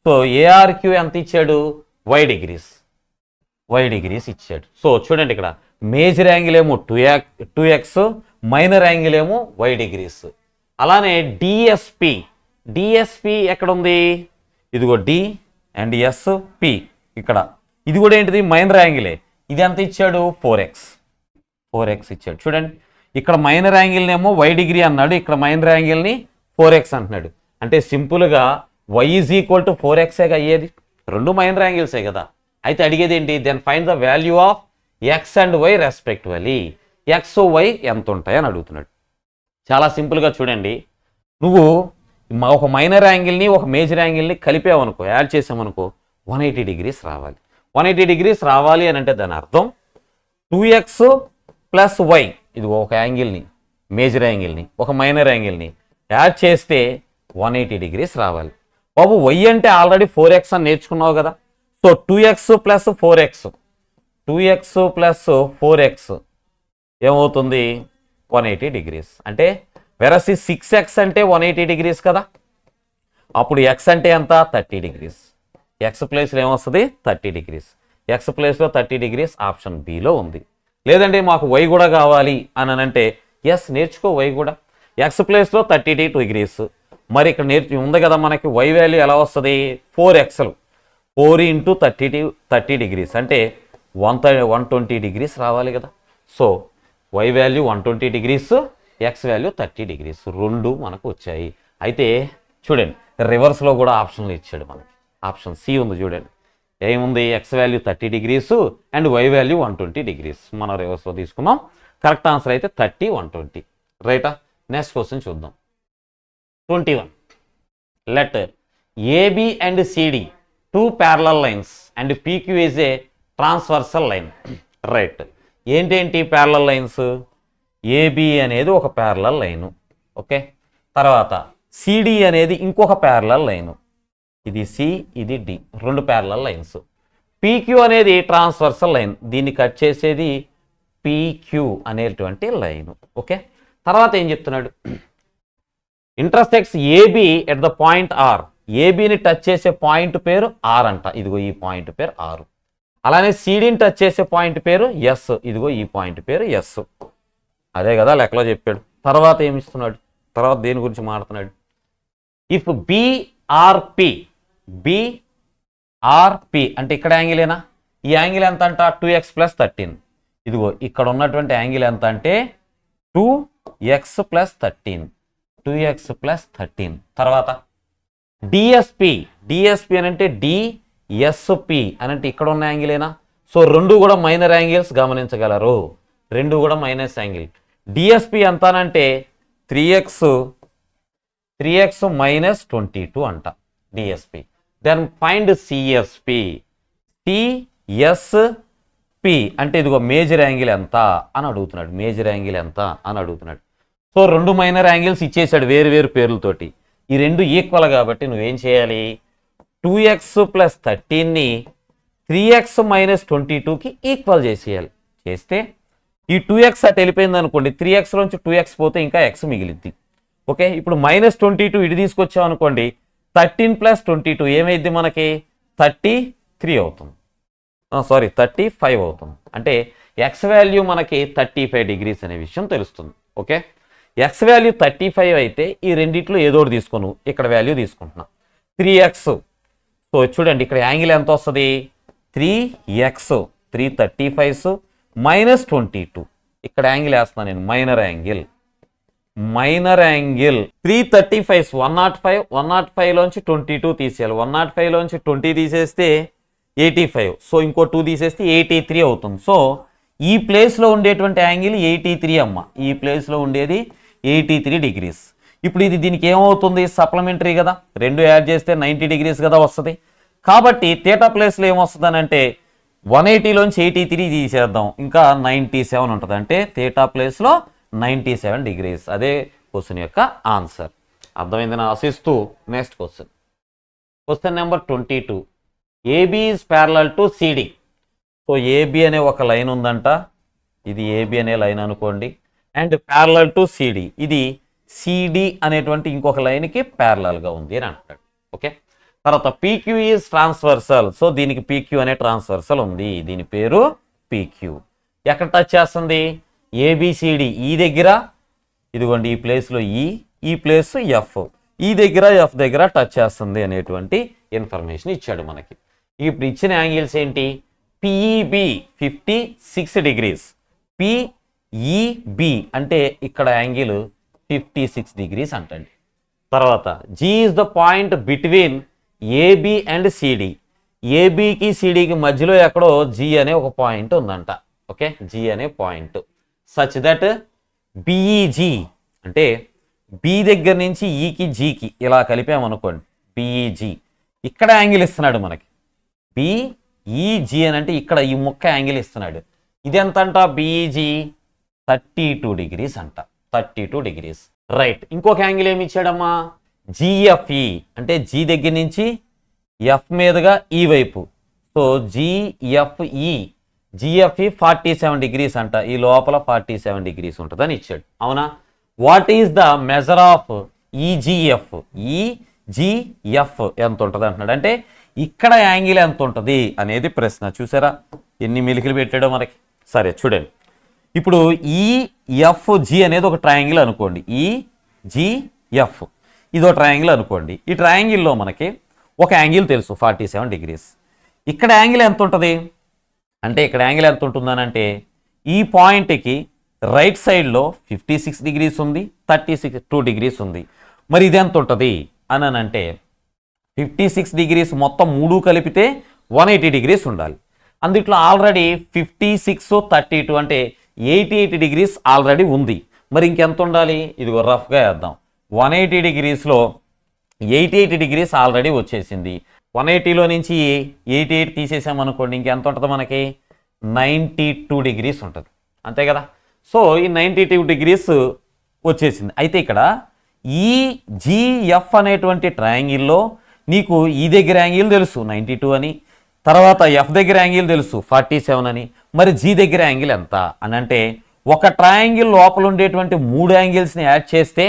సో ఏఆర్క్యూ ఎంత ఇచ్చాడు y డిగ్రీస్ ఇచ్చాడు. సో చూడండి ఇక్కడ మేజర్ యాంగిల్ ఏమో 2x, మైనర్ యాంగిల్ ఏమో y డిగ్రీస్. అలానే డిఎస్పి ఎక్కడ ఉంది, ఇదిగో డి అండ్ ఎస్ పి ఇక్కడ, ఇది కూడా ఏంటిది మైనర్ యాంగిలే. ఇది ఎంత ఇచ్చాడు 4x ఇచ్చాడు. చూడండి ఇక్కడ మైనర్ యాంగిల్నేమో y డిగ్రీ అన్నాడు, ఇక్కడ మైనర్ యాంగిల్ని 4x అంటున్నాడు. అంటే సింపుల్గా y ఈజ్ ఈక్వల్ టు 4xగా అయ్యేది, రెండు మైనర్ యాంగిల్సే కదా. అయితే అడిగేది ఏంటి, then find the value of x and y respectively. x y ఎంత ఉంటాయి అని అడుగుతున్నాడు. చాలా సింపుల్గా చూడండి, నువ్వు ఒక మైనర్ యాంగిల్ని ఒక మేజర్ యాంగిల్ని కలిపావనుకో, యాడ్ చేసామనుకో 180 degrees రావాలి. 180 degrees రావాలి అని అంటే దాని అర్థం 2x ప్లస్ y, ఇది ఒక యాంగిల్ని మేజర్ యాంగిల్ని ఒక మైనర్ యాంగిల్ని యాడ్ చేస్తే 180 degrees రావాలి. బాబు వై అంటే ఆల్రెడీ 4x అని నేర్చుకున్నావు కదా. So 2x plus 4x 2x plus 4x ఏమవుతుంది 180 డిగ్రీస్. అంటే వెరస్ 6x అంటే 180 డిగ్రీస్ కదా. అప్పుడు x అంటే ఎంత 30 డిగ్రీస్. ఎక్స్ ప్లేస్లో ఏమొస్తుంది 30 డిగ్రీస్. ఎక్స్ ప్లేస్లో 30 డిగ్రీస్ ఆప్షన్ బిలో ఉంది. లేదంటే మాకు y కూడా కావాలి అని అంటే ఎస్ నేర్చుకో y కూడా. ఎక్స్ ప్లేస్లో 30 డిగ్రీస్. మరి ఇక్కడ ఉంది కదా మనకి y వాల్యూ ఎలా వస్తుంది 4x 4 ఇంటూ 30 డిగ్రీస్ అంటే 120 డిగ్రీస్ రావాలి కదా. So y value 120 degrees, X value 30 degrees రెండు మనకు వచ్చాయి. అయితే చూడండి రివర్స్లో కూడా ఆప్షన్లు ఇచ్చాడు మనకి. ఆప్షన్ సి ఉంది చూడండి. ఏముంది X value 30 degrees and y value 120 degrees. మనం రివర్స్లో తీసుకున్నాం. కరెక్ట్ ఆన్సర్ అయితే 30 120 రైటా. నెక్స్ట్ క్వశ్చన్ చూద్దాం. 21. Let AB and CD two parallel lines and PQ is a transversal line. Right. ఏంటేంటి ప్యారలల్ లైన్స్? AB అనేది ఒక ప్యారలల్ లైను. ఓకే. తర్వాత CD అనేది ఇంకొక ప్యారలల్ లైను. ఇది C, ఇది D, రెండు ప్యారలల్ లైన్స్. PQ అనేది ట్రాన్స్వర్సల్ లైన్. దీన్ని కట్ చేసేది PQ అనేటువంటి లైను. ఓకే. తర్వాత ఏం చెప్తున్నాడు? Intersects AB at the point R. ఏబిని టచ్ చేసే పాయింట్ పేరు ఆర్ అంట. ఇదిగో ఈ పాయింట్ పేరు ఆర్. అలానే సిడిని టచ్ చేసే పాయింట్ పేరు ఎస్. ఇదిగో ఈ పాయింట్ పేరు ఎస్. అదే కదా లెక్కలో చెప్పాడు. తర్వాత ఏమి ఇస్తున్నాడు? తర్వాత దేని గురించి మాట్లాడుతున్నాడు? ఇఫ్ బిఆర్పి, బిఆర్పి అంటే ఇక్కడ యాంగిలేనా? ఈ యాంగిల్ ఎంత అంట 2x + 13. ఇదిగో ఇక్కడ ఉన్నటువంటి యాంగిల్ ఎంత అంటే 2x + 13, 2x + 13. తర్వాత డిఎస్పి, డిఎస్పి అని అంటే డిఎస్పి అని అంటే ఇక్కడ ఉన్న యాంగిలేనా? సో రెండు కూడా మైనర్ యాంగిల్స్ గమనించగలరు. రెండు కూడా మైనస్ యాంగిల్. డిఎస్పి ఎంతనంటే 3x - 22 అంట DSP. Then find CSP. CSP అంటే ఇదిగో మేజర్ యాంగిల్ ఎంత అని అడుగుతున్నాడు. మేజర్ యాంగిల్ ఎంత అని అడుగుతున్నాడు. సో రెండు మైనర్ యాంగిల్స్ ఇచ్చేసాడు వేరు వేరు పేర్లతోటి. ఈ రెండు ఈక్వల్ కాబట్టి నువ్వేం చేయాలి? 2x + 13ని 3x - 22కి ఈక్వల్ చేసేయాలి. చేస్తే ఈ 2x అటు వెళ్ళిపోయింది అనుకోండి. 3x నుంచి 2x పోతే ఇంకా x మిగిలిద్ది. ఓకే. ఇప్పుడు -22 ఇటు తీసుకొచ్చాం అనుకోండి. 13 + 22 ఏమైద్ది మనకి 33 అవుతుంది. సారీ 35 అవుతుంది. అంటే x వాల్యూ మనకి 35 డిగ్రీస్ అనే విషయం తెలుస్తుంది. ఓకే. ఎక్స్ వాల్యూ 35 అయితే ఈ రెండిట్లో ఏదో ఒకటి తీసుకోను. ఇక్కడ వాల్యూ తీసుకుంటున్నా 3x. సో చూడండి ఇక్కడ యాంగిల్ ఎంత వస్తుంది 3x, 335 - 22. ఇక్కడ యాంగిల్ వేస్తున్నాను నేను మైనర్ యాంగిల్. మైనర్ యాంగిల్ 335 105, 105లోంచి 22 తీసేయాలి. 105లోంచి 20 తీసేస్తే 85. సో ఇంకో 2 తీసేస్తే 83 అవుతుంది. సో ఈ ప్లేస్లో ఉండేటువంటి యాంగిల్ 83 అమ్మ. ఈ ప్లేస్లో ఉండేది 83 డిగ్రీస్. ఇప్పుడు ఇది దీనికి ఏమవుతుంది సప్లిమెంటరీ కదా. రెండు యాడ్ చేస్తే 90 డిగ్రీస్ కదా వస్తుంది. కాబట్టి థీటా ప్లేస్లో ఏమొస్తుంది అంటే 180లోంచి 83 తీసేద్దాం. ఇంకా 97 ఉంటుంది. అంటే థీటా ప్లేస్లో 97 డిగ్రీస్. అదే క్వశ్చన్ యొక్క ఆన్సర్. అర్థమైందని ఆశిస్తూ next question. Question number 22. AB is parallel to CD. So AB అనే ఒక లైన్ ఉందంట. ఇది ఏబి అనే లైన్ అనుకోండి. And parallel to CD. ఇది సిడి అనేటువంటి ఇంకొక లైన్కి ప్యారలల్గా ఉంది అని అంటాడు. ఓకే. తర్వాత పీక్యూ ఈజ్ ట్రాన్స్వర్సల్. సో దీనికి పీక్యూ అనే ట్రాన్స్వర్సల్ ఉంది. దీని పేరు పీక్యూ. ఎక్కడ టచ్ చేస్తుంది ఏబిసిడి ఈ దగ్గర. ఇదిగోండి ఈ ప్లేస్లో ఈ ప్లేస్ ఎఫ్. ఈ దగ్గర ఎఫ్ దగ్గర టచ్ చేస్తుంది అనేటువంటి ఇన్ఫర్మేషన్ ఇచ్చాడు మనకి. ఇప్పుడు ఇచ్చిన యాంగిల్స్ ఏంటి? పిఈబి 56 డిగ్రీస్. పిఈబి అంటే ఇక్కడ యాంగిల్ 56 డిగ్రీస్ అంటండి. తర్వాత G is the point between AB and CD. ఏబికి సిడికి మధ్యలో ఎక్కడో జి అనే ఒక పాయింట్ ఉందంట. ఓకే. జి అనే పాయింట్ సచ్ దట్ బిఈజి అంటే బి దగ్గర నుంచి ఈకి జీకి ఇలా కలిపామనుకోండి. బిఈజి ఇక్కడ యాంగిల్ ఇస్తున్నాడు మనకి. బిఈజి అని అంటే ఇక్కడ ఈ ముక్క యాంగిల్ ఇస్తున్నాడు. ఇది ఎంత అంట బిఈజి 32 డిగ్రీస్ అంట. 32 డిగ్రీస్. రైట్. ఇంకొక యాంగిల్ ఏమి ఇచ్చాడమ్మా జిఎఫ్ఈ అంటే జీ దగ్గర నుంచి ఎఫ్ మీదుగా ఈ వైపు. సో జిఎఫ్ఈ 47 డిగ్రీస్ అంట. ఈ లోపల 47 డిగ్రీస్ ఉంటుందని ఇచ్చాడు. అవునా? What is the measure of ఈజిఎఫ్? ఈజిఎఫ్ ఎంత ఉంటుంది అంటున్నాడు. అంటే ఇక్కడ యాంగిల్ ఎంత ఉంటుంది అనేది ప్రశ్న. చూసారా ఎన్ని మెలికలు పెట్టాడో మనకి. సరే చూడండి, ఇప్పుడు ఈఎఫ్జి అనేది ఒక ట్రయాంగిల్ అనుకోండి. ఈజిఎఫ్ ఇది ఒక ట్రయాంగిల్ అనుకోండి. ఈ ట్రయాంగిల్లో మనకి ఒక యాంగిల్ తెలుసు 47 డిగ్రీస్. ఇక్కడ యాంగిల్ ఎంత ఉంటుంది అంటే, ఇక్కడ యాంగిల్ ఎంత ఉంటుందని అంటే, ఈ పాయింట్కి రైట్ సైడ్లో 56 డిగ్రీస్ ఉంది, 2 డిగ్రీస్ ఉంది. మరి ఇది ఎంత ఉంటుంది అని అంటే 56 డిగ్రీస్ మొత్తం 3 కలిపితే 180 డిగ్రీస్ ఉండాలి. అందుట్లో ఆల్రెడీ 56 32 అంటే 88 డిగ్రీస్ ఆల్రెడీ ఉంది. మరి ఇంకెంత ఉండాలి? ఇదిగో రఫ్గా వేద్దాం. 180 డిగ్రీస్లో 88 డిగ్రీస్ ఆల్రెడీ వచ్చేసింది. 180లో నుంచి 88 తీసేసామనుకోండి, ఇంకెంత ఉంటుంది మనకి? 92 డిగ్రీస్ ఉంటుంది. అంతే కదా? సో ఈ 92 డిగ్రీస్ వచ్చేసింది. అయితే ఇక్కడ ఈ జిఎఫ్ అనేటువంటి ట్రయాంగిల్లో నీకు ఈ దగ్గర యాంగిల్ తెలుసు 92 అని, తర్వాత ఎఫ్ దగ్గర యాంగిల్ తెలుసు 47 అని. మరి జీ దగ్గర యాంగిల్ ఎంత అని అంటే, ఒక ట్రయాంగిల్ లోపల ఉండేటువంటి 3 యాంగిల్స్ని యాడ్ చేస్తే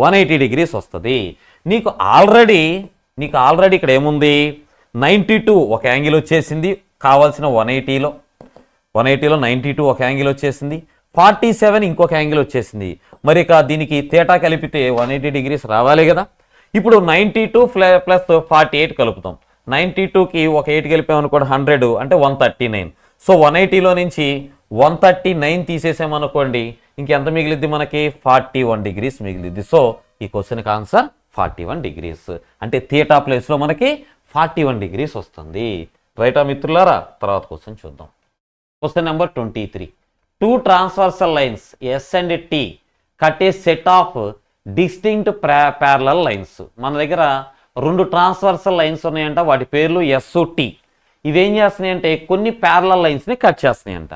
180 డిగ్రీస్ వస్తుంది. నీకు ఆల్రెడీ ఇక్కడ ఏముంది? 92 ఒక యాంగిల్ వచ్చేసింది కావాల్సిన 180లో 92 ఒక యాంగిల్ వచ్చేసింది, 47 ఇంకొక యాంగిల్ వచ్చేసింది. మరి ఇక దీనికి తేటా కలిపితే 180 డిగ్రీస్ రావాలి కదా. ఇప్పుడు 92 ప్లస్ 48 కలుపుతాం. 92కి ఒక 8 కలిపామనుకోండి 100 అంటే 139. సో 180లో నుంచి 139 తీసేసామనుకోండి, ఇంకెంత మిగిలిద్ది మనకి? 41 డిగ్రీస్ మిగిలిద్ది. సో ఈ క్వశ్చన్కి ఆన్సర్ 41 డిగ్రీస్. అంటే థీటా ప్లేస్లో మనకి 41 డిగ్రీస్ వస్తుంది. రైటా మిత్రులారా? తర్వాత క్వశ్చన్ చూద్దాం. Question number 23. 2 transversal lines S and T cut a set of distinct parallel lines. మన దగ్గర 2 ట్రాన్స్వర్సల్ లైన్స్ ఉన్నాయంట, వాటి పేర్లు ఎస్ టీ. ఇవేం చేస్తున్నాయంటే కొన్ని ప్యారలల్ లైన్స్ని కట్ చేస్తున్నాయంట.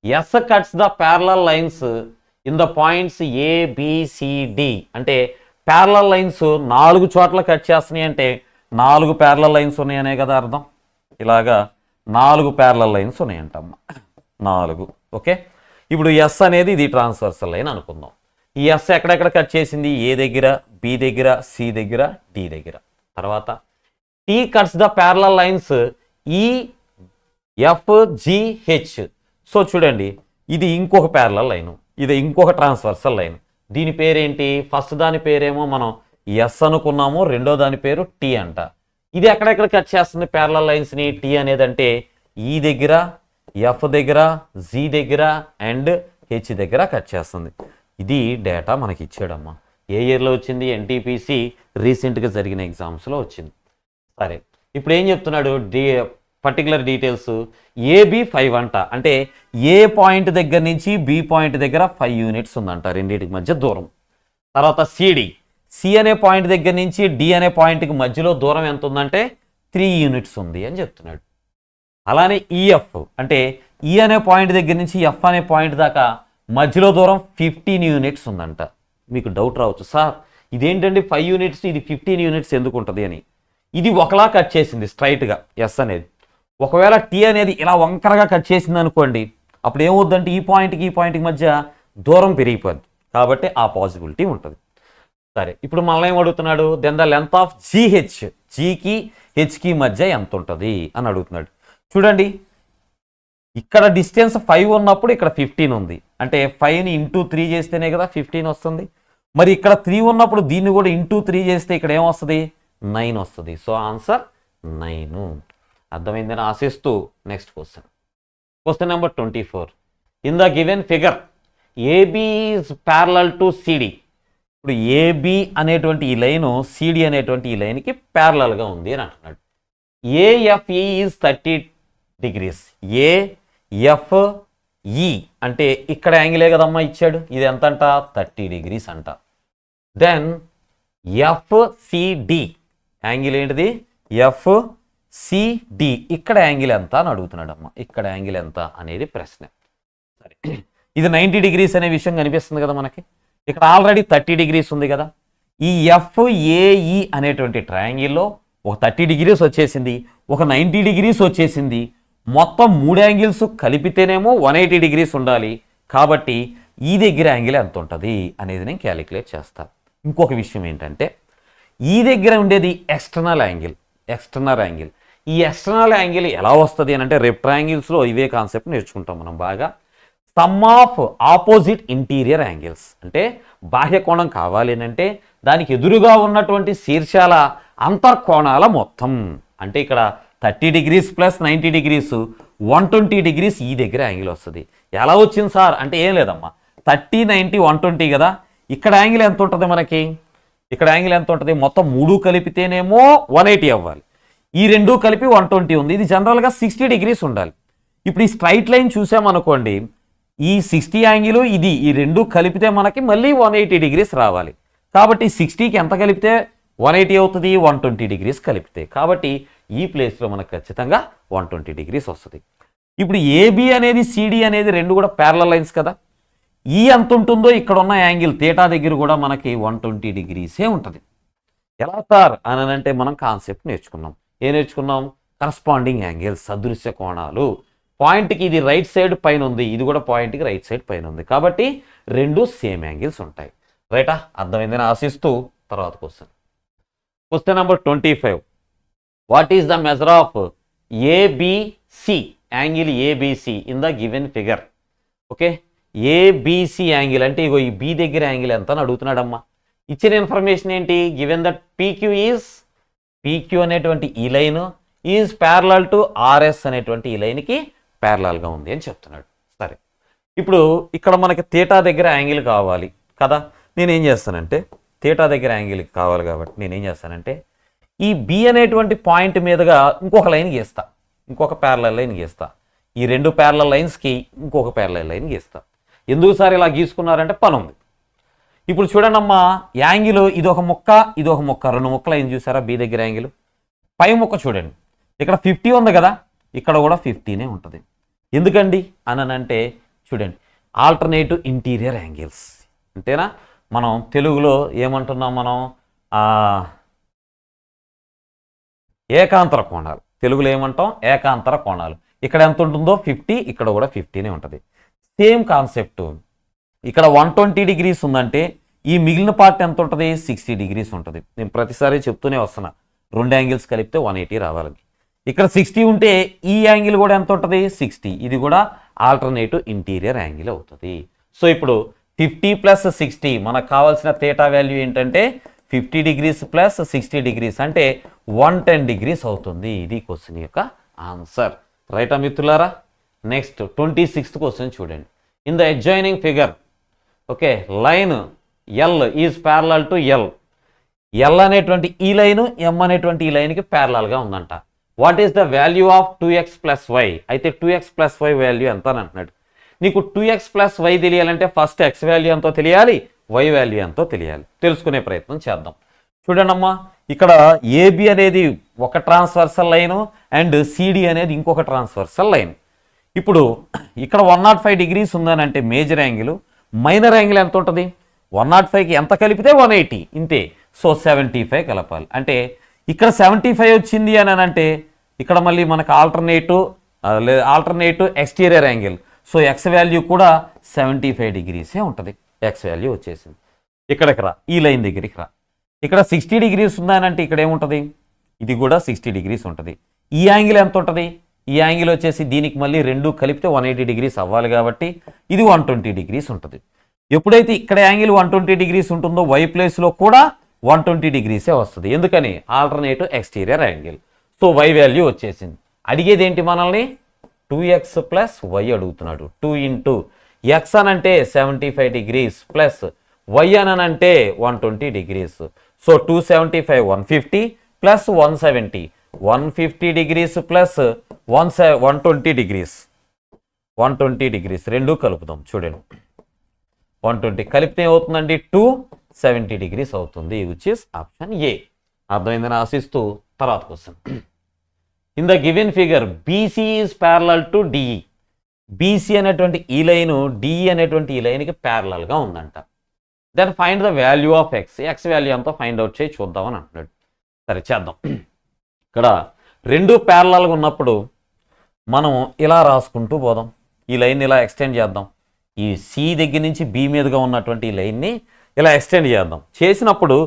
S cuts the parallel lines in the points ABCD. అంటే ప్యారలల్ లైన్స్ 4 చోట్ల కట్ చేస్తున్నాయి అంటే 4 ప్యారలల్ లైన్స్ ఉన్నాయనే కదా అర్థం. ఇలాగా 4 ప్యారలల్ లైన్స్ ఉన్నాయంటమ్మ, 4. ఓకే, ఇప్పుడు ఎస్ అనేది ఇది ట్రాన్స్వర్సల్ లైన్ అనుకుందాం. ఈ ఎస్ ఎక్కడెక్కడ కట్ చేసింది? ఏ దగ్గర, బి దగ్గర, సి దగ్గర, డి దగ్గర. తర్వాత T cuts the parallel lines EFGH. So చూడండి, ఇది ఇంకొక ప్యారలల్ లైన్, ఇది ఇంకొక ట్రాన్స్వర్సల్ లైన్. దీని పేరేంటి? ఫస్ట్ దాని పేరేమో మనం ఎస్ అనుకున్నాము, రెండో దాని పేరు టీ అంట. ఇది ఎక్కడెక్కడ కట్ చేస్తుంది ప్యారలల్ లైన్స్ని? టీ అనేది అంటే ఈ దగ్గర, ఎఫ్ దగ్గర, జీ దగ్గర అండ్ హెచ్ దగ్గర కట్ చేస్తుంది. ఇది డేటా మనకి ఇచ్చాడమ్మా. ఏ ఇయర్లో వచ్చింది? ఎన్టీపీసీ రీసెంట్గా జరిగిన ఎగ్జామ్స్లో వచ్చింది. సరే, ఇప్పుడు ఏం చెప్తున్నాడు? పర్టికులర్ డీటెయిల్స్ ఏబి 5 అంట. అంటే ఏ పాయింట్ దగ్గర నుంచి బి పాయింట్ దగ్గర 5 యూనిట్స్ ఉందంట, రెండింటికి మధ్య దూరం. తర్వాత సిడి, సి అనే పాయింట్ దగ్గర నుంచి డి అనే పాయింట్కి మధ్యలో దూరం ఎంత ఉందంటే 3 యూనిట్స్ ఉంది అని చెప్తున్నాడు. అలానే ఈఎఫ్ అంటే ఈ అనే పాయింట్ దగ్గర నుంచి ఎఫ్ అనే పాయింట్ దాకా మధ్యలో దూరం 15 యూనిట్స్ ఉందంట. మీకు డౌట్ రావచ్చు, సార్ ఇదేంటండి 5 యూనిట్స్, ఇది 15 యూనిట్స్ ఎందుకు ఉంటుంది అని. ఇది ఒకలా కట్ చేసింది స్ట్రైట్గా ఎస్ అనేది. ఒకవేళ టీ అనేది ఇలా వంకరగా కట్ చేసింది అనుకోండి, అప్పుడు ఏమవుద్దంటే ఈ పాయింట్కి మధ్య దూరం పెరిగిపోద్ది. కాబట్టి ఆ పాసిబిలిటీ ఉంటుంది. సరే, ఇప్పుడు మళ్ళీ ఏం అడుగుతున్నాడు? Then the length of GH, జీకి హెచ్కి మధ్య ఎంత ఉంటుంది అని అడుగుతున్నాడు. చూడండి, ఇక్కడ డిస్టెన్స్ 5 ఉన్నప్పుడు ఇక్కడ 15 ఉంది. అంటే 5ని ఇంటూ 3 చేస్తేనే కదా 15 వస్తుంది. మరి ఇక్కడ 3 ఉన్నప్పుడు దీన్ని కూడా ఇంటూ 3 చేస్తే ఇక్కడ ఏమొస్తుంది? 9 వస్తుంది. So answer 9. అర్థమైందని ఆశిస్తూ next question. Question number 24. In the given figure AB is parallel to CD. ఇప్పుడు ఏబి అనేటువంటి ఈ లైను సిడి అనేటువంటి ఈ లైన్కి ప్యారలల్గా ఉంది అని అంటున్నాడు. AFE is 30 degrees. ఏఎఫ్ఈ అంటే ఇక్కడ యాంగిలే కదమ్మా ఇచ్చాడు, ఇది ఎంత అంట? 30 డిగ్రీస్ అంట. దెన్ ఎఫ్సిడి యాంగిల్ ఏంటిది? ఎఫ్సిడి ఇక్కడ యాంగిల్ ఎంత అని అడుగుతున్నాడు అమ్మ. ఇక్కడ యాంగిల్ ఎంత అనేది ప్రశ్న. సరే, ఇది 90 డిగ్రీస్ అనే విషయం కనిపిస్తుంది కదా మనకి. ఇక్కడ ఆల్రెడీ 30 డిగ్రీస్ ఉంది కదా. ఈ FAE అనేటువంటి ట్రయాంగిల్లో ఒక 30 డిగ్రీస్ వచ్చేసింది, ఒక 90 డిగ్రీస్ వచ్చేసింది. మొత్తం 3 యాంగిల్స్ కలిపితేనేమో 180 డిగ్రీస్ ఉండాలి. కాబట్టి ఈ దగ్గర యాంగిల్ ఎంత ఉంటుంది అనేది నేను క్యాలిక్యులేట్ చేస్తాను. ఇంకొక విషయం ఏంటంటే ఈ దగ్గర ఉండేది ఎక్స్టర్నల్ యాంగిల్. ఈ ఎక్స్టర్నల్ యాంగిల్ ఎలా వస్తుంది అని అంటే రేపు ట్రయాంగిల్స్లో ఇవే కాన్సెప్ట్ నేర్చుకుంటాం మనం బాగా. Some of opposite interior angles అంటే బాహ్య కోణం కావాలి అంటే దానికి ఎదురుగా ఉన్నటువంటి శీర్షాల అంతర్కోణాల మొత్తం. అంటే ఇక్కడ 30 డిగ్రీస్ ప్లస్ 90 డిగ్రీస్ 120 డిగ్రీస్ ఈ దగ్గర యాంగిల్ వస్తుంది. ఎలా వచ్చింది సార్ అంటే ఏం లేదమ్మా, 30, 90, 120 కదా. ఇక్కడ యాంగిల్ ఎంత ఉంటుంది మనకి, ఇక్కడ యాంగిల్ ఎంత ఉంటుంది, మొత్తం 3 కలిపితేనేమో 180 అవ్వాలి. ఈ 2 కలిపి 120 ఉంది. ఇది జనరల్గా 60 డిగ్రీస్ ఉండాలి. ఇప్పుడు ఈ స్ట్రైట్ లైన్ చూసామనుకోండి, ఈ 60 యాంగిల్ ఇది ఈ 2 కలిపితే మనకి మళ్ళీ 180 డిగ్రీస్ రావాలి. కాబట్టి 60కి ఎంత కలిపితే 180 అవుతుంది, 120 డిగ్రీస్ కలిపితే. కాబట్టి ఈ ప్లేస్లో మనకు ఖచ్చితంగా 120 డిగ్రీస్ వస్తుంది. ఇప్పుడు ఏబి అనేది సిడి అనేది 2 కూడా ప్యారలల్ లైన్స్ కదా. ఈ ఎంత ఉంటుందో ఇక్కడ ఉన్న యాంగిల్ థీటా దగ్గర కూడా మనకి 120 డిగ్రీసే ఉంటుంది. ఎలా సార్ అని అంటే మనం కాన్సెప్ట్ నేర్చుకున్నాం. ఏం నేర్చుకున్నాం? కరస్పాండింగ్ యాంగిల్స్, సదృశ్య కోణాలు. పాయింట్కి ఇది రైట్ సైడ్ పైన ఉంది, ఇది కూడా పాయింట్కి రైట్ సైడ్ పైన ఉంది. కాబట్టి 2 సేమ్ యాంగిల్స్ ఉంటాయి. రైటా? అర్థమైందని ఆశిస్తూ తర్వాత question number 25. What is the measure of ABC angle ABC in the given figure? Okay, ABC angle అంటే ఇగో ఈ బి దగ్గర యాంగిల్ ఎంత అని అడుగుతున్నాడమ్మా. ఇచ్చిన ఇన్ఫర్మేషన్ ఏంటి? గివెన్ దట్ పీక్యూ అనేటువంటి ఈ line is parallel to RS అనేటువంటి ఈ లైన్కి ప్యారలల్గా ఉంది అని చెప్తున్నాడు. సరే, ఇప్పుడు ఇక్కడ మనకి థీటా దగ్గర యాంగిల్ కావాలి కదా. నేనేం చేస్తానంటే థీటా దగ్గర యాంగిల్ కావాలి కాబట్టి నేనేం చేస్తానంటే ఈ బి అనేటువంటి పాయింట్ మీదుగా ఇంకొక లైన్ గీస్తా, ఇంకొక ప్యారలల్ లైన్ గీస్తా. ఈ 2 ప్యారలల్ లైన్స్కి ఇంకొక ప్యారలల్ లైన్ గీస్తా. ఎందుకు సార్ ఇలా గీసుకున్నారంటే పని ఉంది. ఇప్పుడు చూడండి అమ్మా, యాంగిల్ ఇదొక ముక్క, ఇదొక ముక్క, 2 ముక్కలు అయింది చూసారా బి దగ్గర యాంగిల్. పై ముక్క చూడండి, ఇక్కడ 50 ఉంది కదా, ఇక్కడ కూడా 50నే ఉంటుంది. ఎందుకండి అని అంటే చూడండి, ఆల్టర్నేటివ్ ఇంటీరియర్ యాంగిల్స్ అంతేనా. మనం తెలుగులో ఏమంటున్నాం, మనం ఏకాంతర కోణాలు. తెలుగులో ఏమంటాం? ఏకాంతర కోణాలు. ఇక్కడ ఎంత ఉంటుందో 50, ఇక్కడ కూడా 50నే ఉంటుంది. Same concept. ఇక్కడ 120 డిగ్రీస్ ఉందంటే ఈ మిగిలిన పార్ట్ ఎంత ఉంటుంది? 60 డిగ్రీస్ ఉంటుంది. నేను ప్రతిసారి చెప్తూనే వస్తున్నా, 2 యాంగిల్స్ కలిపితే 180 రావాలి. ఇక్కడ 60 ఉంటే ఈ యాంగిల్ కూడా ఎంత ఉంటుంది? 60. ఇది కూడా ఆల్టర్నేటివ్ ఇంటీరియర్ యాంగిల్ అవుతుంది. సో ఇప్పుడు 50 ప్లస్ 60 మనకు కావాల్సిన థీటా వాల్యూ ఏంటంటే 50 డిగ్రీస్ ప్లస్ 60 డిగ్రీస్ అంటే 110 డిగ్రీస్ అవుతుంది. ఇది క్వశ్చన్ యొక్క ఆన్సర్. రైటా మిత్రులారా? నెక్స్ట్ 26th క్వశ్చన్ చూడండి. In the adjoining figure okay line L is parallel to L. L అనేటువంటి ఈ లైన్ ఎం అనేటువంటి ఈ లైన్కి ప్యారలల్గా ఉందంట. What is the value of 2x plus Y? అయితే 2x ప్లస్ వై వాల్యూ ఎంత అని అంటున్నాడు. నీకు 2x ప్లస్ వై తెలియాలంటే ఫస్ట్ ఎక్స్ వాల్యూ ఎంతో తెలియాలి, వై వాల్యూ ఎంతో తెలియాలి. తెలుసుకునే ప్రయత్నం చేద్దాం. చూడండి అమ్మా, ఇక్కడ ఏబి అనేది ఒక ట్రాన్స్వర్సల్ లైను అండ్ సిడి అనేది ఇంకొక ట్రాన్స్వర్సల్ లైన్. ఇప్పుడు ఇక్కడ 105 డిగ్రీస్ ఉందని అంటే మేజర్ యాంగిల్, మైనర్ యాంగిల్ ఎంత ఉంటుంది? 105కి ఎంత కలిపితే 180 ఇంతే. సో 75 కలపాలి. అంటే ఇక్కడ 75 వచ్చింది అని అంటే ఇక్కడ మళ్ళీ మనకు alternative exterior angle. So X value కూడా 75 డిగ్రీసే ఉంటుంది. ఎక్స్ వాల్యూ వచ్చేసింది. ఇక్కడికి రా, ఈ లైన్ దగ్గరికి రా. ఇక్కడ 60 డిగ్రీస్ ఉందని అంటే ఇక్కడ ఏముంటుంది? ఇది కూడా 60 డిగ్రీస్ ఉంటుంది. ఈ యాంగిల్ ఎంత ఉంటుంది? ఈ యాంగిల్ వచ్చేసి దీనికి మళ్ళీ 2 కలిపితే 180 డిగ్రీస్ అవ్వాలి కాబట్టి ఇది 120 డిగ్రీస్ ఉంటుంది. ఎప్పుడైతే ఇక్కడ యాంగిల్ 120 డిగ్రీస్ ఉంటుందో వై ప్లేస్లో కూడా 120 డిగ్రీసే వస్తుంది. ఎందుకని? Alternative exterior angle. So Y value వచ్చేసింది. అడిగేది ఏంటి మనల్ని? 2x ప్లస్ వై అడుగుతున్నాడు. 2 ఇంటూ ఎక్స్ అని అంటే 75 డిగ్రీస్ ప్లస్ వై అని అంటే 120 degrees. So 275 150 plus 170 150 degrees plus 120 degrees 120 degrees 2 కలుపుదాం. చూడండి 120 కలిపితే ఏమవుతుందండి? 270 డిగ్రీస్ అవుతుంది. Which is option A. అర్థమైందని ఆశిస్తూ తర్వాత question. In the given figure BC is parallel to DE. BC అనేటువంటి ఈ లైను డిఈ అనేటువంటి ఈ లైన్కి ప్యారలల్గా ఉందంట. Then find the value of X. X value ఎంతో ఫైండ్ అవుట్ చేయి చూద్దామని అంటున్నాడు. సరే చేద్దాం. ఇక్కడ రెండు ప్యారలల్గా ఉన్నప్పుడు మనం ఇలా రాసుకుంటూ పోదాం. ఈ లైన్ ఇలా ఎక్స్టెండ్ చేద్దాం. ఈ సి దగ్గర నుంచి బి మీదుగా ఉన్నటువంటి ఈ లైన్ని ఇలా ఎక్స్టెండ్ చేద్దాం. చేసినప్పుడు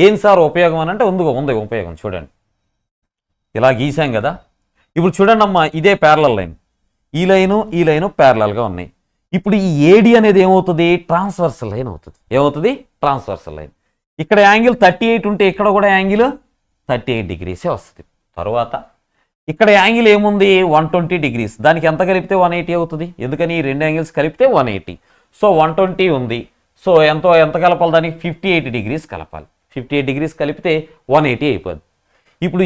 ఏం సార్ ఉపయోగం అని అంటే ఉంది ఉపయోగం. చూడండి ఇలా గీసాం కదా. ఇప్పుడు చూడండి అమ్మా, ఇదే ప్యారలల్ లైన్. ఈ లైను ప్యారలల్గా ఉన్నాయి. ఇప్పుడు ఈ ఏడి అనేది ఏమవుతుంది? ట్రాన్స్వర్సల్ లైన్ అవుతుంది. ఏమవుతుంది? Transversal line. ఇక్కడ యాంగిల్ 38 ఉంటే ఇక్కడ కూడా యాంగిల్ 38 డిగ్రీసే వస్తుంది. తర్వాత ఇక్కడ యాంగిల్ ఏముంది? 120 డిగ్రీస్. దానికి ఎంత కలిపితే 180 అవుతుంది. ఎందుకని ఈ రెండు యాంగిల్స్ కలిపితే 180. సో 120 ఉంది. సో ఎంత కలపాలి? దానికి 58 డిగ్రీస్ కలపాలి. 58 డిగ్రీస్ కలిపితే 180 అయిపోద్ది. ఇప్పుడు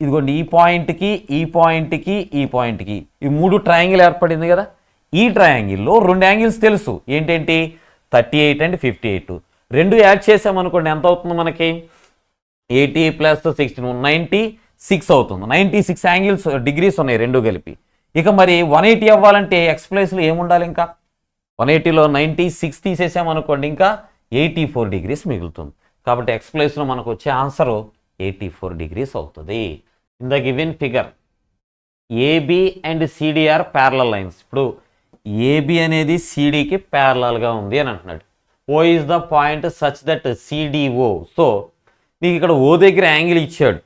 ఇదిగోండి ఈ పాయింట్కి ఈ మూడు ట్రయాంగిల్ ఏర్పడింది కదా. ఈ ట్రయాంగిల్లో రెండు యాంగిల్స్ తెలుసు. ఏంటేంటి? 38 అండ్ 58. రెండు యాడ్ చేసామనుకోండి ఎంత అవుతుంది మనకి? 80 + 16 96 అవుతుంది. 96 యాంగిల్స్ డిగ్రీస్ ఉన్నాయి రెండు కలిపి. ఇక మరి 180 అవ్వాలంటే ఎక్స్ ప్లేస్లో ఏముండాలి? ఇంకా 180లో 96 తీసేసామనుకోండి ఇంకా 84 డిగ్రీస్ మిగులుతుంది. కాబట్టి ఎక్స్ ప్లేస్లో మనకు వచ్చే ఆన్సరు 84 డిగ్రీస్ అవుతుంది. In the given figure AB and CD are parallel lines. ఇప్పుడు ఏబి అనేది సిడికి ప్యారలల్గా ఉంది అని అంటున్నాడు. O is the point such that CDO. So నీకు ఇక్కడ ఓ దగ్గర యాంగిల్ ఇచ్చాడు.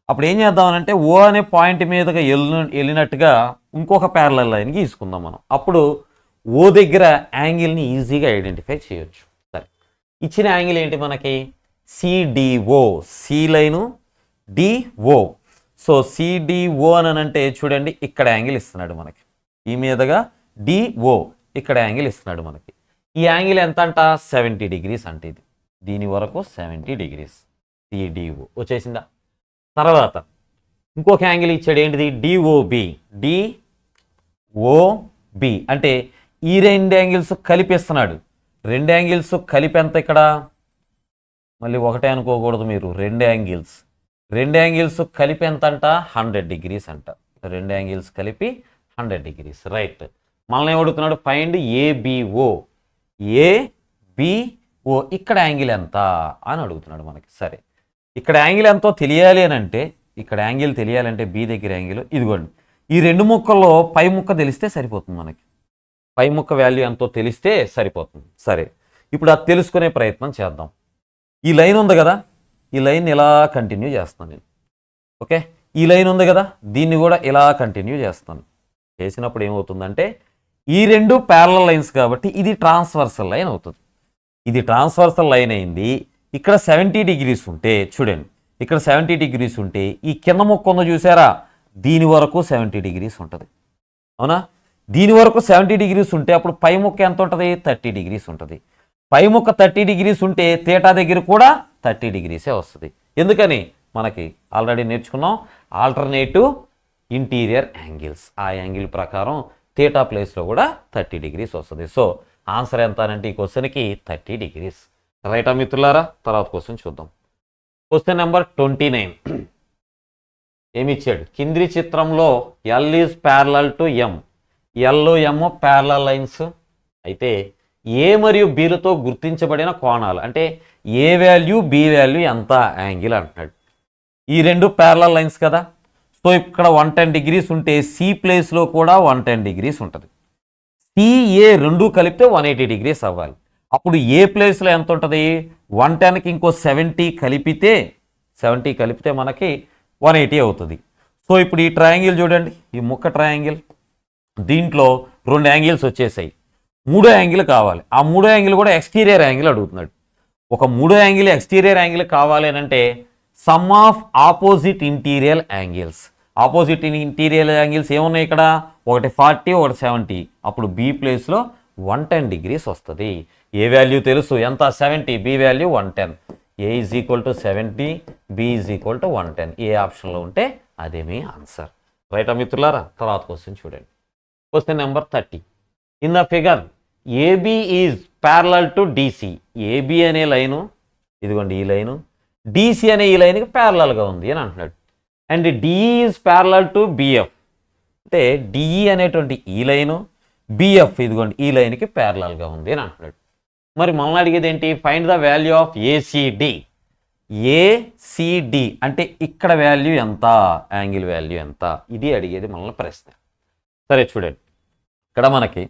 అప్పుడు ఏం చేద్దామనంటే ఓ అనే పాయింట్ మీదగా వెళ్ళినట్టుగా ఇంకొక ప్యారలల్ లైన్ గీసుకుందాం మనం. అప్పుడు ఓ దగ్గర యాంగిల్ని ఈజీగా ఐడెంటిఫై చేయొచ్చు. సరే, ఇచ్చిన యాంగిల్ ఏంటి మనకి? CDO. C line DO. So CDO అని అంటే చూడండి ఇక్కడ యాంగిల్ ఇస్తున్నాడు మనకి. ఈ మీదగా డిఓ ఇక్కడ యాంగిల్ ఇస్తున్నాడు మనకి. ఈ యాంగిల్ ఎంత అంట? 70 డిగ్రీస్ అంటే ఇది దీని వరకు 70 డిగ్రీస్. సిడిఓ వచ్చేసిందా? తర్వాత ఇంకొక యాంగిల్ ఇచ్చాడు. ఏంటిది? డిఓబి. డిఓబి అంటే ఈ రెండు యాంగిల్స్ కలిపిస్తున్నాడు. రెండు యాంగిల్స్ కలిపి ఎంత ఇక్కడ? మళ్ళీ ఒకటే అనుకోకూడదు మీరు. రెండు యాంగిల్స్ కలిపి ఎంత అంట? 100 డిగ్రీస్ అంట. రెండు యాంగిల్స్ కలిపి 100 డిగ్రీస్. రైట్. మనల్ని ఏమడుగుతున్నాడు? Find ABO. ఏబిఓ ఇక్కడ యాంగిల్ ఎంత అని అడుగుతున్నాడు మనకి. సరే, ఇక్కడ యాంగిల్ ఎంతో తెలియాలి అని అంటే, ఇక్కడ యాంగిల్ తెలియాలంటే బి దగ్గర యాంగిల్ ఇదిగోండి. ఈ రెండు ముక్కల్లో పై ముక్క తెలిస్తే సరిపోతుంది మనకి. పై ముక్క వాల్యూ ఎంతో తెలిస్తే సరిపోతుంది. సరే, ఇప్పుడు అది తెలుసుకునే ప్రయత్నం చేద్దాం. ఈ లైన్ ఉంది కదా, ఈ లైన్ ఇలా కంటిన్యూ చేస్తాను నేను. ఓకే, ఈ లైన్ ఉంది కదా, దీన్ని కూడా ఇలా కంటిన్యూ చేస్తాను. చేసినప్పుడు ఏమవుతుందంటే ఈ రెండు ప్యారలల్ లైన్స్ కాబట్టి ఇది ట్రాన్స్వర్సల్ లైన్ అవుతుంది. ఇది ట్రాన్స్వర్సల్ లైన్ అయింది. ఇక్కడ 70 డిగ్రీస్ ఉంటే చూడండి, ఇక్కడ 70 డిగ్రీస్ ఉంటే ఈ కింద ముక్క ఉందో చూసారా, దీని వరకు 70 డిగ్రీస్ ఉంటుంది. అవునా? దీని వరకు 70 డిగ్రీస్ ఉంటే అప్పుడు పై ముక్క ఎంత ఉంటుంది? 30 డిగ్రీస్ ఉంటుంది. పై ముక్క 30 డిగ్రీస్ ఉంటే థీటా దగ్గర కూడా 30 డిగ్రీసే వస్తుంది. ఎందుకని? మనకి ఆల్రెడీ నేర్చుకున్నాం ఆల్టర్నేటివ్ ఇంటీరియర్ యాంగిల్స్. ఆ యాంగిల్ ప్రకారం థీటా ప్లేస్లో కూడా 30 డిగ్రీస్ వస్తుంది. సో ఆన్సర్ ఎంత అంటే ఈ క్వశ్చన్కి 30 డిగ్రీస్. రైటా మిత్రులారా? తర్వాత క్వశ్చన్ చూద్దాం. క్వశ్చన్ నెంబర్ 29 ఏమి ఇచ్చాడు? కింది చిత్రంలో L is parallel to M. L M parallel lines అయితే ఏ మరియు బీలతో గుర్తించబడిన కోణాలు అంటే ఏ వాల్యూ బి వాల్యూ ఎంత యాంగిల్ అంటున్నాడు. ఈ రెండు ప్యారలల్ లైన్స్ కదా. సో ఇక్కడ 110 డిగ్రీస్ ఉంటే సి ప్లేస్లో కూడా 110 డిగ్రీస్ ఉంటుంది. సిఏ రెండు కలిపితే 180 డిగ్రీస్ అవ్వాలి. అప్పుడు ఏ ప్లేస్లో ఎంత ఉంటుంది? 110కి ఇంకో 70 కలిపితే మనకి 180 అవుతుంది. సో ఇప్పుడు ఈ ట్రయాంగిల్ చూడండి, ఈ ముక్క ట్రయాంగిల్, దీంట్లో రెండు యాంగిల్స్ వచ్చేసాయి. మూడో యాంగిల్ కావాలి. ఆ మూడో యాంగిల్ కూడా ఎక్స్టీరియర్ యాంగిల్ అడుగుతున్నాడు. ఒక మూడో యాంగిల్ ఎక్స్టీరియర్ యాంగిల్ కావాలి అని అంటే some of opposite interior angles. Opposite interior angles ఏమున్నాయి ఇక్కడ? ఒకటి 40, ఒకటి 70. అప్పుడు బి ప్లేస్లో 110 డిగ్రీస్ వస్తుంది. ఏ వాల్యూ తెలుసు ఎంత? 70. B value 110. A is equal to 70, B is equal to 110. A ఆప్షన్లో ఉంటే అదే మీ ఆన్సర్. రైటా మిత్రులారా? తర్వాత క్వశ్చన్ చూడండి. Question number 30. In the figure AB is parallel to DC. AB అనే లైను ఇదిగోండి, ఈ లైను డిసి అనే ఈ లైన్కి ప్యారలల్గా ఉంది అని అంటున్నాడు. And DE is parallel to BF. అంటే డిఈ అనేటువంటి ఈ లైను బిఎఫ్ ఇదిగోండి ఈ లైన్కి ప్యారలల్గా ఉంది అని అంటున్నాడు. మరి మనల్ని అడిగేది ఏంటి? Find the value of ACD. ACD అంటే ఇక్కడ వాల్యూ ఎంత, యాంగిల్ వాల్యూ ఎంత, ఇది అడిగేది మనల్ని ప్రశ్న. సరే చూడండి, ఇక్కడ మనకి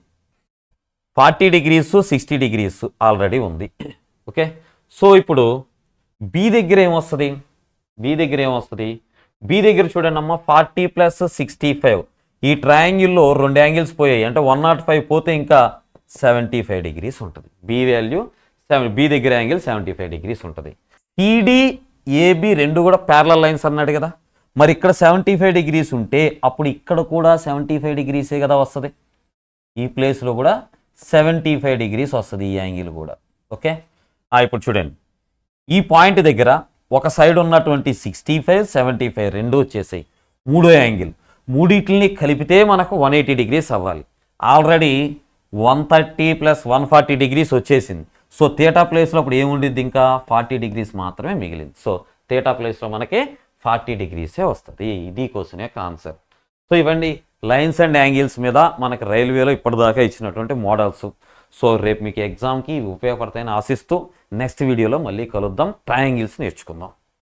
40 degrees 60 degrees ఆల్రెడీ ఉంది. ఓకే, సో ఇప్పుడు బి దగ్గర ఏమొస్తుంది? బి దగ్గర చూడండి అమ్మ, 40 + 65. ఈ ట్రయాంగిల్లో 2 యాంగిల్స్ పోయాయి అంటే 105 పోతే ఇంకా 75 degrees ఉంటుంది. బి వాల్యూ బి దగ్గర యాంగిల్ 75 degrees ఉంటుంది. సిడి ఏబి రెండు కూడా ప్యారలల్ లైన్స్ అన్నాడు కదా, మరి ఇక్కడ 75 degrees ఉంటే అప్పుడు ఇక్కడ కూడా 75 degrees కదా వస్తుంది. ఈ ప్లేస్లో కూడా 75 degrees వస్తుంది ఈ యాంగిల్ కూడా. ఓకే, ఇప్పుడు చూడండి, ఈ పాయింట్ దగ్గర ఒక సైడ్ ఉన్నటువంటి 65 75 రెండు వచ్చేసాయి. మూడో యాంగిల్, మూడింటిని కలిపితే మనకు 180 degrees అవ్వాలి. ఆల్రెడీ 130 + 140 degrees వచ్చేసింది. సో థీటా ప్లేస్లో అప్పుడు ఏముండిద్ది? ఇంకా 40 degrees మాత్రమే మిగిలింది. సో థీటా ప్లేస్లో మనకి 40 degrees వస్తుంది. ఇది క్వశ్చన్ యొక్క ఆన్సర్. సో ఇవ్వండి లైన్స్ అండ్ యాంగిల్స్ మీద మనకి రైల్వేలో ఇప్పటిదాకా ఇచ్చినటువంటి మోడల్స్. సో రేపు మీకు ఎగ్జామ్కి ఉపయోగపడతాయని ఆశిస్తూ నెక్స్ట్ వీడియోలో మళ్ళీ కలుద్దాం. ట్రయాంగిల్స్ నేర్చుకుందాం.